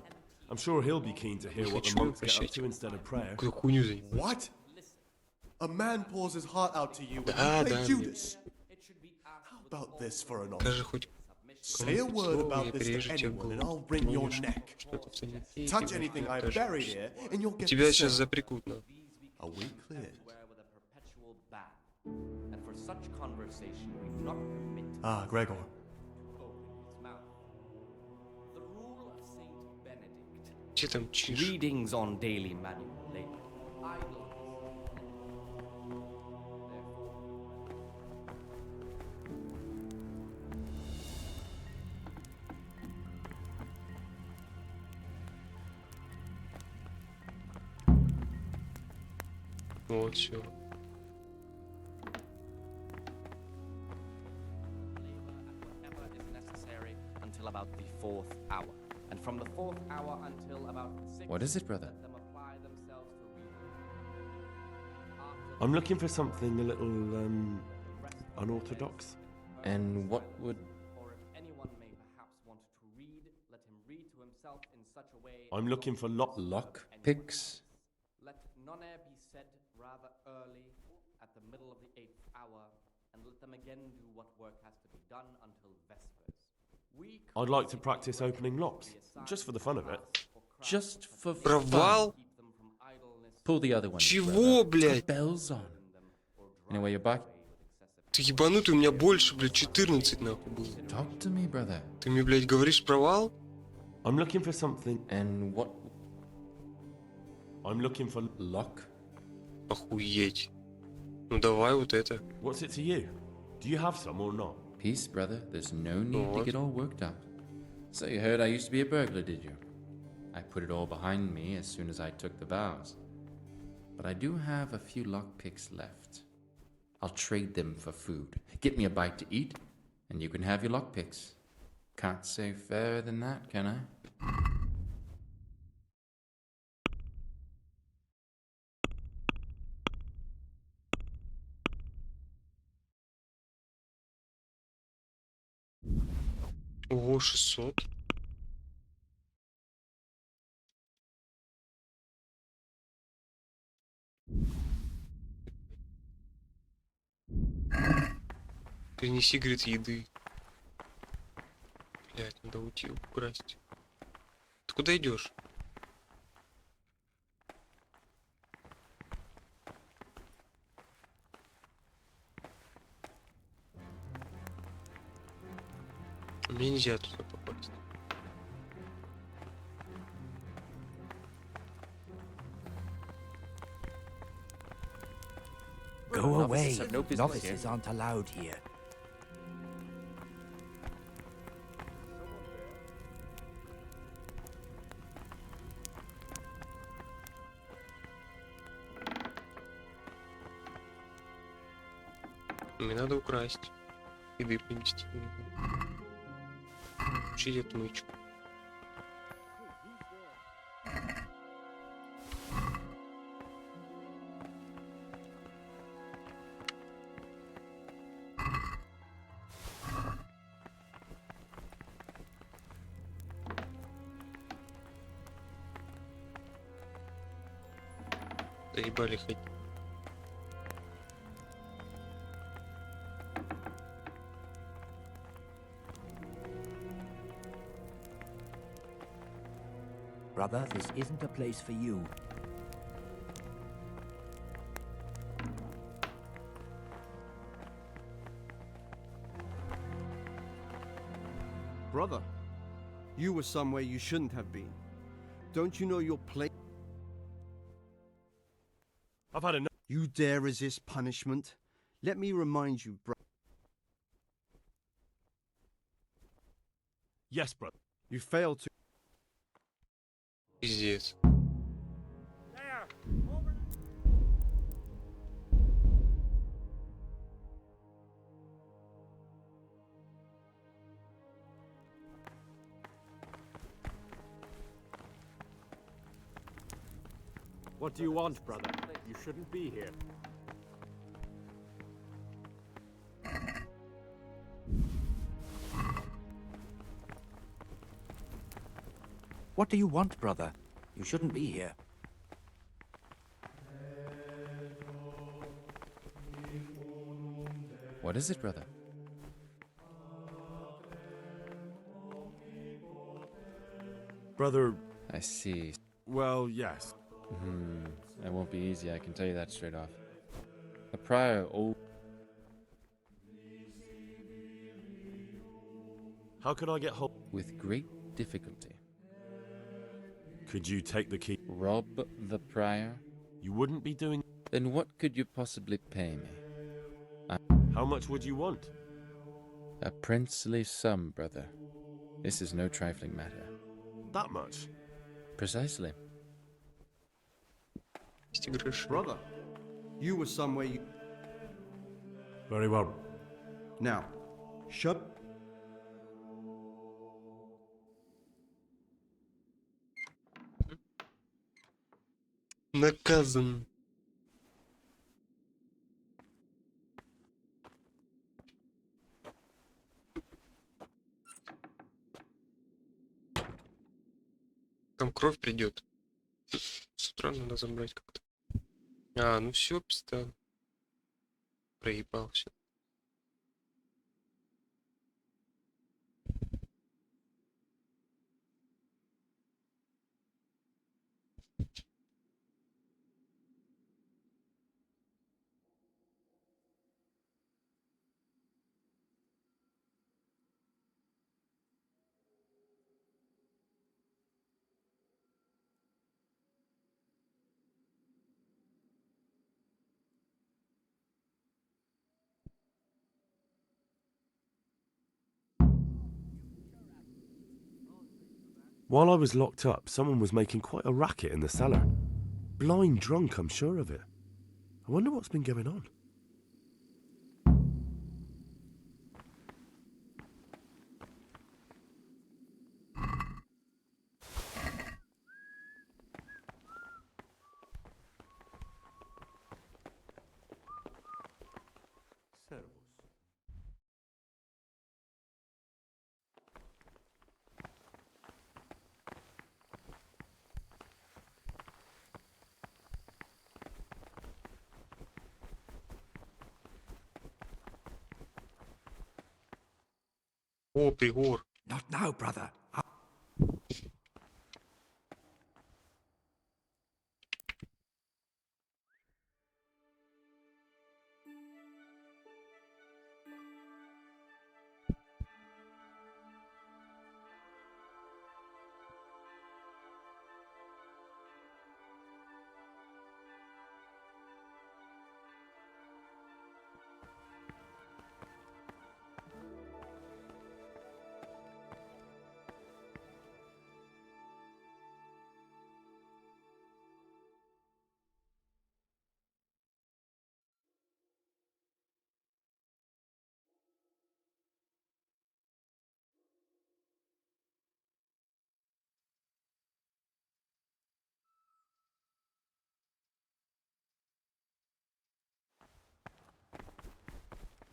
S13: I'm sure he'll be keen to hear what the monks get up to instead of prayer.
S1: Какую хуйню занимаешься?
S9: What? A man pours his heart out to you and
S1: Да,
S9: you play
S1: да.
S9: Judas. How about this for an honor?
S1: Скажи хоть
S9: Say a word
S1: слово,
S9: about
S1: я
S9: this to
S1: перережу тебе
S9: anyone and
S1: голову.
S9: I'll wring your
S1: Думаешь,
S9: neck.
S1: что-то в санитете,
S9: Touch
S1: блядь,
S9: anything I
S1: даже-
S9: buried here and you'll get
S1: Тебя
S9: the
S1: сейчас
S9: same.
S1: запрягут, нахуй.
S9: Are we clear?
S18: Swear with a perpetual ban, and for such conversation we do not permit
S9: Ah, Gregor.
S18: to open his mouth. The rule of Saint Benedict.
S1: Где там чиш?
S18: Readings on daily manual labor. Idleness.
S1: Вот, все.
S18: Whatever is necessary until about the 4th hour. And from the 4th hour until about the 6th.
S17: What is it, brother?
S18: Let them apply themselves to reading.
S13: I'm looking for something a little, unorthodox.
S17: And what would...
S18: Or if anyone may perhaps want to read, let him read to himself in such a way.
S13: I'm looking for
S18: Luck.
S20: picks.
S18: Let none be said rather early at the middle of the 8th hour, and let them again do what work has to be done until vespers.
S13: I'd like to practice opening locks, just for the fun of it.
S20: Just for
S1: Провал?
S20: fun. Pull the other one.
S1: Чего, блядь?
S20: Bells on. Anyway, you're back.
S1: Ты ебанутый, у меня больше, блядь, 14 нахуй было.
S20: Talk to me, brother.
S1: Ты мне, блядь, говоришь провал?
S13: I'm looking for something.
S20: And what?
S13: I'm looking for
S20: luck.
S1: Охуеть. Ну давай вот это.
S13: What's it to you? Do you have some or not?
S20: Peace, brother. There's no need to
S1: What?
S20: get all worked up. So you heard I used to be a burglar, did you? I put it all behind me as soon as I took the vows. But I do have a few lockpicks left. I'll trade them for food. Get me a bite to eat, and you can have your lockpicks. Can't say fairer than that, can I?
S1: Ого, 600. Принеси, говорит, еды. Блядь, надо уйти украсть. Ты куда идешь? Мне нельзя туда попасть.
S14: Go away. Novices aren't allowed here.
S1: Мне надо украсть. Еды принести. Учить отмычку. Заебали ходить.
S14: Brother, this isn't a place for you.
S12: Brother, you were somewhere you shouldn't have been. Don't you know your place?
S13: I've had enough.
S12: You dare resist punishment? Let me remind you, brother.
S13: Yes, brother.
S12: You failed to.
S1: Пиздец.
S13: What do you want, brother? You shouldn't be here.
S14: What do you want, brother? You shouldn't be here.
S20: What is it, brother?
S13: Brother...
S20: I see.
S13: Well, yes.
S20: It won't be easy, I can tell you that straight off. The prior...
S13: How could I get hold...
S20: With great difficulty.
S13: Could you take the key?
S20: Rob the prior?
S13: You wouldn't be doing...
S20: Then what could you possibly pay me?
S13: How much would you want?
S20: A princely sum, brother. This is no trifling matter.
S13: That much?
S20: Precisely.
S12: Brother, you were somewhere you...
S13: Very well.
S12: Now, shut...
S1: Наказан. Там кровь придет. С утра надо забрать как-то. А, ну все, пизда. Проебался.
S13: While I was locked up, someone was making quite a racket in the cellar. Blind drunk, I'm sure of it. I wonder what's been going on.
S1: О, пригор.
S14: Not now, brother.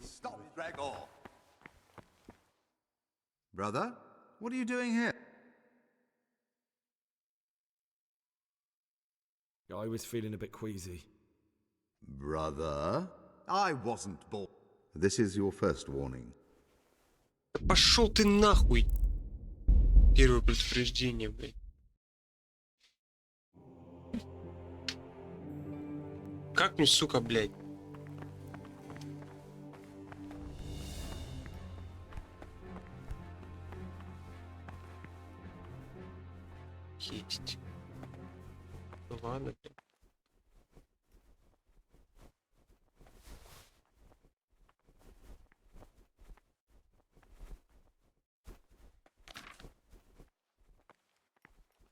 S15: Stop, Gregor! Brother, what are you doing here?
S5: I was feeling a bit queasy.
S15: Brother, I wasn't born. This is your first warning.
S1: Да пошел ты нахуй! Первое предупреждение, блядь. Как мне, сука, блядь? Есть. Ну ладно, блядь.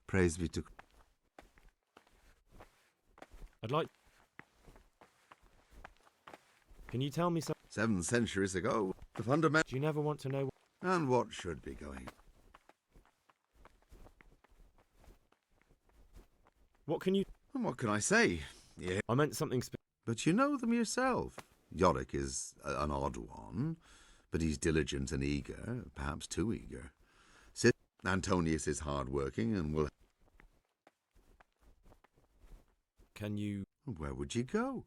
S15: Praise be to...
S13: I'd like... Can you tell me something?
S15: 7 centuries ago, the fundamental...
S13: Do you never want to know...
S15: And what should be going?
S13: What can you...
S15: And what can I say? Yeah.
S13: I meant something...
S15: But you know them yourself. Yorick is an odd one, but he's diligent and eager, perhaps too eager. Antonius is hard-working and will...
S13: Can you...
S15: Where would you go?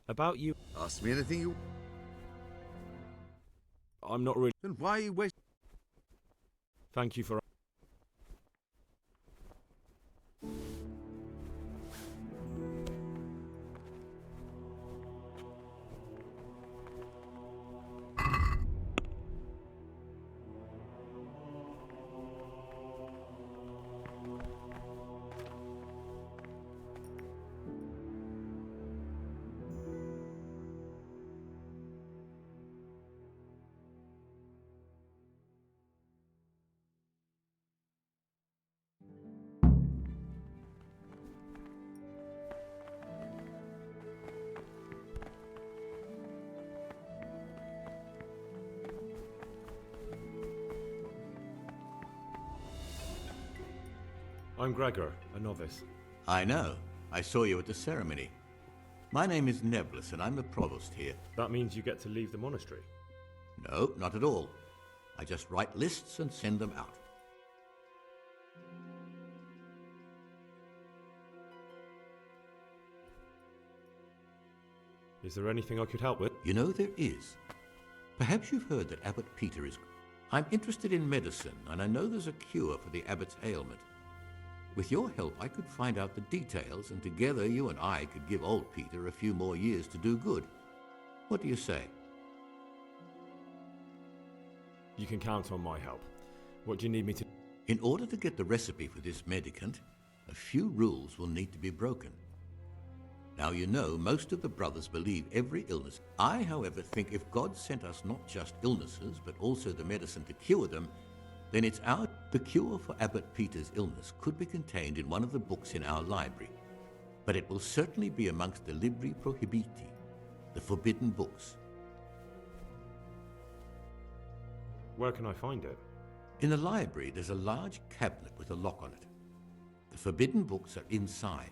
S13: About you...
S15: Ask me anything you...
S13: I'm not really...
S15: Then why are you wasting...
S13: Thank you for... I'm Gregor, a novice.
S19: I know. I saw you at the ceremony. My name is Nebulus, and I'm the provost here.
S13: That means you get to leave the monastery?
S19: No, not at all. I just write lists and send them out.
S5: Is there anything I could help with?
S19: You know, there is. Perhaps you've heard that Abbot Peter is... I'm interested in medicine, and I know there's a cure for the abbot's ailment. With your help, I could find out the details, and together you and I could give old Peter a few more years to do good. What do you say?
S5: You can count on my help. What do you need me to...
S19: In order to get the recipe for this medicament, a few rules will need to be broken. Now, you know, most of the brothers believe every illness. I, however, think if God sent us not just illnesses, but also the medicine to cure them, then it's our... The cure for Abbot Peter's illness could be contained in one of the books in our library, but it will certainly be amongst the Libri Prohibiti, the forbidden books.
S5: Where can I find it?
S19: In the library, there's a large cabinet with a lock on it. The forbidden books are inside.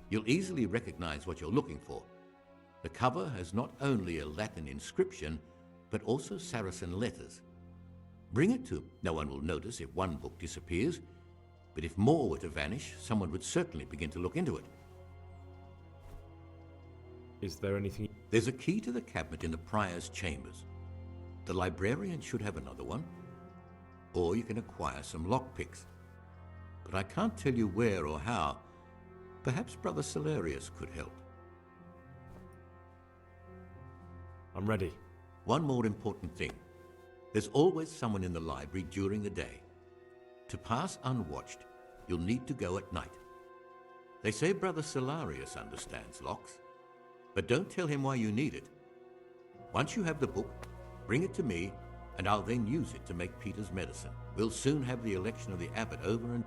S19: You'll easily recognize what you're looking for. The cover has not only a Latin inscription, but also Saracen letters. Bring it to him. No one will notice if one book disappears, but if more were to vanish, someone would certainly begin to look into it.
S5: Is there anything...
S19: There's a key to the cabinet in the prior's chambers. The librarian should have another one, or you can acquire some lockpicks. But I can't tell you where or how. Perhaps Brother Salarius could help.
S5: I'm ready.
S19: One more important thing. There's always someone in the library during the day. To pass unwatched, you'll need to go at night. They say Brother Salarius understands locks, but don't tell him why you need it. Once you have the book, bring it to me, and I'll then use it to make Peter's medicine. We'll soon have the election of the abbot over and...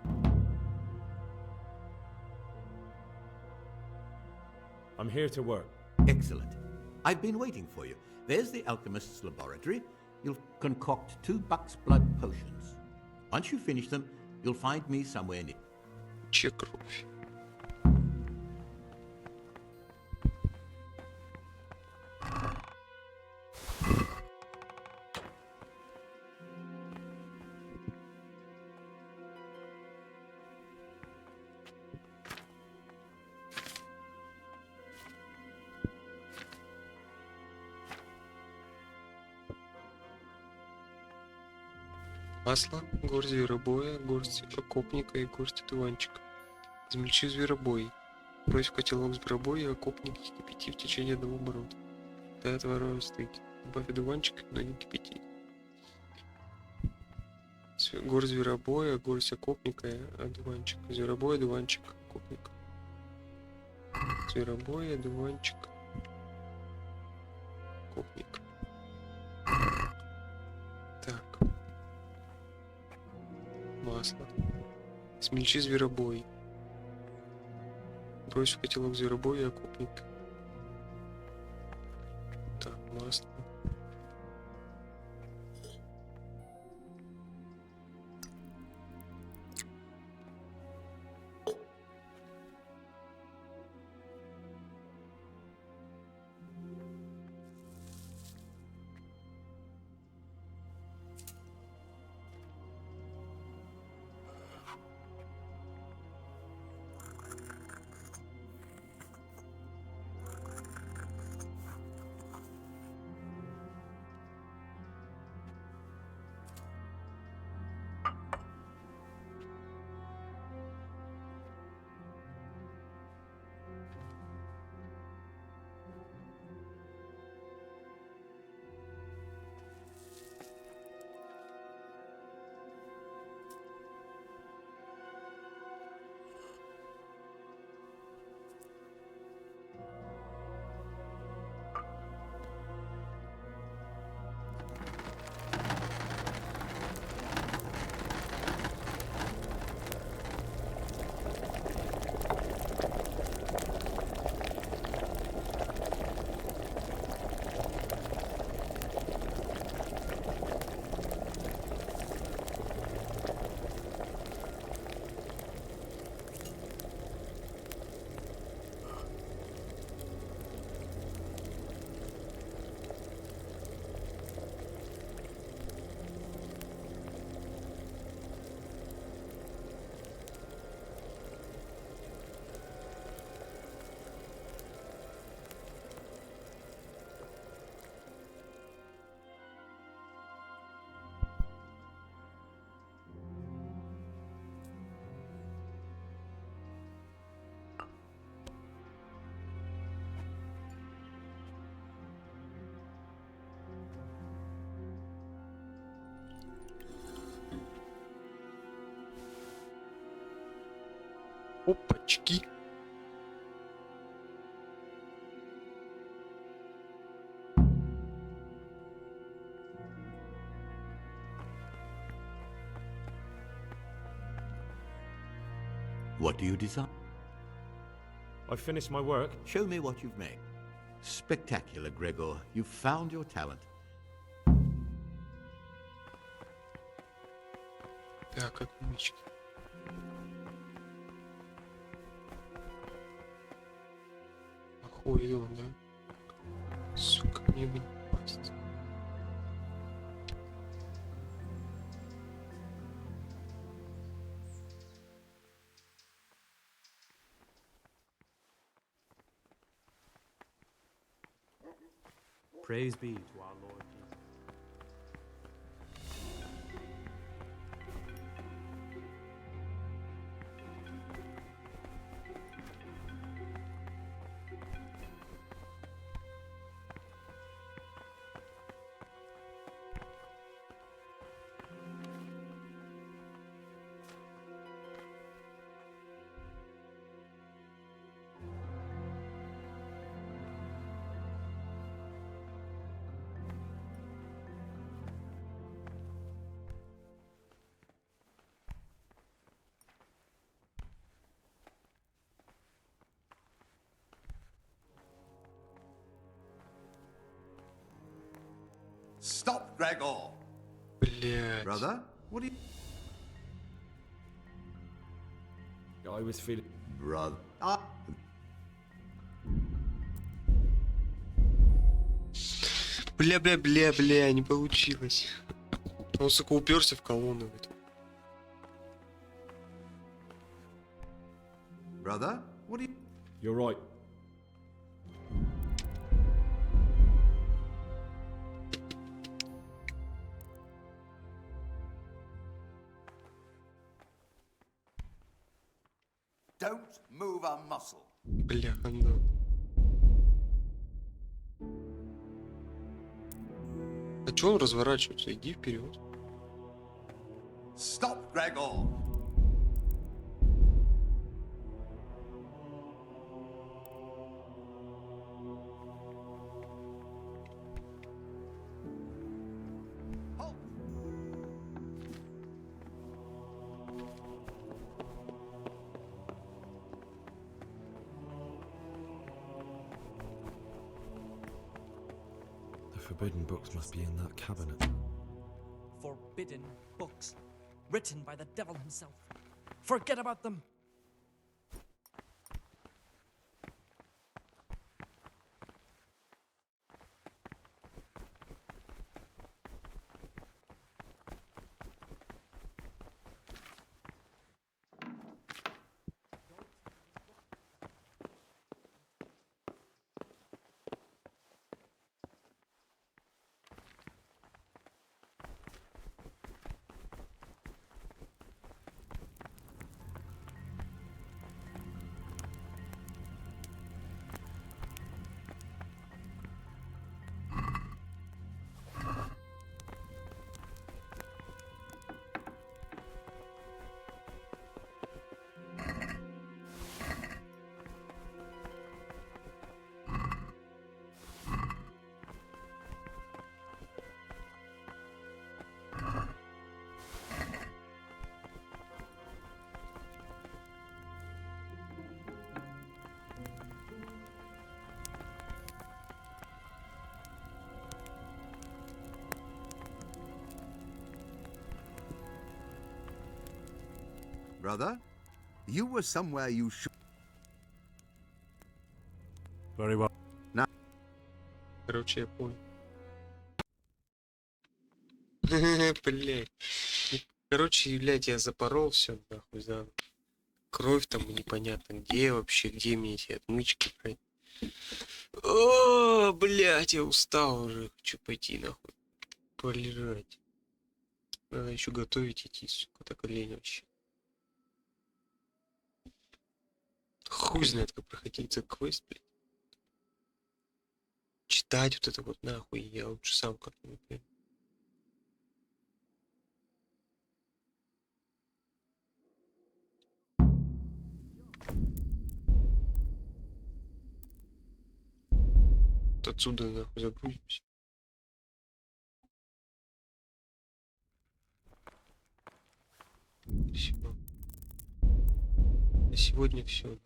S5: I'm here to work.
S19: Excellent. I've been waiting for you. There's the alchemist's laboratory. You'll concoct 2 buck's blood potions. Once you finish them, you'll find me somewhere near.
S1: Че кровь? Масло, горсть зверобоя, горсть окопника и горсть одуванчика. Измельчи зверобой. Брось в котелок зверобоя и окопник и кипяти в течение 1 оборота. Дай отвара остыть. Добавь одуванчик, но не кипяти. Горсть зверобоя, горсть окопника и одуванчика. Зверобой, одуванчик, окопник. Зверобой, одуванчик, окопник. Так. Масло. Смельчи зверобой. Брось в котелок зверобой и окопник. Так, масло. Опачки.
S19: What do you desire?
S5: I've finished my work.
S19: Show me what you've made. Spectacular, Gregor. You've found your talent.
S1: Так, отмычки. Охуел, да? Сука, мне бы не попасть.
S11: Praise be to our Lord Jesus.
S15: Stop, Gregor!
S1: Блядь.
S15: Brother, what are you...
S5: I was feeling...
S15: Brother...
S1: Бля, не получилось. Он, сука, уперся в колонну эту.
S15: Brother, what are you...
S5: You're right.
S15: Don't move a muscle.
S1: Бля, ханда. А чё он разворачивается? Иди вперед.
S15: Stop, Gregor!
S13: The forbidden books must be in that cabinet.
S21: Forbidden books, written by the devil himself. Forget about them.
S15: Brother, you were somewhere you should...
S13: Very well.
S15: Now...
S1: Короче, я понял. Блядь. Короче, блядь, я запорол все, нахуй, заново. Кровь там непонятно где вообще, где мне эти отмычки, блядь. О, блядь, я устал уже, хочу пойти, нахуй, полежать. Надо еще готовить идти, сука, так лень вообще. Хуй знает, как проходить за квест, блядь. Читать вот это вот нахуй, я лучше сам как-нибудь, блядь. Вот отсюда нахуй загрузимся. Все. На сегодня все.